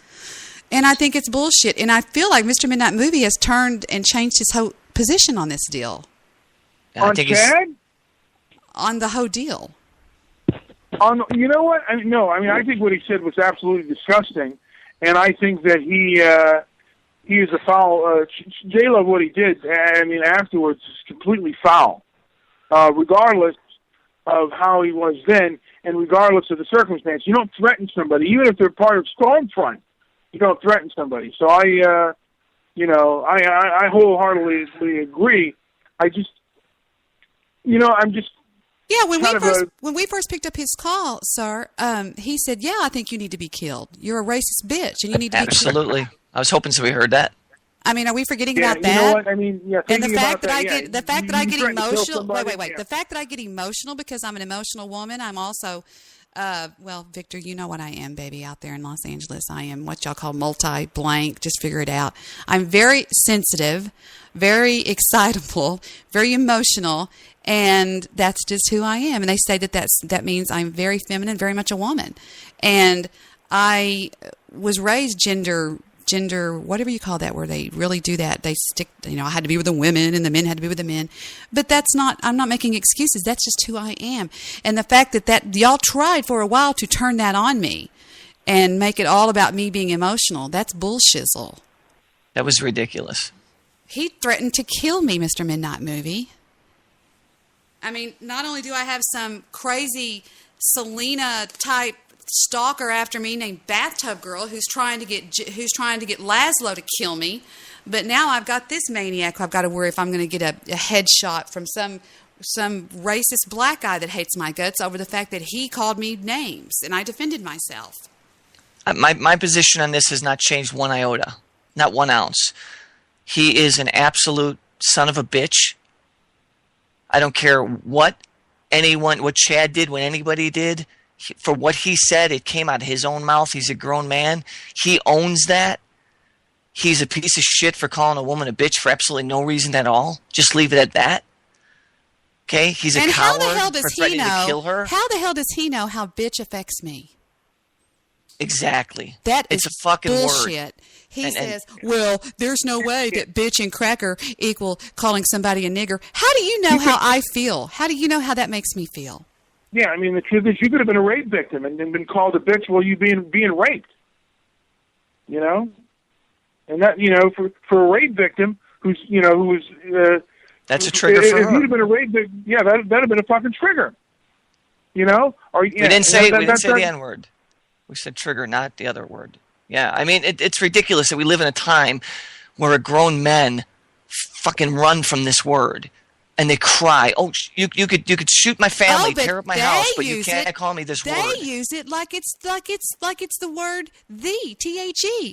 And I think it's bullshit. And I feel like Mr. Midnight Movie has turned and changed his whole position on this deal. On Chad? On the whole deal. You know what? I think what he said was absolutely disgusting. And I think that he is a foul. J-Lo, what he did, afterwards is completely foul, regardless of how he was then, and regardless of the circumstance. You don't threaten somebody, even if they're part of Stormfront. You don't threaten somebody. So I wholeheartedly agree. I'm just. Yeah, when we first picked up his call, sir, he said, "Yeah, I think you need to be killed. You're a racist bitch, and you need to be Absolutely. killed." I was hoping somebody heard that. I mean, are we forgetting about that? You know what? And the fact that I get emotional. Wait. The fact that I get emotional because I'm an emotional woman. I'm also Well, Victor, you know what I am, baby, out there in Los Angeles. I am what y'all call multi-blank. Just figure it out. I'm very sensitive, very excitable, very emotional, and that's just who I am. And they say that means I'm very feminine, very much a woman. And I was raised gender, whatever you call that, where they really do that. They stick, I had to be with the women and the men had to be with the men. But I'm not making excuses. That's just who I am. And the fact that y'all tried for a while to turn that on me and make it all about me being emotional, that's bullshizzle. That was ridiculous. He threatened to kill me, Mr. Midnight Movie. I mean, not only do I have some crazy Selena-type stalker after me named Bathtub Girl who's trying to get Laszlo to kill me, but now I've got this maniac who I've got to worry if I'm going to get a headshot from some racist black guy that hates my guts over the fact that he called me names and I defended myself. My position on this has not changed one iota, not 1 ounce. He is an absolute son of a bitch. I don't care what Chad did, what anybody did. For what he said, it came out of his own mouth. He's a grown man. He owns that. He's a piece of shit for calling a woman a bitch for absolutely no reason at all. Just leave it at that. Okay? He's a coward for threatening to kill her. How the hell does he know how bitch affects me? Exactly. It's a fucking bullshit. word. He says, well, there's no way that bitch and cracker equal calling somebody a nigger. How do you know how I feel? How do you know how that makes me feel? Yeah, I mean, the truth is you could have been a rape victim and been called a bitch while you being raped. And that, for a rape victim who was that's a trigger for her. If you'd have been a rape victim, yeah, that'd have been a fucking trigger. We didn't say the N-word. We said trigger, not the other word. Yeah, I mean, it's ridiculous that we live in a time where grown men fucking run from this word. And they cry, "Oh, you could shoot my family, tear up my house, but you can't call me this word." They use it like it's the word the.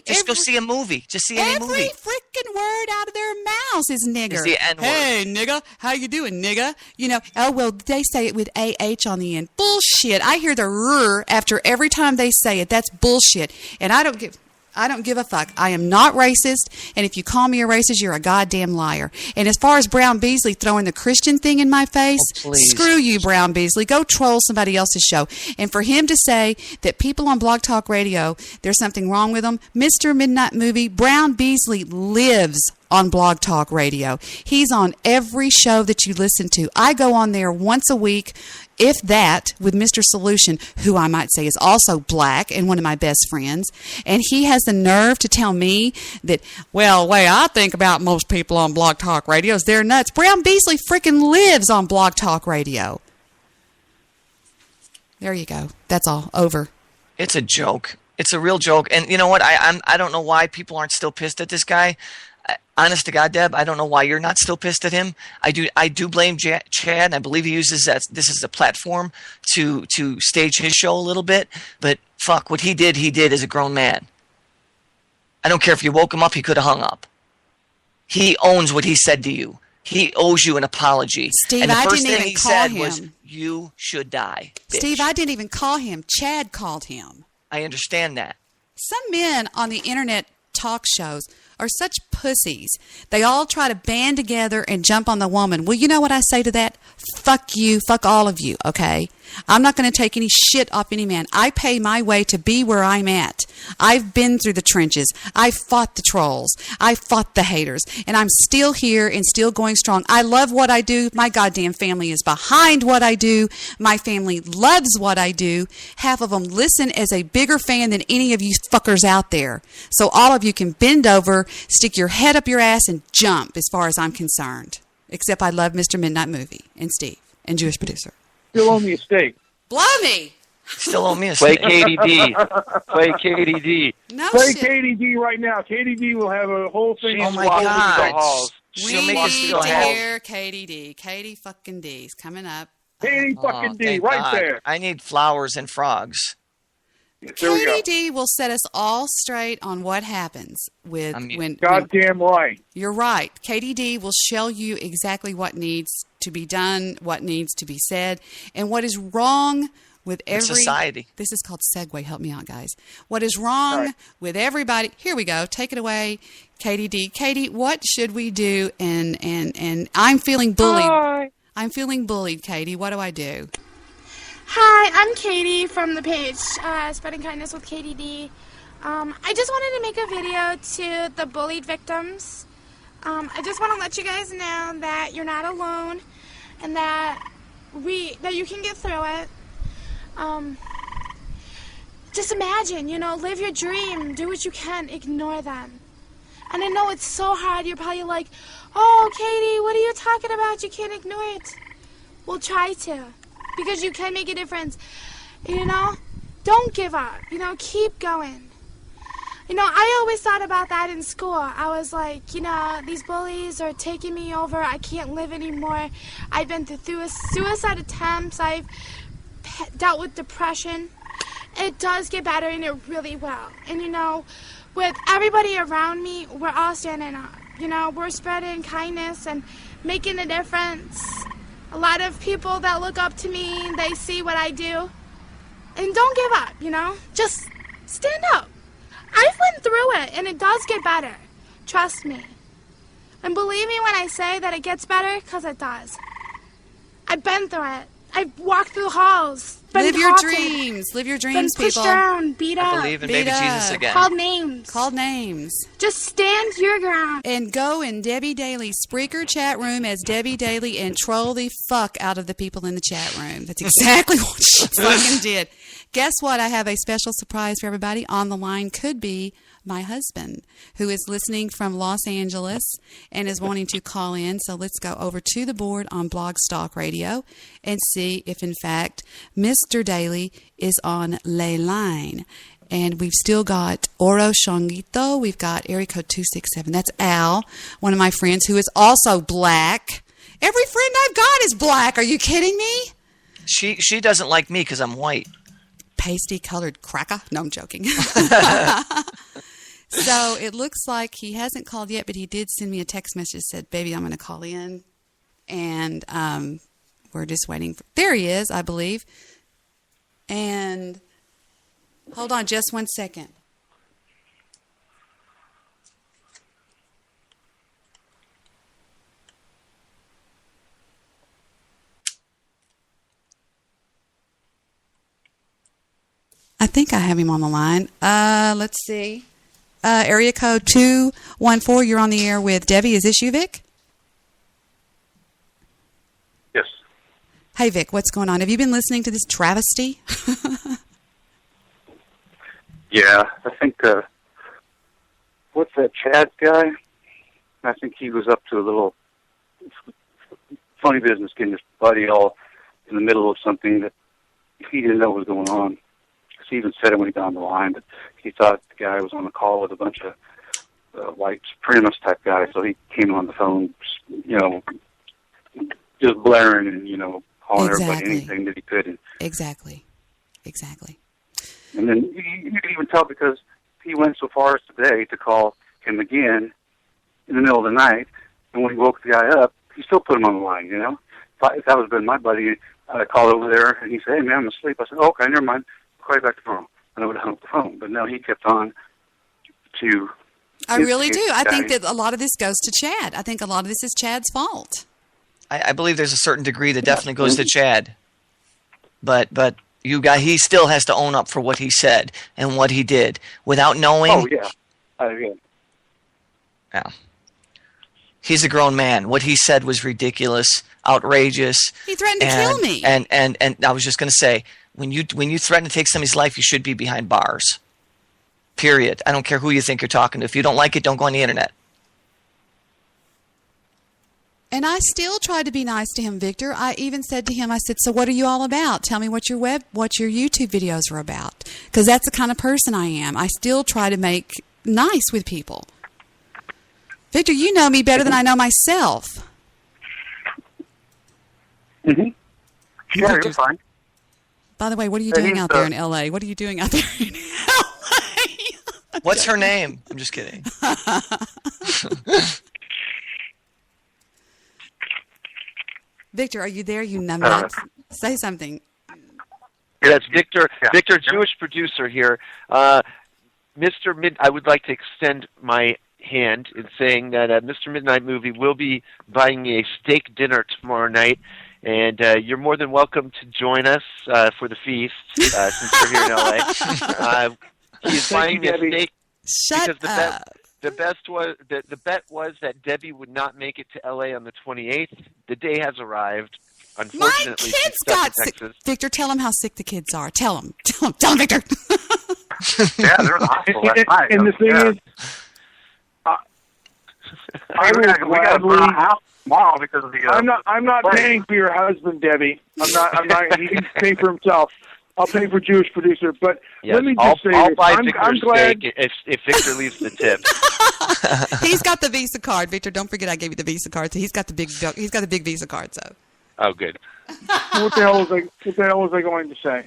Just go see a movie. Just see any movie. Every freaking word out of their mouths is nigger. Is the N-word. Hey, nigga, how you doing, nigga? Oh well, they say it with AH on the end. Bullshit. I hear the rrr after every time they say it. That's bullshit. And I don't give a fuck. I am not racist, and if you call me a racist, you're a goddamn liar. And as far as Brown Beasley throwing the Christian thing in my face, screw you, Brown Beasley. Go troll somebody else's show. And for him to say that people on Blog Talk Radio, there's something wrong with them, Mr. Midnight Movie, Brown Beasley lives on Blog Talk Radio. He's on every show that you listen to. I go on there once a week, if that, with Mr. Solution, who I might say is also black and one of my best friends. And he has the nerve to tell me that, well, the way I think about most people on Blog Talk Radio is they're nuts. Brown Beasley freaking lives on Blog Talk Radio. There you go. That's all. Over. It's a joke. It's a real joke. And you know what? I don't know why people aren't still pissed at this guy. Honest to God, Deb, I don't know why you're not still pissed at him. I do blame Chad, and I believe he uses this as a platform to stage his show a little bit. But fuck, what he did as a grown man. I don't care if you woke him up, he could have hung up. He owns what he said to you. He owes you an apology. Steve, and the first thing he said was, "You should die, bitch." Steve, I didn't even call him. Chad called him. I understand that. Some men on the internet talk shows are such pussies. They all try to band together and jump on the woman. Well, you know what I say to that? Fuck you. Fuck all of you, okay? I'm not going to take any shit off any man. I pay my way to be where I'm at. I've been through the trenches. I fought the trolls. I fought the haters. And I'm still here and still going strong. I love what I do. My goddamn family is behind what I do. My family loves what I do. Half of them listen as a bigger fan than any of you fuckers out there. So all of you can bend over, stick your head up your ass, and jump as far as I'm concerned. Except I love Mr. Midnight Movie and Steve and Jewish producer. Still owe me a steak. Blow me! Still owe me a Play steak. KDD. Play KDD. No Play shit. KDD right now. KDD will have a whole thing. Oh my walking God. through the halls. We She'll make us need feel to happy. hear KDD. Katie fucking D's coming up. KD Oh, fucking D, thank right God. there. I need flowers and frogs. There we go. KDD will set us all straight on what happens with when Goddamn right. you're right. KDD will show you exactly what needs to be done, what needs to be said, and what is wrong with every society. This is called segue. Help me out, guys. What is wrong with everybody? Here we go. Take it away, Katie D. Katie, what should we do? And I'm feeling bullied. Hi. I'm feeling bullied, Katie. What do I do? Hi, I'm Katie from the page Spreading Kindness with Katie D. I just wanted to make a video to the bullied victims. I just want to let you guys know that you're not alone and that you can get through it. Just imagine, live your dream, do what you can, ignore them. And I know it's so hard. You're probably like, oh, Katie, what are you talking about? You can't ignore it. Well, try to, because you can make a difference. Don't give up. Keep going. I always thought about that in school. I was like, these bullies are taking me over. I can't live anymore. I've been through suicide attempts. I've dealt with depression. It does get better, and it really will. And, with everybody around me, we're all standing up. We're spreading kindness and making a difference. A lot of people that look up to me, they see what I do. And don't give up, Just stand up. I've went through it, and it does get better. Trust me. And believe me when I say that it gets better, because it does. I've been through it. I've walked through halls. Live your dreams. Live your dreams, been pushed people. down, beat up. I believe in baby Jesus again. Called names. Called names. Just stand your ground. And go in Debbie Daly's Spreaker chat room as Debbie Daly and troll the fuck out of the people in the chat room. That's exactly what she fucking did. Guess what? I have a special surprise for everybody. On the line could be my husband, who is listening from Los Angeles and is wanting to call in. So let's go over to the board on Blog Stalk Radio and see if, in fact, Mr. Daly is on Le Line. And we've still got Oro Shonguito. We've got area code 267. That's Al, one of my friends who is also black. Every friend I've got is black. Are you kidding me? She doesn't like me because I'm white. Pasty colored cracker. No, I'm joking. So it looks like he hasn't called yet, but he did send me a text message that said, baby, I'm going to call in. And we're just waiting. There he is, I believe. And hold on just 1 second. I think I have him on the line. Let's see. Area code 214. You're on the air with Debbie. Is this you, Vic? Yes. Hey, Vic, what's going on? Have you been listening to this travesty? Yeah, I think, what's that Chad guy? I think he was up to a little funny business getting his buddy all in the middle of something that he didn't know was going on. He even said it when he got on the line, but he thought the guy was on the call with a bunch of white supremacist type guys, so he came on the phone, just blaring and, calling everybody anything that he could. And, Exactly. And then you can even tell because he went so far as today to call him again in the middle of the night, and when he woke the guy up, he still put him on the line, If that was been my buddy, I'd call over there, and he said, hey, man, I'm asleep. I said, oh, okay, never mind. Call you back tomorrow. And I would have hung up the phone. But no, he kept on to... I really do. I think that a lot of this goes to Chad. I think a lot of this is Chad's fault. I believe there's a certain degree that definitely goes to Chad. But he still has to own up for what he said and what he did without knowing. Oh, yeah. Yeah. Yeah. He's a grown man. What he said was ridiculous, outrageous. He threatened to kill me. And I was just going to say, when you threaten to take somebody's life, you should be behind bars. Period. I don't care who you think you're talking to. If you don't like it, don't go on the internet. And I still tried to be nice to him, Victor. I even said to him, I said, so what are you all about? Tell me what your YouTube videos are about. Because that's the kind of person I am. I still try to make nice with people. Victor, you know me better than I know myself. Mm-hmm. Yeah, you're fine. By the way, what are you doing out there in L.A.? What are you doing out there in L.A.? What's her name? I'm just kidding. Victor, are you there, you numbnuts? Say something. That's Victor. Yeah. Victor, Jewish producer here. Mr. I would like to extend my hand in saying that Mr. Midnight Movie will be buying me a steak dinner tomorrow night, and you're more than welcome to join us for the feast since we're here in LA. He's buying me a steak because the bet was that Debbie would not make it to LA on the 28th. The day has arrived. Unfortunately, my kids got sick. Victor, tell them how sick the kids are. Tell them, Victor. Yeah, they're in the hospital last night. And the thing is, we got to burn our house tomorrow because of the. I'm not paying for your husband, Debbie. I'm not. He can pay for himself. I'll pay for Jewish producer, but let me just say I'll this. buy I'm glad steak if Victor leaves the tip. He's got the Visa card, Victor. Don't forget I gave you the Visa card. So he's got the big Visa card. So. Oh, good. What the hell was I going to say?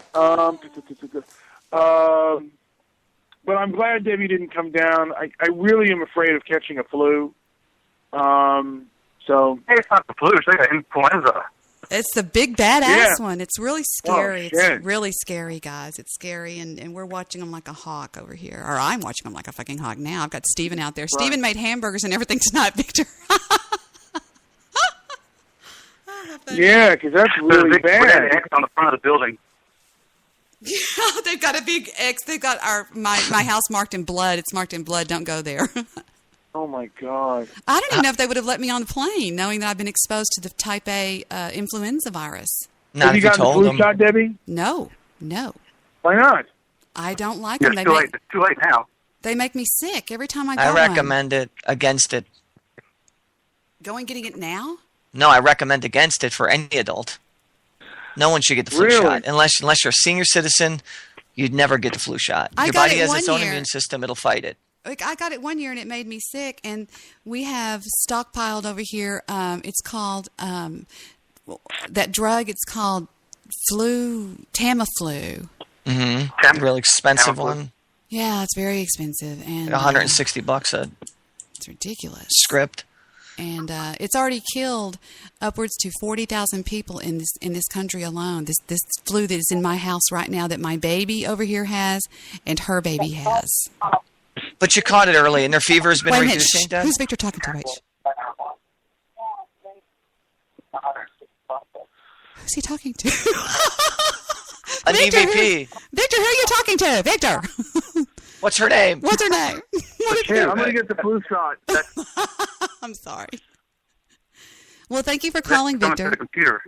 But I'm glad Debbie didn't come down. I really am afraid of catching a flu. So hey, it's not the flu; it's like influenza. It's the big badass one. It's really scary. It's really scary, guys. It's scary, and we're watching them like a hawk over here. Or I'm watching them like a fucking hawk now. I've got Steven out there. Right. Steven made hamburgers and everything tonight, Victor. Yeah, because that's really bad. X on the front of the building. Yeah, they've got a big X. They've got my house marked in blood. It's marked in blood. Don't go there. Oh, my God. I don't even know if they would have let me on the plane, knowing that I've been exposed to the type A influenza virus. Have you gotten the flu shot, Debbie? No. Why not? I don't like them. It's too late now. They make me sick every time I go. I recommend it against it. Going getting it now? No, I recommend against it for any adult. No one should get the flu shot. Unless you're a senior citizen, you'd never get the flu shot. Your body has its own immune system. It'll fight it. I got it one year, and it made me sick. And we have stockpiled over here. It's called, that drug, it's called Tamiflu. Mm-hmm. Really expensive one. Yeah, it's very expensive. And like $160 it's ridiculous. Script. And it's already killed upwards to 40,000 people in this country alone. This flu that is in my house right now that my baby over here has and her baby has. But you caught it early, and their fever has been reduced. Who's Victor talking to, Rach? Who's he talking to? An EVP. Victor, who are you talking to? Victor. What's her name? What's her name? I'm going to get the flu shot. I'm sorry. Well, thank you for calling, Victor. The computer.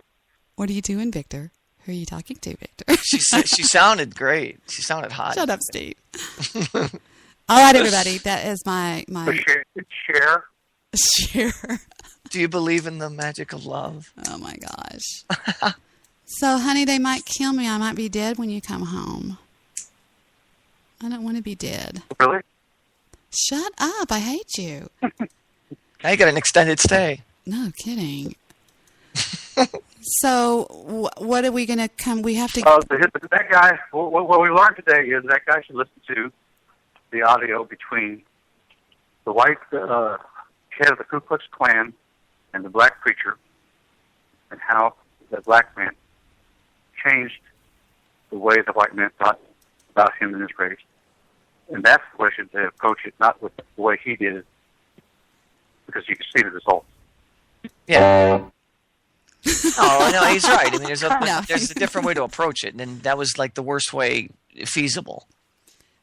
What are you doing, Victor? Who are you talking to, Victor? She sounded great. She sounded hot. Shut up, Steve. All right, everybody. That is my share. Share. Do you believe in the magic of love? Oh my gosh. So, honey, they might kill me. I might be dead when you come home. I don't want to be dead. Really? Shut up. I hate you. Now you got an extended stay. No kidding. So, what are we going to come? We have to. That guy, what we learned today is that guy should listen to the audio between the white head of the Ku Klux Klan and the black preacher, and how the black man changed the way the white man thought about him and his race. And that's the way they approach it, not with the way he did it, because you can see the results. Yeah. Oh, no, he's right. I mean, there's a different way to approach it, and that was like the worst way feasible.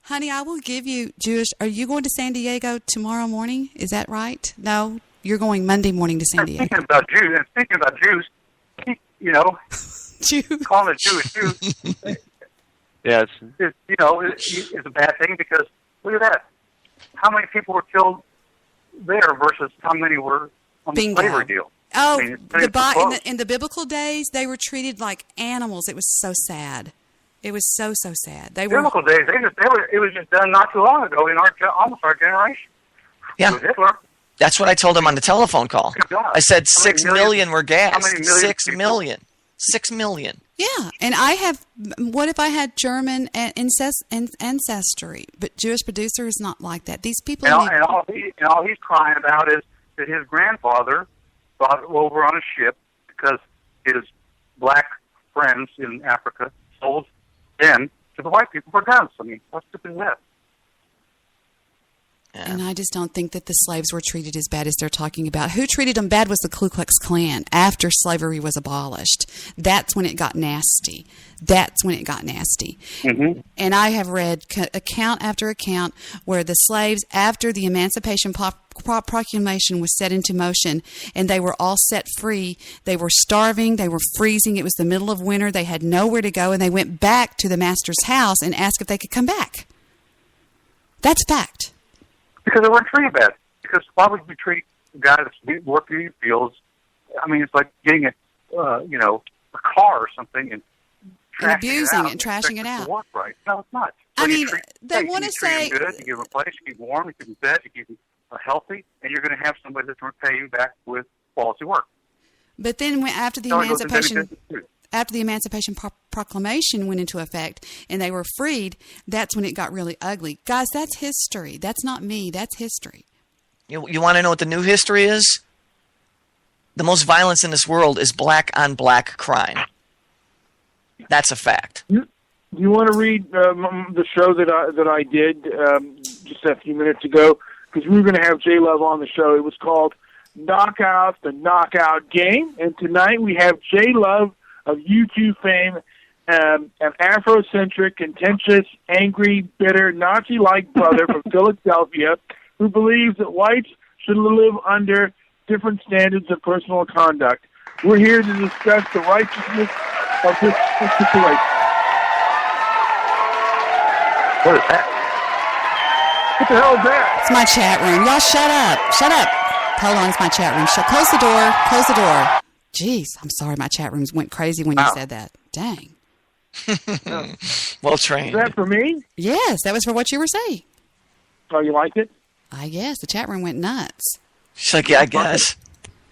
Honey, I will give you Jewish. Are you going to San Diego tomorrow morning? Is that right? No, you're going Monday morning to San Diego. Speaking about Jews, calling it Jews. Yes. It's a bad thing because look at that. How many people were killed there versus how many were on the slavery deal? Oh, in the biblical days, they were treated like animals. It was so sad. It was so sad. Biblical days, it was just done not too long ago in almost our generation. Yeah. With Hitler. That's what I told him on the telephone call. I said 6 million were gassed. 6 million. 6 million. Yeah, and I have. What if I had German ancestry? But Jewish producer is not like that. These people. And all he's crying about is that his grandfather brought over on a ship because his black friends in Africa sold them to the white people for guns. I mean, how stupid is that? And I just don't think that the slaves were treated as bad as they're talking about. Who treated them bad was the Ku Klux Klan after slavery was abolished. That's when it got nasty. Mm-hmm. And I have read account after account where the slaves, after the Emancipation Proclamation was set into motion and they were all set free, they were starving, they were freezing, it was the middle of winter, they had nowhere to go, and they went back to the master's house and asked if they could come back. That's fact. Because they weren't treated bad. Because why would we treat a guy that's working in the fields? I mean, it's like getting a car or something and abusing it and trashing it out. Work right? No, it's not. I mean, they want to say you good, you give them a place, you keep them warm, you keep them fed, you keep them healthy, and you're going to have somebody that's going to pay you back with quality work. But then after the Emancipation Proclamation went into effect and they were freed, that's when it got really ugly. Guys, that's history. That's not me. That's history. You want to know what the new history is? The most violence in this world is black-on-black crime. That's a fact. You want to read the show that I did just a few minutes ago? Because we were going to have J Love on the show. It was called Knockout, the Knockout Game. And tonight we have J Love of YouTube fame, an Afrocentric, contentious, angry, bitter, Nazi-like brother from Philadelphia who believes that whites should live under different standards of personal conduct. We're here to discuss the righteousness of this situation. What is that? What the hell is that? It's my chat room. Y'all shut up. Shut up. Hold on, it's my chat room. Close the door. Close the door. Jeez, I'm sorry my chat rooms went crazy when you said that. Dang. Well trained. Is that for me? Yes, that was for what you were saying. Oh, you liked it? I guess. The chat room went nuts. She's like, yeah, I guess.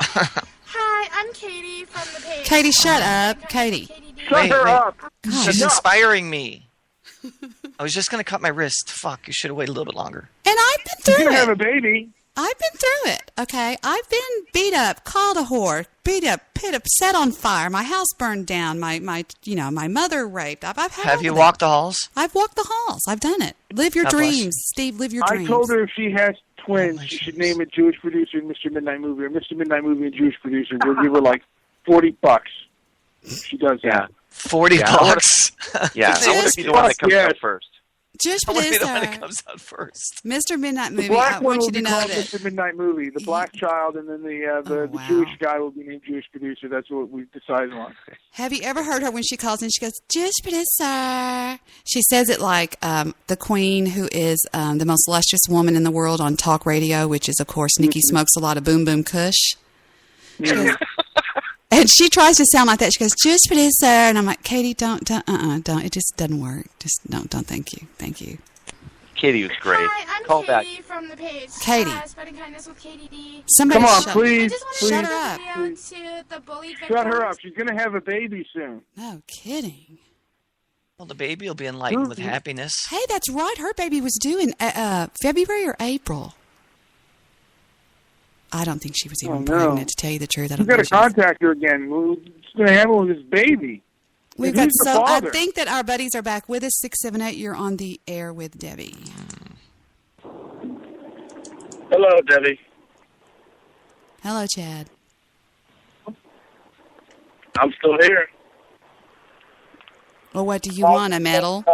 Hi, I'm Katie from the page. Katie, shut up. Katie. Shut her up. She's inspiring me. I was just going to cut my wrist. Fuck, you should have waited a little bit longer. And I've been through You're it. going to have a baby. I've been through it, okay? I've been beat up, called a whore, beat up, set on fire, my house burned down, my mother raped. I've had Have you walked the halls? I've walked the halls. I've done it. Live your God bless dreams, Steve. Live your dreams. I told her if she has twins, she should name a Jewish producer Mr. Midnight Movie, or Mr. Midnight Movie and Jewish producer. We'll give her like $40. She does that. $40. Yeah, I want to be the one that comes out first. Jewish I want to be the one producer. that comes out first. Mr. Midnight The Movie, black I one want will you to be know called that. Mr. Midnight Movie. The black child, and then the Jewish guy will be named Jewish producer. That's what we've decided on. Have you ever heard her when she calls in? She goes, Jewish producer. She says it like the queen, who is the most lustrous woman in the world on talk radio, which is, of course, Nikki smokes a lot of Boom Boom Kush. She goes, and she tries to sound like that. She goes, Jewish producer. And I'm like, Katie, don't. It just doesn't work. Just don't, thank you. Thank you. Katie was great. Hi, I'm Call Katie back. from the page. Katie. Spreading kindness with Katie D. Somebody Come on, shut please. I just want to Shut send her a up. video to the bullied Shut her victims. up. She's going to have a baby soon. No kidding. Well, the baby will be enlightened with happiness. Hey, that's right. Her baby was due in February or April. I don't think she was even pregnant, to tell you the truth. I don't We've got to think she was. contact her again. What's going to happen with this baby? We've And got who's the so. I father? think that our buddies are back with us. 678. You're on the air with Debbie. Hello, Debbie. Hello, Chad. I'm still here. Well, what do you want? A medal?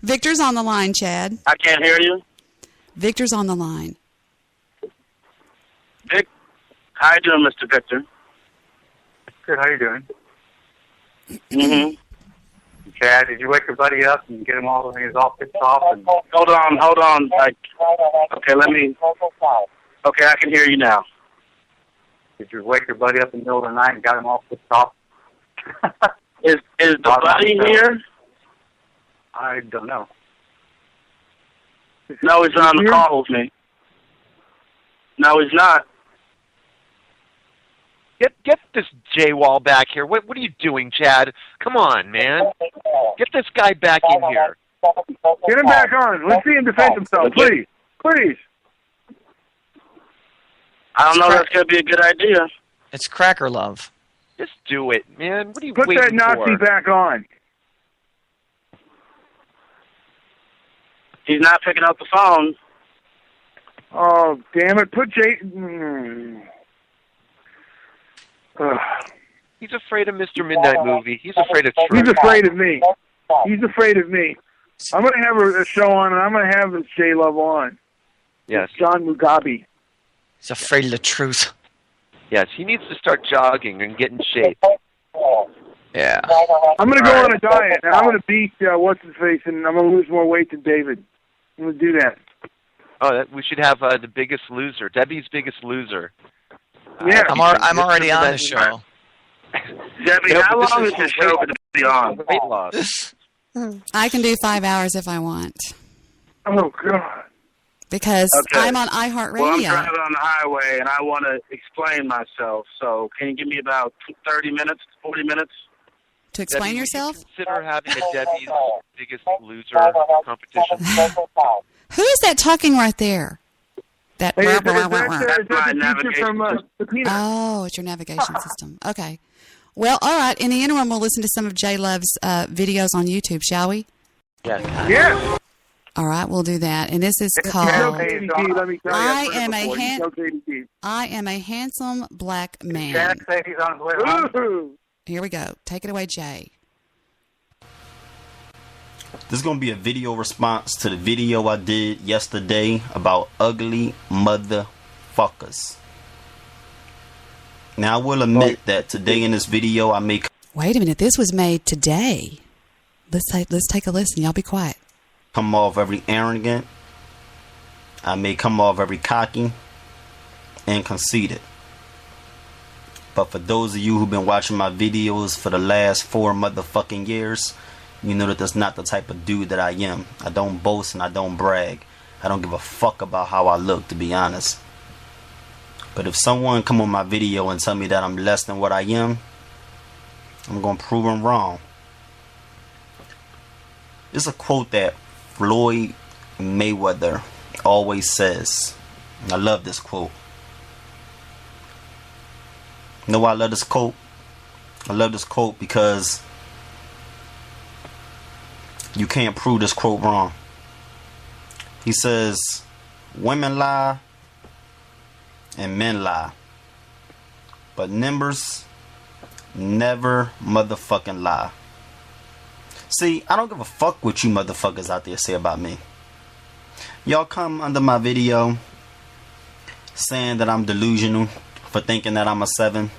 Victor's on the line, Chad. I can't hear you. Victor's on the line. Vic, how you doing, Mr. Victor? Good, how you doing? Mm-hmm. Chad, did you wake your buddy up and get him all when he was all pissed off? And... Hold on. Okay, Okay, I can hear you now. Did you wake your buddy up in the middle of the night and got him all pissed off? Is the buddy here? I don't know. No, he's not on the call with me. No, he's not. Get this J-Wall back here. What are you doing, Chad? Come on, man. Get this guy back in here. Get him back on. Let's see him defend himself, please. Please. I don't know if that's going to be a good idea. It's cracker love. Just do it, man. What are you Put waiting that Nazi for? back on. He's not picking up the phone. Oh, damn it. Put Jay... He's afraid of Mr. Midnight Movie. He's afraid of truth. He's afraid of me. He's afraid of me. I'm going to have a show on, and I'm going to have this J Love on. Yes. John Mugabe. He's afraid of the truth. Yes, he needs to start jogging and get in shape. Yeah. I'm going to go on a diet, and I'm going to beat what's-his-face, and I'm going to lose more weight than David. I'm going to do that. Oh, we should have the Biggest Loser, Debbie's Biggest Loser. Yeah. I'm already on the show. Debbie, how long is this show going to be on? Weight loss. I can do 5 hours if I want. Oh, God. Because Okay. I'm on iHeartRadio. Well, I'm driving on the highway, and I want to explain myself. So can you give me about 30 minutes, 40 minutes? To explain Debbie, yourself? would you consider having a Debbie's Biggest Loser competition? Who is that talking right there? That. Hey, That's that's my the teacher from navigation. Oh, it's your navigation system. Okay. Well, all right. In the interim, we'll listen to some of J Love's videos on YouTube, shall we? Yes. Yeah. All right, we'll do that. And this is called I Am a Handsome Black Man. Here we go. Take it away, Jay. This is going to be a video response to the video I did yesterday about ugly motherfuckers. Now, I will admit that today in this video, I may... Wait a minute. This was made today. Let's take a listen. Y'all be quiet. Come off very arrogant. I may come off very cocky and conceited. But for those of you who've been watching my videos for the last 4 motherfucking years, you know that that's not the type of dude that I am. I don't boast and I don't brag. I don't give a fuck about how I look, to be honest. But if someone come on my video and tell me that I'm less than what I am, I'm going to prove them wrong. It's a quote that Floyd Mayweather always says. And I love this quote. You know why I love this quote? I love this quote because you can't prove this quote wrong. He says, women lie and men lie, but numbers never motherfucking lie. See, I don't give a fuck what you motherfuckers out there say about me. Y'all come under my video saying that I'm delusional for thinking that I'm a 7,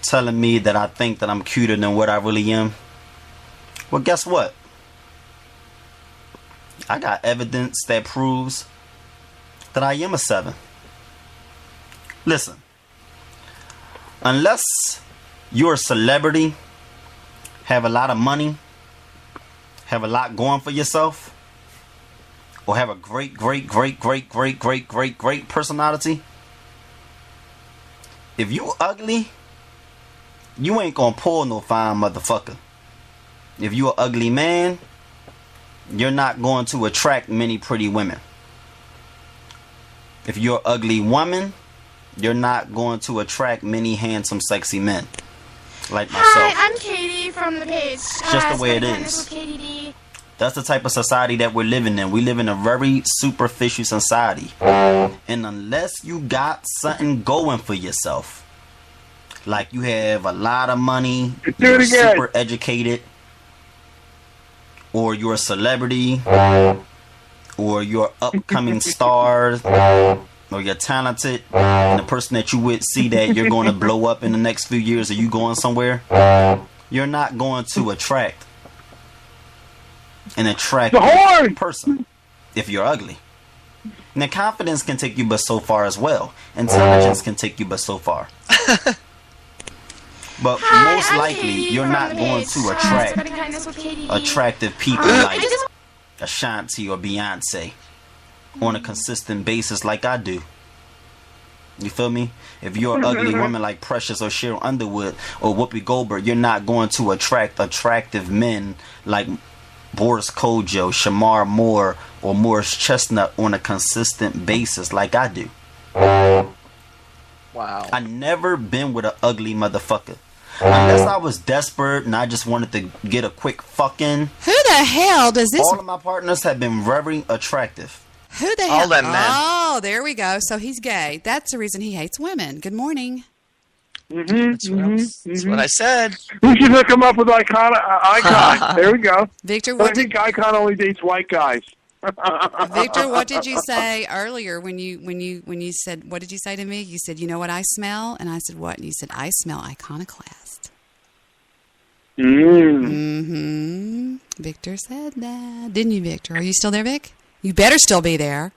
telling me that I think that I'm cuter than what I really am. Well, guess what? I got evidence that proves that I am a 7. Listen, unless you're a celebrity, have a lot of money, have a lot going for yourself, or have a great personality, if you ugly, you ain't gonna pull no fine motherfucker. If you an ugly man, you're not going to attract many pretty women. If you're an ugly woman, you're not going to attract many handsome, sexy men like myself. Hi, I'm Katie from the page. It's just the way it is. That's the type of society that we're living in. We live in a very superficial society. And unless you got something going for yourself, like you have a lot of money, you're super educated, or you're a celebrity, or you're an upcoming star, or you're talented, and the person that you would see that you're going to blow up in the next few years, or you going somewhere, you're not going to attract an attractive person if you're ugly. Now, confidence can take you but so far as well. Intelligence can take you but so far. But most likely, you're not going to attract attractive people like Ashanti or Beyonce on a consistent basis like I do. You feel me? If you're an ugly woman like Precious or Cheryl Underwood or Whoopi Goldberg, you're not going to attract attractive men like Boris Kodjoe, Shamar Moore, or Morris Chestnut on a consistent basis like I do. Wow. I never been with an ugly motherfucker. Unless I was desperate and I just wanted to get a quick fucking. Who the hell does this? All of my partners have been very attractive. Who the All hell? them men. Oh, there we go. So he's gay. That's the reason he hates women. Good morning. That's what I said. We should hook him up with Icon. There we go. Victor, But I think Icon only dates white guys. Victor, what did you say earlier when you said, what did you say to me? You said, you know what I smell? And I said, what? And you said, I smell iconoclast. Mm-hmm. Victor said that. Didn't you, Victor? Are you still there, Vic? You better still be there.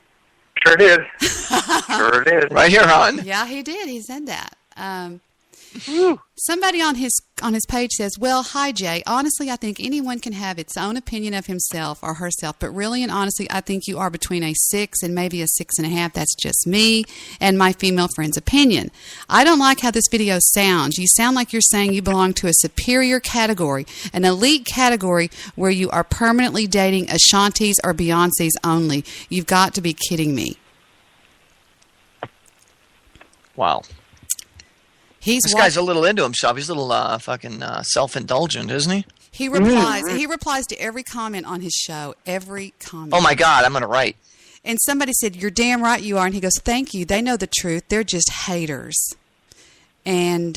Sure did. Sure did. Right here, hon. Yeah, he did. He said that. Somebody on his page says, well, hi, Jay. Honestly, I think anyone can have its own opinion of himself or herself, but really and honestly, I think you are between a 6 and maybe a 6.5. That's just me and my female friend's opinion. I don't like how this video sounds. You sound like you're saying you belong to a superior category, an elite category where you are permanently dating Ashantis or Beyoncés only. You've got to be kidding me. Wow. This guy's a little into himself. He's a little fucking self-indulgent, isn't he? He replies. He replies to every comment on his show. Every comment. Oh my God, I'm gonna write. And somebody said, "You're damn right you are." And he goes, "Thank you. They know the truth. They're just haters." And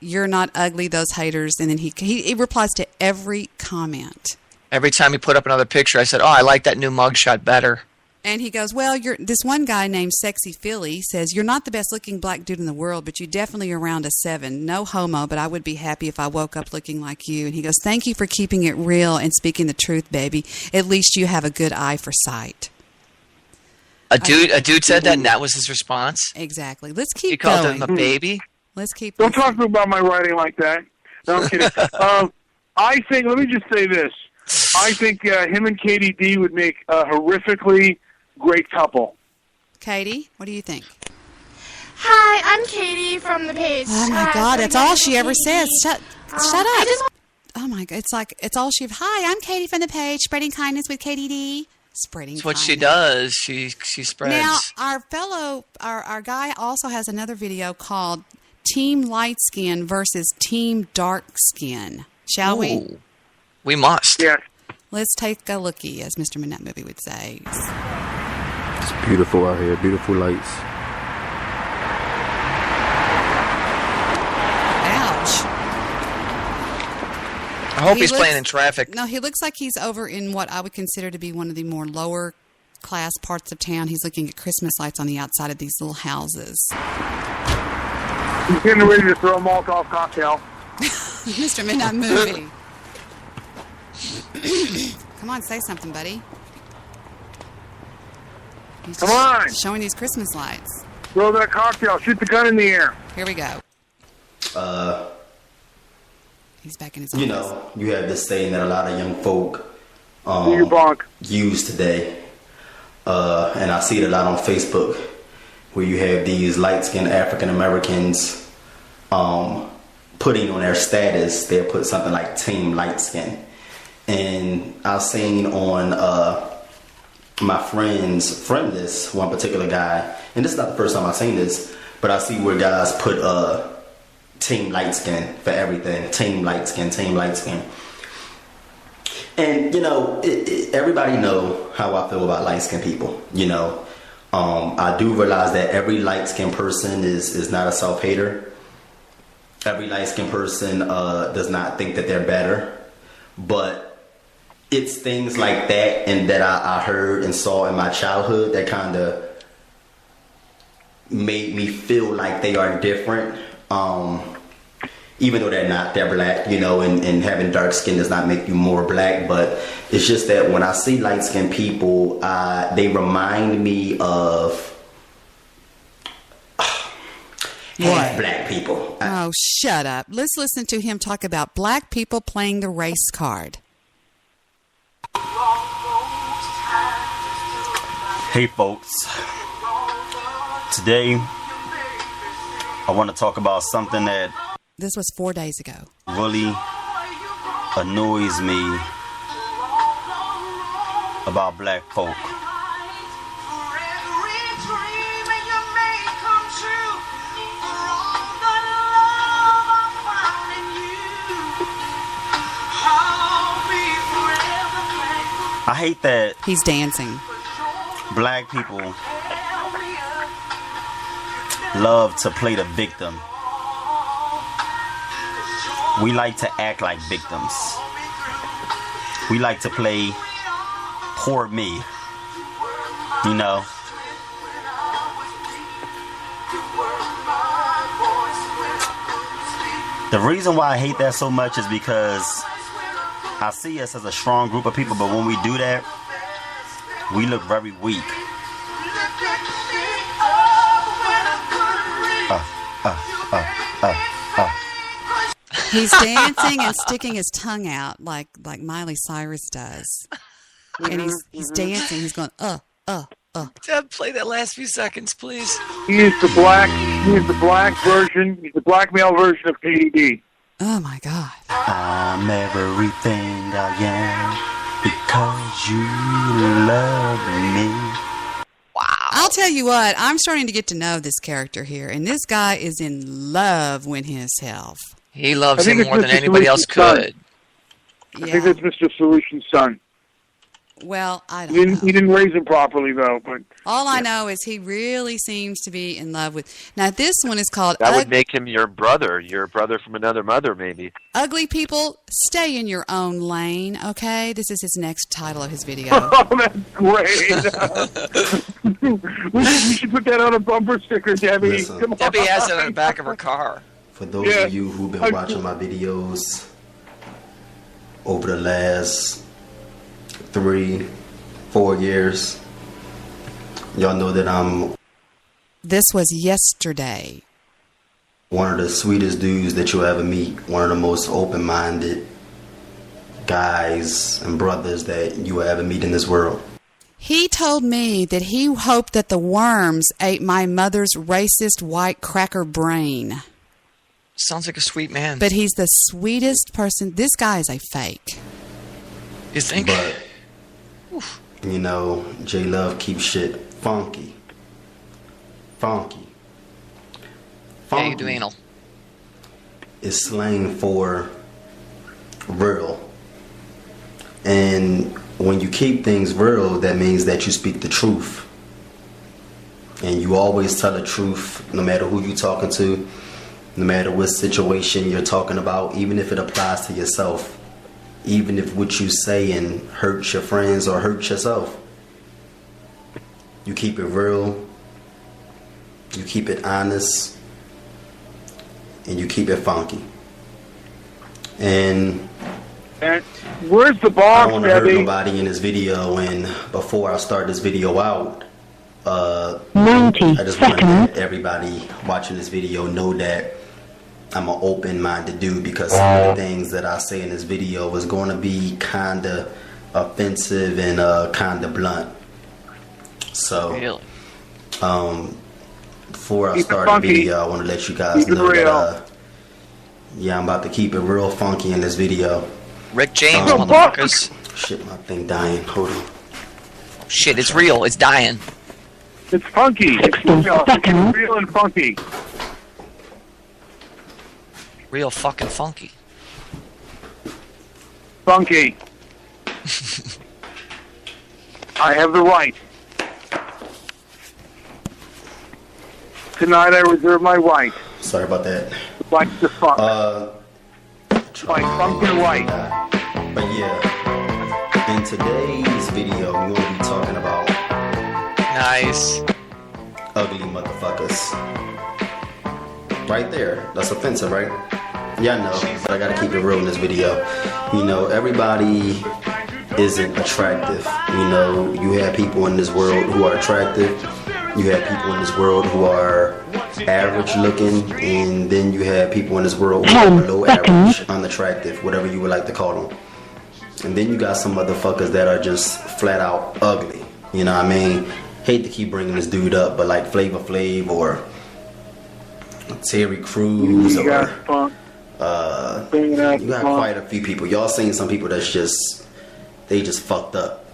you're not ugly, those haters. And then he replies to every comment. Every time he put up another picture, I said, "Oh, I like that new mugshot better." And he goes, well, this one guy named Sexy Philly says, you're not the best looking black dude in the world, but you definitely are around a 7. No homo, but I would be happy if I woke up looking like you. And he goes, thank you for keeping it real and speaking the truth, baby. At least you have a good eye for sight. A dude said that, and that was his response? Exactly. Let's keep He called going. him a baby? Let's keep Don't talk to me about my writing like that. No, I'm kidding. I think, let me just say this. I think him and Katie D would make a horrifically great couple. Katie, what do you think? Hi, I'm Katie from the page. Oh my God, that's all she ever says. Shut up. Oh my God, it's all she. Hi, I'm Katie from the page, spreading kindness with Katie D. Spreading. That's what kindness. she does. She spreads. Now, our guy also has another video called Team Light Skin versus Team Dark Skin. Shall we? We must. Yes. Let's take a lookie, as Mr. Minette Movie would say. It's beautiful out here, beautiful lights. Ouch. I hope he's playing in traffic. No, he looks like he's over in what I would consider to be one of the more lower class parts of town. He's looking at Christmas lights on the outside of these little houses. He's getting ready to throw a Molotov cocktail. Mr. Midnight Movie. Come on, say something, buddy. He's Come on. Showing these Christmas lights. Throw that cocktail. Shoot the gun in the air. Here we go. He's back in his office. You know, you have this saying that a lot of young folk use today. And I see it a lot on Facebook, where you have these light-skinned African Americans putting on their status, they'll put something like Team Light Skin. And I've seen on my friend's friend list, one particular guy, and this is not the first time I've seen this, but I see where guys put Team Light Skin for everything. Team Light Skin, Team Light Skin. And, you know, everybody know how I feel about light-skinned people, you know. I do realize that every light-skinned person is not a self-hater. Every light-skinned person does not think that they're better. But it's things like that and that I heard and saw in my childhood that kind of made me feel like they are different. Even though they're black, you know, and having dark skin does not make you more black, but it's just that when I see light-skinned people, they remind me of black people. Oh, shut up. Let's listen to him talk about black people playing the race card. Hey folks, today I want to talk about something that This was 4 days ago. really annoys me about black folk. hate that he's dancing. Black people love to play the victim. We like to act like victims. We like to play poor me. You know? The reason why I hate that so much is because I see us as a strong group of people, but when we do that, we look very weak. He's dancing and sticking his tongue out like Miley Cyrus does. And he's dancing. He's going, Deb, play that last few seconds, please. He is the black version. He's the black male version of KD. Oh my God. I'm everything I am because you love me. Wow. I'll tell you what, I'm starting to get to know this character here, and this guy is in love with himself. He loves him more than anybody else could. I think that's Mr. Solution's son. Well, I don't know. He didn't raise him properly, though. But all I know is he really seems to be in love with... Now, this one is called... That would make him your brother from another mother, maybe. Ugly People, Stay in Your Own Lane, okay? This is his next title of his video. Oh, that's great. we should put that on a bumper sticker, Debbie. Listen. Come on. Debbie has it in the back of her car. For those of you who've been watching my videos over the last 3-4 years, y'all know that I'm This was yesterday. one of the sweetest dudes that you'll ever meet, one of the most open-minded guys and brothers that you will ever meet in this world. He told me that he hoped that the worms ate my mother's racist white cracker brain. Sounds like a sweet man. But he's the sweetest person. This guy is a fake. You think? But, you know, J-Love keeps shit funky. Funky. Yeah, you do anal. Is slang for real. And when you keep things real, that means that you speak the truth. And you always tell the truth, no matter who you're talking to, no matter what situation you're talking about, even if it applies to yourself. Even if what you say and hurts your friends or hurts yourself. You keep it real. You keep it honest. And you keep it funky. And where's the I box, don't want to hurt Debbie? nobody in this video. And before I start this video out, I just want to let everybody watching this video know that I'm an open-minded dude, because some of the things that I say in this video is going to be kind of offensive and kind of blunt. So, before I start the video, I want to let you guys know that, I'm about to keep it real funky in this video. Rick James, motherfuckers. Shit, my thing dying. Hold on. Shit, it's real. It's dying. It's funky. It's real and funky. Real fucking funky. Funky. I have the right. Tonight I reserve my right. Sorry about that. Like the funk. Like funk and right. But yeah, in today's video, we're going to be talking about nice ugly motherfuckers. Right there. That's offensive, right? Yeah, I know, but I gotta keep it real in this video. You know, everybody isn't attractive. You know, you have people in this world who are attractive. You have people in this world who are average looking, and then you have people in this world who are below average, unattractive, whatever you would like to call them. And then you got some motherfuckers that are just flat out ugly. You know what I mean? Hate to keep bringing this dude up, but like Flavor Flav or Terry Crews or you got quite a few people. Y'all seen some people that's just fucked up.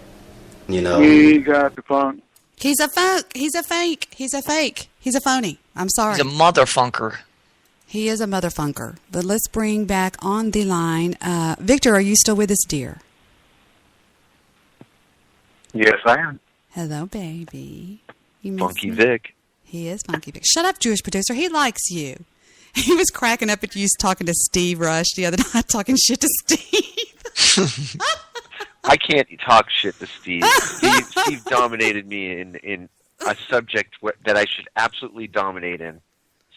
You know. He got the funk. He's a fake. He's a fake. He's a fake. He's a phony. I'm sorry. He's a motherfunker. He is a motherfunker. But let's bring back on the line. Victor, are you still with us, dear? Yes, I am. Hello, baby. You miss Funky me? Vic. He is Funky Vic. Shut up, Jewish producer. He likes you. He was cracking up at you talking to Steve Rush the other night, talking shit to Steve. I can't talk shit to Steve. Steve dominated me in a subject that I should absolutely dominate in.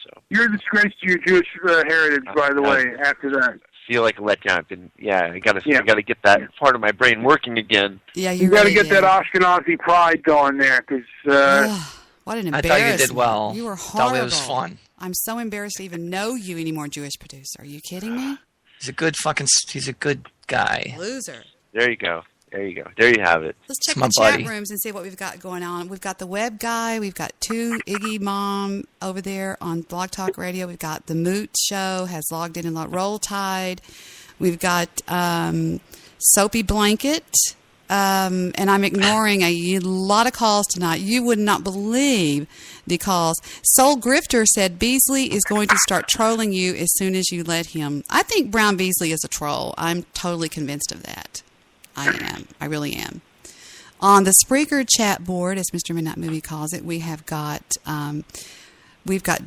So You're a disgrace to your Jewish heritage, by the way. After that, feel like a letdown. I gotta get that part of my brain working again. Yeah, you got to get that Ashkenazi pride going there, because what an I embarrassment. thought you did well. You were Thought horrible. it was fun. I'm so embarrassed to even know you anymore, Jewish producer. Are you kidding me? He's a good guy. Loser. There you go. There you have it. Let's check my the chat buddy. rooms and see what we've got going on. We've got the web guy. We've got 2 Iggy Mom over there on Blog Talk Radio. We've got the Moot Show has logged in and Roll Tide. We've got Soapy Blanket. And I'm ignoring a lot of calls tonight. You would not believe the calls. Soul Grifter said Beasley is going to start trolling you as soon as you let him. I think Brown Beasley is a troll. I'm totally convinced of that. I am. I really am. On the Spreaker chat board, as Mr. Midnight Movie calls it, we've got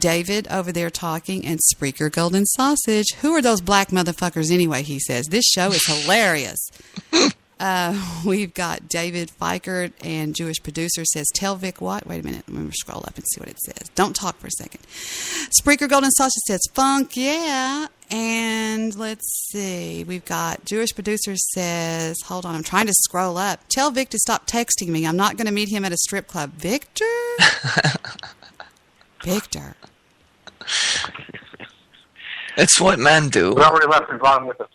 David over there talking, and Spreaker Golden Sausage. Who are those black motherfuckers anyway, he says. This show is hilarious. We've got David Fikert, and Jewish producer says, tell Vic what? Wait a minute. Let me scroll up and see what it says. Don't talk for a second. Spreaker Golden Sausage says, funk, yeah. And let's see. We've got Jewish producer says, hold on, I'm trying to scroll up. Tell Vic to stop texting me. I'm not going to meet him at a strip club. Victor? Victor. It's what men do. We already left his line with us.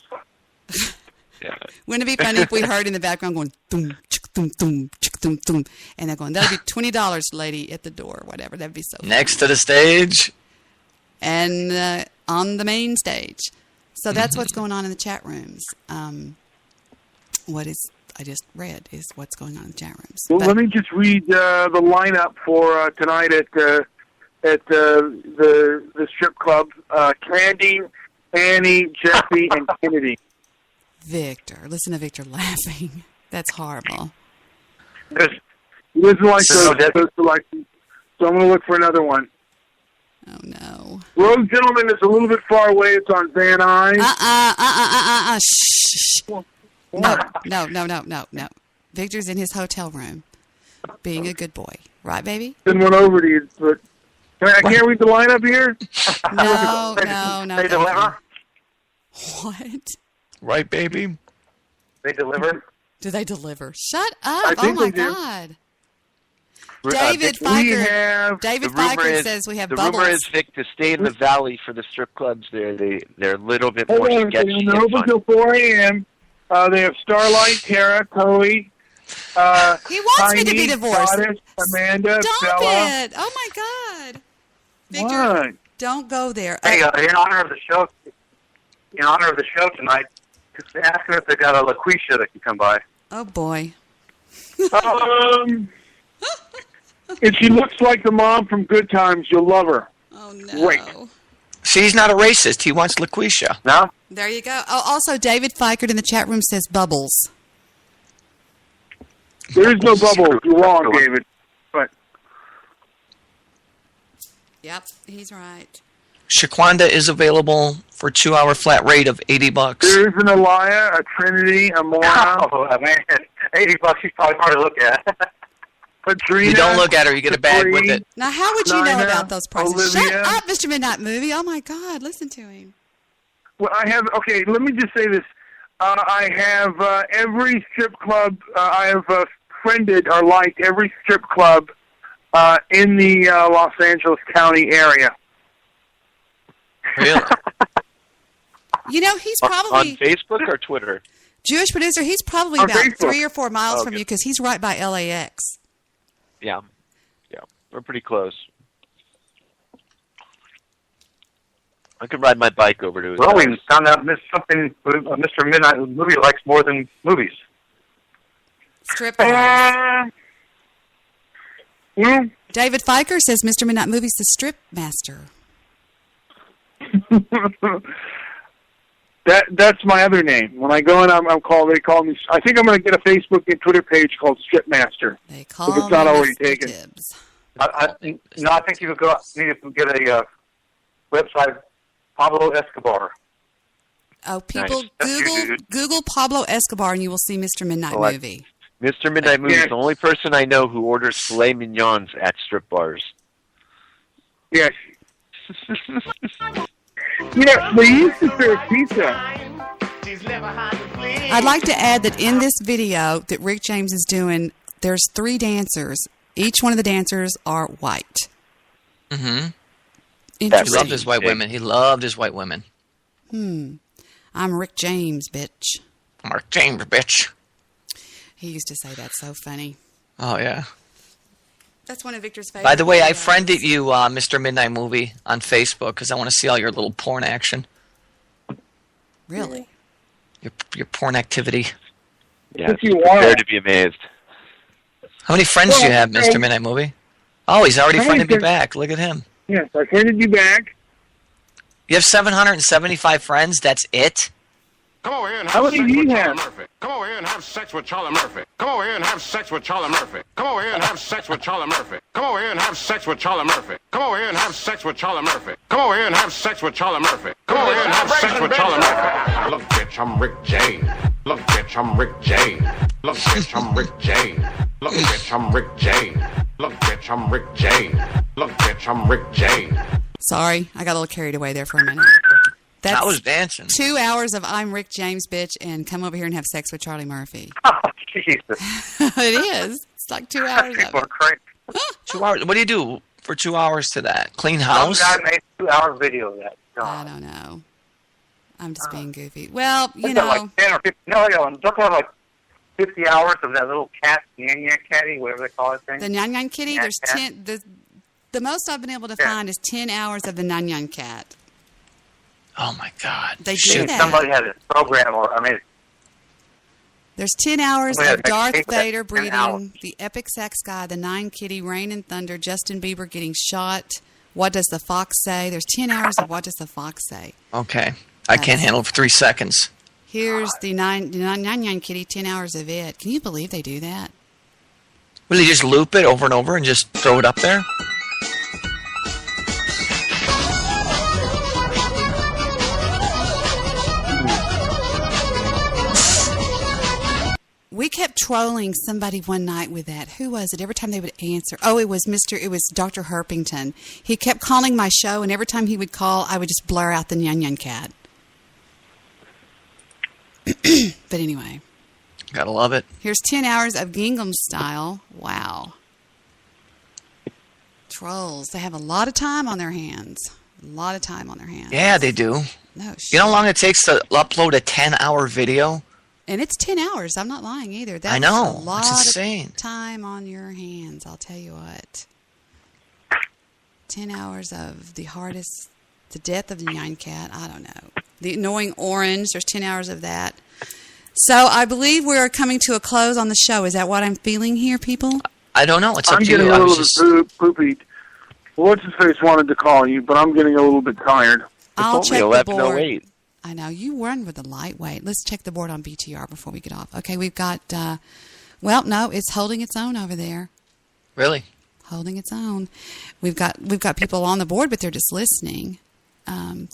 Wouldn't it be funny if we heard in the background going, doom, chick, doom, doom, chick, doom, doom, and they're going, that'll be $20, lady, at the door, whatever. That'd be so funny. Next to the stage. And on the main stage. So that's what's going on in the chat rooms. What is I just read is what's going on in the chat rooms. Well, let me just read the lineup for tonight at the strip club. Candy, Annie, Jesse, and Kennedy. Victor. Listen to Victor laughing. That's horrible. He doesn't like those selections, so I'm going to look for another one. Oh, no. Rogue Gentleman is a little bit far away. It's on Van Nuys. Shh. No. Victor's in his hotel room being a good boy. Right, baby? Send one over to you, but I can't read the lineup here? No. They deliver? What? Right, baby? They deliver? Do they deliver? Shut up. I Oh, think my they do. God. David We Fikert. David Fikert says we have the bubbles. rumor is, Vic, to stay in the valley for the strip clubs. They're a little bit more Hold on, sketchy. they're open till 4 a.m. They have Starlight, Tara, Chloe. He wants me to be Heidi, divorced. Goddess, Amanda, Stop Bella. it. Oh, my God. Victor, What? don't go there. Hey, in honor of the show tonight, just ask them if they got a LaQuisha that can come by. Oh, boy. If she looks like the mom from Good Times, you'll love her. Oh, no. Wait. See, he's not a racist. He wants LaQuisha. No? There you go. Oh, also, David Fikert in the chat room says bubbles. There is no bubble. You're wrong, David. But Yep, he's right. Shaquanda is available for 2-hour flat rate of $80. there is an Elia, a Trinity, a Mora, Oh, man. $80, she's probably hard to look at. Katrina. You don't look at her, you get a bag with it. Now, how would you know Nina, about those prices? Olivia. Shut up, Mr. Midnight Movie. Oh, my God. Listen to him. Well, let me just say this. I have every strip club, I have friended or liked every strip club in the Los Angeles County area. Really? You know, he's On probably, Facebook or Twitter? Jewish producer, he's probably On about Facebook. 3 or 4 miles from Okay. you because he's right by LAX. Yeah, we're pretty close. I could ride my bike over to his Well, house. we found out something Mr. Midnight Movie likes more than movies. Strip bars. Yeah. David Fikert says Mr. Midnight Movie's the strip master. That's my other name. When I go in, I'm called. They call me. I think I'm going to get a Facebook and Twitter page called Stripmaster. They call if it's not me already Mr. taken. Tibbs. I think you need to get a website, Pablo Escobar. Oh, people, Nice. Google Pablo Escobar, and you will see Mr. Midnight Well, Movie. Mr. Midnight Movie is the only person I know who orders filet mignons at strip bars. Yes. Yeah, they used to serve pizza. I'd like to add that in this video that Rick James is doing, there's 3 dancers. Each one of the dancers are white. Mm-hmm. He Interesting. loved his white women. He loved his white women. I'm Rick James, bitch. I'm Rick James, bitch. He used to say that. So funny. Oh, yeah. That's one of Victor's favorites. By the way, I friended you, Mr. Midnight Movie, on Facebook because I want to see all your little porn action. Really? Your porn activity. Yeah, prepare to be amazed. How many friends do you have, Mr. Midnight Movie? Oh, he's already friended me back. Look at him. Yes, I friended you back. You have 775 friends? That's it? Come over here and How have many sex do you with Charlie have? Murphy. Come over here and have sex with Charlie Murphy. Come over here and have sex with Charlie Murphy. Come over here and have sex with Charlie Murphy. Come over here and have sex with Charlie Murphy. Come over here and have sex with Charlie Murphy. Come over here and have sex with Charlie Murphy. Come over here and have sex with Charlie Murphy. Look, bitch, I'm Rick James. Look, bitch, I'm Rick James. Look, bitch, I'm Rick James. Look, bitch, I'm Rick James. Look, bitch, I'm Rick James. Look, bitch, I'm Rick James. Sorry, I got a little carried away there for a minute. That's I was dancing. 2 hours of I'm Rick James, bitch, and come over here and have sex with Charlie Murphy. Oh, Jesus. It is. It's like 2 hours of People are it. crazy. 2 hours. What do you do for 2 hours to that? Clean Some house? guy made a 2-hour video of that. I don't know. I'm just being goofy. Well, you Look at know. like 10 or 15, don't have like 50 hours of that little cat, Nyan Catty, whatever they call it thing. The Nyan Nyan Kitty, Nyan there's Cat. 10. The most I've been able to find is 10 hours of the Nyan Nyan Cat. Oh, my God. They do that. Somebody had a program, There's 10 hours Somebody had of to Darth take that Vader 10 breathing, hours. the epic sex guy, the Nine Kitty, Rain and Thunder, Justin Bieber getting shot. What does the fox say? There's 10 hours of What Does the Fox Say? Okay. I can't handle it for 3 seconds. Here's the Nyan Nyan Kitty, 10 hours of it. Can you believe they do that? Will you just loop it over and over and just throw it up there? We kept trolling somebody one night with that. Who was it? Every time they would answer. Oh, it was Dr. Herpington. He kept calling my show, and every time he would call, I would just blur out the Nyan Nyan Cat. But anyway. Gotta love it. Here's 10 hours of Gingham Style. Wow. Trolls. They have a lot of time on their hands. A lot of time on their hands. Yeah, they do. No shit. You know how long it takes to upload a 10-hour video? And it's 10 hours. I'm not lying either. That's I know. a lot It's insane. of time on your hands. I'll tell you what. 10 hours of the death of the Nyan Cat. I don't know. The annoying orange. There's 10 hours of that. So I believe we're coming to a close on the show. Is that what I'm feeling here, people? I don't know. It's up I'm to you. getting I a was little just... bit poopy. What's his face wanted to call you, but I'm getting a little bit tired. I'll check the board. 11:08. I know. You run with a lightweight. Let's check the board on BTR before we get off. Okay, we've got, well, no, it's holding its own over there. Really? Holding its own. We've got people on the board, but they're just listening.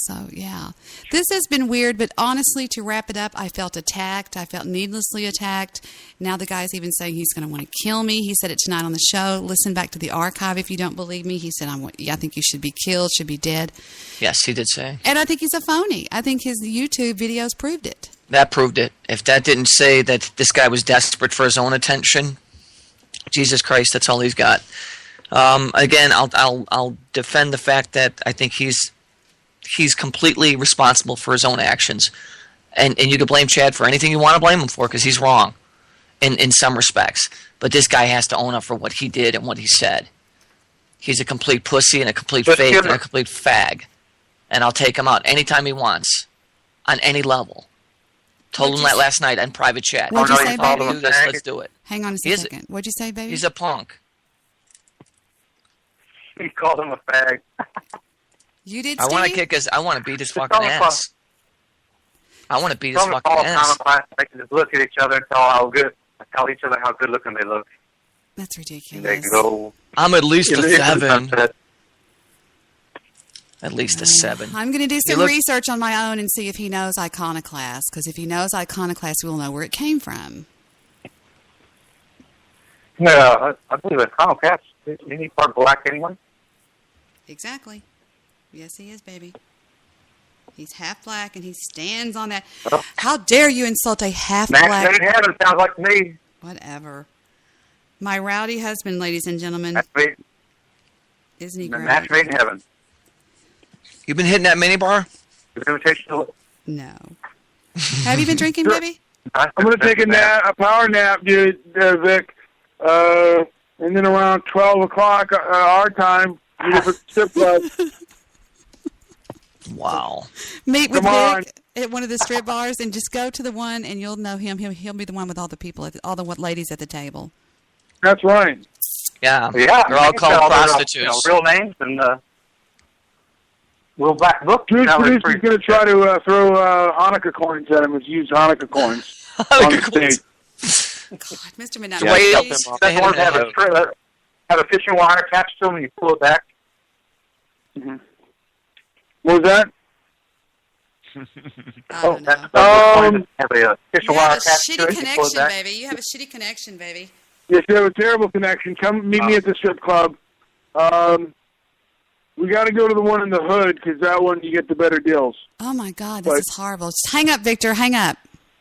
So, yeah. This has been weird, but honestly, to wrap it up, I felt attacked. I felt needlessly attacked. Now the guy's even saying he's going to want to kill me. He said it tonight on the show. Listen back to the archive if you don't believe me. He said, I think you should be killed, should be dead. Yes, he did say. And I think he's a phony. I think his YouTube videos proved it. That proved it. If that didn't say that this guy was desperate for his own attention, Jesus Christ, that's all he's got. Again, I'll defend the fact that I think he's completely responsible for his own actions. And you can blame Chad for anything you want to blame him for because he's wrong in some respects. But this guy has to own up for what he did and what he said. He's a complete pussy and a complete fake and a complete fag. And I'll take him out anytime he wants on any level. Told him that last night on private chat. What'd you say, baby? Let's do it. Hang on a second. What'd you say, baby? He's a punk. He called him a fag. You did, I want to Steve? I want to beat his fucking ass. I want to beat his From the fucking fall ass. comic class, they can just look at each other and tell each other how good looking they look. That's And ridiculous. they can go. I'm at least a into the 7. sunset. At least a 7. I'm going to do You some look- research on my own and see if he knows Iconoclast, because if he knows Iconoclast, we'll know where it came from. Yeah, I believe it's Iconoclast. Isn't he part black anyway? Exactly. Yes, he is, baby. He's half black, and he stands on that. Oh. How dare you insult a half Match black... made in heaven sounds like to me. Whatever. My rowdy husband, ladies and gentlemen. Isn't he great? Match made in heaven. You been hitting that minibar? No. Have you been drinking, baby? I'm going to take a power nap, dude, Vic. And then around 12 o'clock our time, we have a strip club. Wow. Meet with Come on. Vic at one of the strip bars and just go to the one and you'll know him. He'll be the one with all the people, all the ladies at the table. That's right. Yeah. Yeah, They're all called prostitutes. Real names and little black book. Drew's Now it's producer's going to try to throw Hanukkah coins at him. Let's use Hanukkah coins on the stage. God, Mr. Midnight. Yeah, please. that one have a fishing wire attached to them and you pull it back. Mm-hmm. What was that? Oh, that's have a fishing You wire have a attached to shitty it. You pull it connection, back. baby. You have a shitty connection, baby. Yes, you have a terrible connection. Come meet me at the strip club. We got to go to the one in the hood because that one you get the better deals. Oh, my God. This is horrible. Just hang up, Victor. Hang up.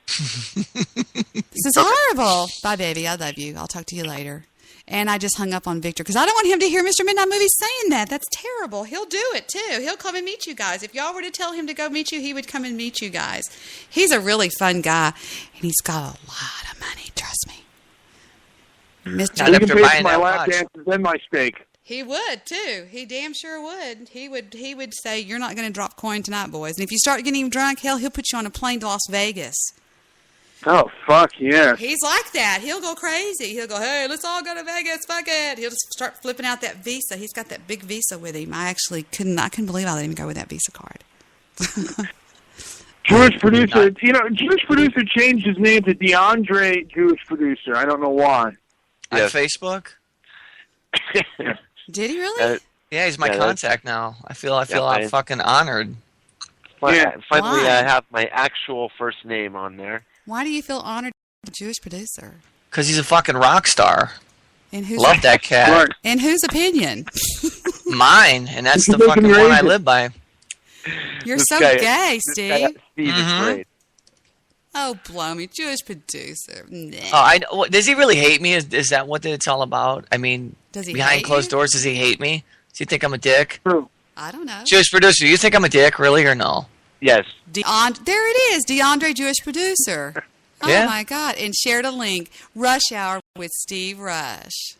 This is horrible. Bye, baby. I love you. I'll talk to you later. And I just hung up on Victor because I don't want him to hear Mr. Midnight Movies saying that. That's terrible. He'll do it, too. He'll come and meet you guys. If y'all were to tell him to go meet you, he would come and meet you guys. He's a really fun guy, and he's got a lot of money. Trust me. Mr. You can pay for my lap dances and my steak. He would, too. He damn sure would. He would say, you're not going to drop coin tonight, boys. And if you start getting him drunk, hell, he'll put you on a plane to Las Vegas. Oh, fuck yeah. He's like that. He'll go crazy. He'll go, hey, let's all go to Vegas. Fuck it. He'll just start flipping out that Visa. He's got that big Visa with him. I couldn't believe I let him go with that Visa card. Jewish producer, Jewish producer changed his name to DeAndre Jewish producer. I don't know why. On Facebook? Did he really? Yeah, he's my contact now. I feel I'm fucking honored. Finally, Why? I have my actual first name on there. Why do you feel honored to be a Jewish producer? Because he's a fucking rock star. In whose Love that cat. In whose opinion? Mine, and that's the fucking one I live by. You're This so guy- gay, this guy, Steve. Steve is great. Oh, blow me. Jewish producer. Nah. Oh, does he really hate me? Is that what it's all about? I mean, Does he behind hate closed you? doors, does he hate me? Does he think I'm a dick? I don't know. Jewish producer, you think I'm a dick, really, or no? Yes. There it is. DeAndre Jewish producer. Oh, Yeah. my God. And shared a link. Rush Hour with Steve Rush.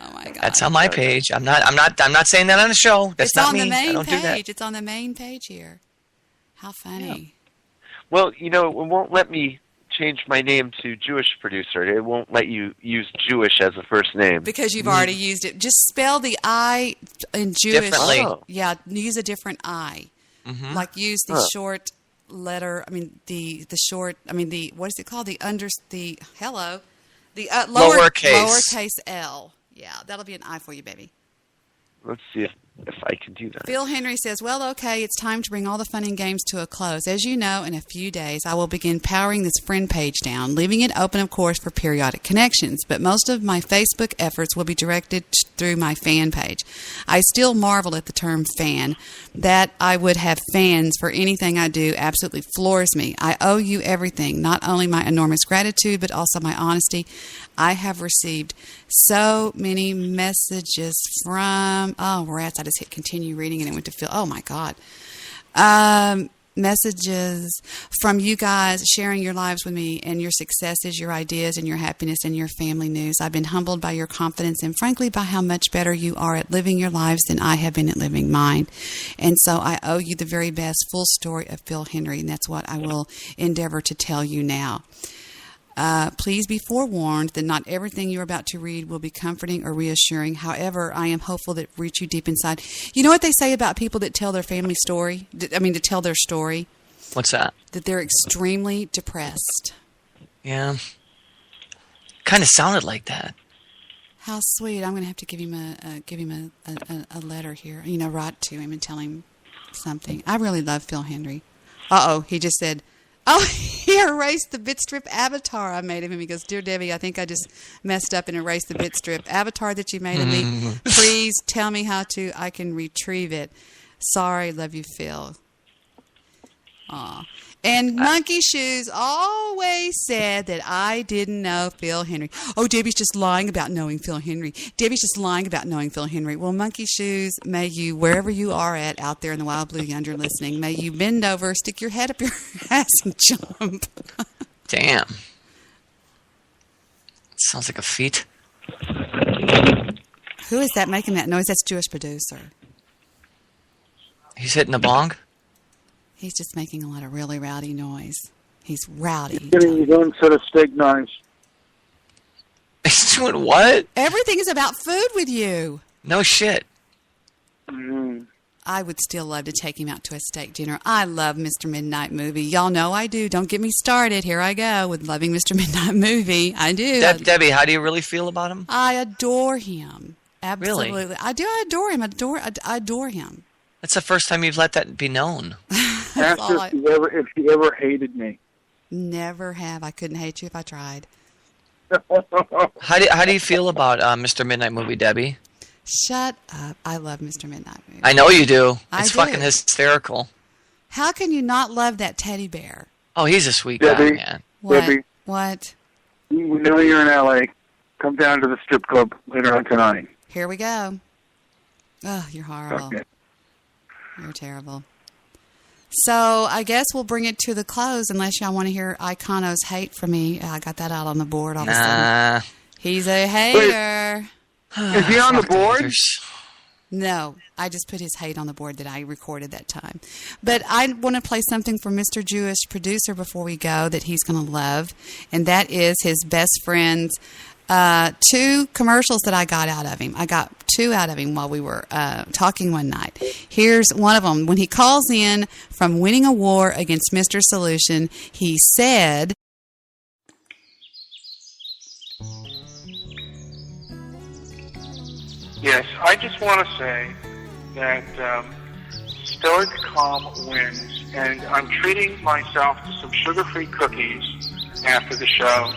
Oh, my God. That's on my page. I'm not saying that on the show. That's It's not on me. the I main don't do that. page. It's on the main page here. How funny. Well, it won't let me change my name to Jewish producer. It won't let you use Jewish as a first name. Because you've already used it. Just spell the I in Jewish. Differently. Oh. Yeah, use a different I. Mm-hmm. Like use the short letter, what is it called? The lowercase L. Yeah, that'll be an I for you, baby. Let's see if I can do that. Phil Henry says, well, okay, it's time to bring all the fun and games to a close. As you know, in a few days, I will begin powering this friend page down, leaving it open, of course, for periodic connections. But most of my Facebook efforts will be directed through my fan page. I still marvel at the term fan. That I would have fans for anything I do absolutely floors me. I owe you everything, not only my enormous gratitude, but also my honesty. I have received so many messages from, rats, I just hit continue reading and it went to Phil. Oh my God. Messages from you guys sharing your lives with me and your successes, your ideas, and your happiness and your family news. I've been humbled by your confidence and frankly by how much better you are at living your lives than I have been at living mine. And so I owe you the very best full story of Phil Henry, and that's what I will endeavor to tell you now. Please be forewarned that not everything you're about to read will be comforting or reassuring. However, I am hopeful that it reach you deep inside. You know what they say about people that tell their family story? To tell their story? What's that? That they're extremely depressed. Yeah. Kind of sounded like that. How sweet! I'm going to have to give him a letter here. Write to him and tell him something. I really love Phil Henry. He just said, "Oh, he erased the bitstrip avatar I made of him." He goes, "Dear Debbie, I think I just messed up and erased the bitstrip avatar that you made of me. Please tell me how I can retrieve it. Sorry, love you, Phil." Aw. And Monkey Shoes always said that I didn't know Phil Henry. Oh, Debbie's just lying about knowing Phil Henry. Debbie's just lying about knowing Phil Henry. Well, Monkey Shoes, may you, wherever you are out there in the wild blue yonder listening, may you bend over, stick your head up your ass and jump. Damn. Sounds like a feat. Who is that making that noise? That's Jewish producer. He's hitting the bong? He's just making a lot of really rowdy noise. He's rowdy. Getting his own set of steak knives. He's doing what? Everything is about food with you. No shit. Mm-hmm. I would still love to take him out to a steak dinner. I love Mr. Midnight Movie. Y'all know I do. Don't get me started. Here I go with loving Mr. Midnight Movie. I do. Debbie, how do you really feel about him? I adore him. Absolutely. Really? I do. I adore him. I adore him. That's the first time you've let that be known. Ask her if she ever hated me. Never have. I couldn't hate you if I tried. How do you feel about Mr. Midnight Movie, Debbie? Shut up. I love Mr. Midnight Movie. I know you do. I It's do. fucking hysterical. How can you not love that teddy bear? Oh, he's a sweet Debbie, guy, man. What? Debbie, What? we know you're in L.A. Come down to the strip club later on tonight. Here we go. Oh, you're horrible. Okay. You're terrible. So I guess we'll bring it to the close unless y'all want to hear Icono's hate from me. I got that out on the board all of a sudden. He's a hater. Is he on the board? No, I just put his hate on the board that I recorded that time. But I want to play something for Mr. Jewish Producer before we go that he's going to love, and that is his best friend's 2 commercials that I got out of him. I got 2 out of him while we were talking one night. Here's one of them. When he calls in from winning a war against Mr. Solution, he said, Yes, I just want to say that Stoic Calm wins, and I'm treating myself to some sugar-free cookies after the show.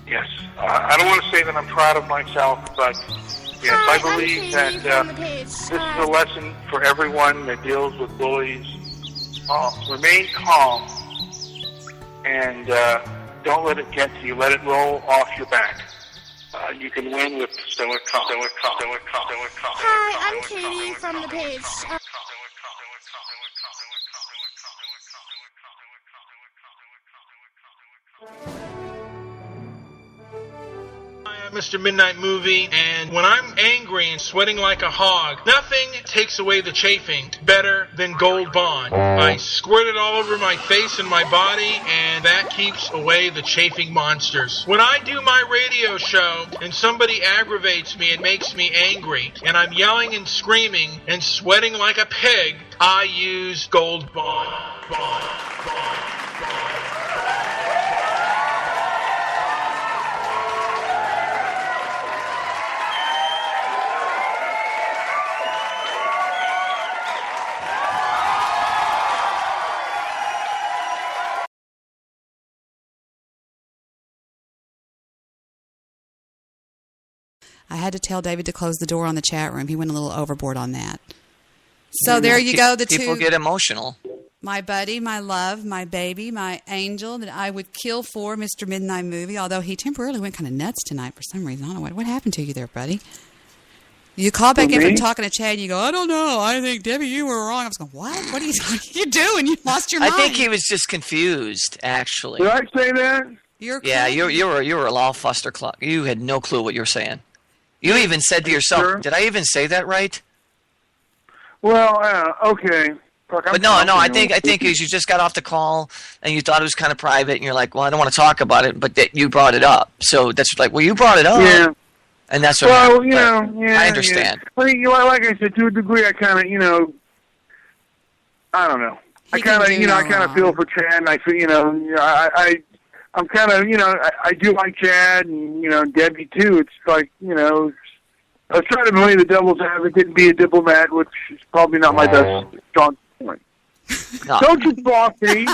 Yes, I don't want to say that I'm proud of myself, but yes, I believe that this is a lesson for everyone that deals with bullies. Remain calm and don't let it get to you. Let it roll off your back. You can win with Stoic Calm. Hi, I'm Katie from the page. I'm Mr. Midnight Movie, and when I'm angry and sweating like a hog, nothing takes away the chafing better than Gold Bond. I squirt it all over my face and my body, and that keeps away the chafing monsters. When I do my radio show and somebody aggravates me and makes me angry, and I'm yelling and screaming and sweating like a pig, I use Gold Bond. I had to tell David to close the door on the chat room. He went a little overboard on that. So there you go. The People two. get emotional. My buddy, my love, my baby, my angel that I would kill for Mr. Midnight Movie, although he temporarily went kind of nuts tonight for some reason. I don't know what happened to you there, buddy. You call back in from talking to Chad and you go, I don't know. I think, Debbie, you were wrong. I was going, what? What are you doing? You lost your mind. I think he was just confused, actually. Did I say that? Yeah, you were a law fuster clock. You had no clue what you were saying. You even said to yourself, Sure. did I even say that right? Well, okay. But no, I think is you just got off the call and you thought it was kind of private and you're like, well, I don't want to talk about it, but that you brought it up. So that's like, well, you brought it up. Yeah. And that's what Well, happened. I understand. Yeah. Well, like I said, to a degree, I kind of, I don't know. I He can kind of, do no I kind of feel wrong. for Chad, and I feel, I'm kind of, I do like Chad, and Debbie too. It's like, I was trying to play the devil's advocate and be a diplomat, which is probably not my best strong point. No. Don't you boss me.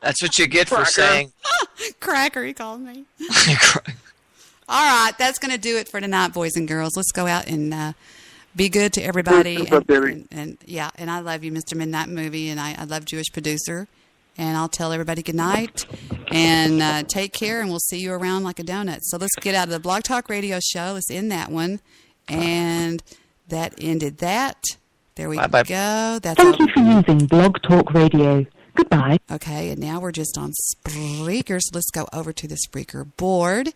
That's what you get for Cracker. saying. Cracker, he called me. All right, that's going to do it for tonight, boys and girls. Let's go out and be good to everybody. And I love you, Mr. Midnight Movie, and I love Jewish Producer. And I'll tell everybody good night and take care, and we'll see you around like a donut. So let's get out of the Blog Talk Radio show. Let's end that one. And that ended that. There we go. That's Thank you for using Blog Talk Radio. Goodbye. Okay, and now we're just on Spreaker, so let's go over to the Spreaker board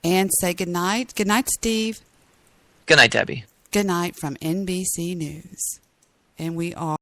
and say good night. Good night, Steve. Good night, Debbie. Good night from NBC News. And we are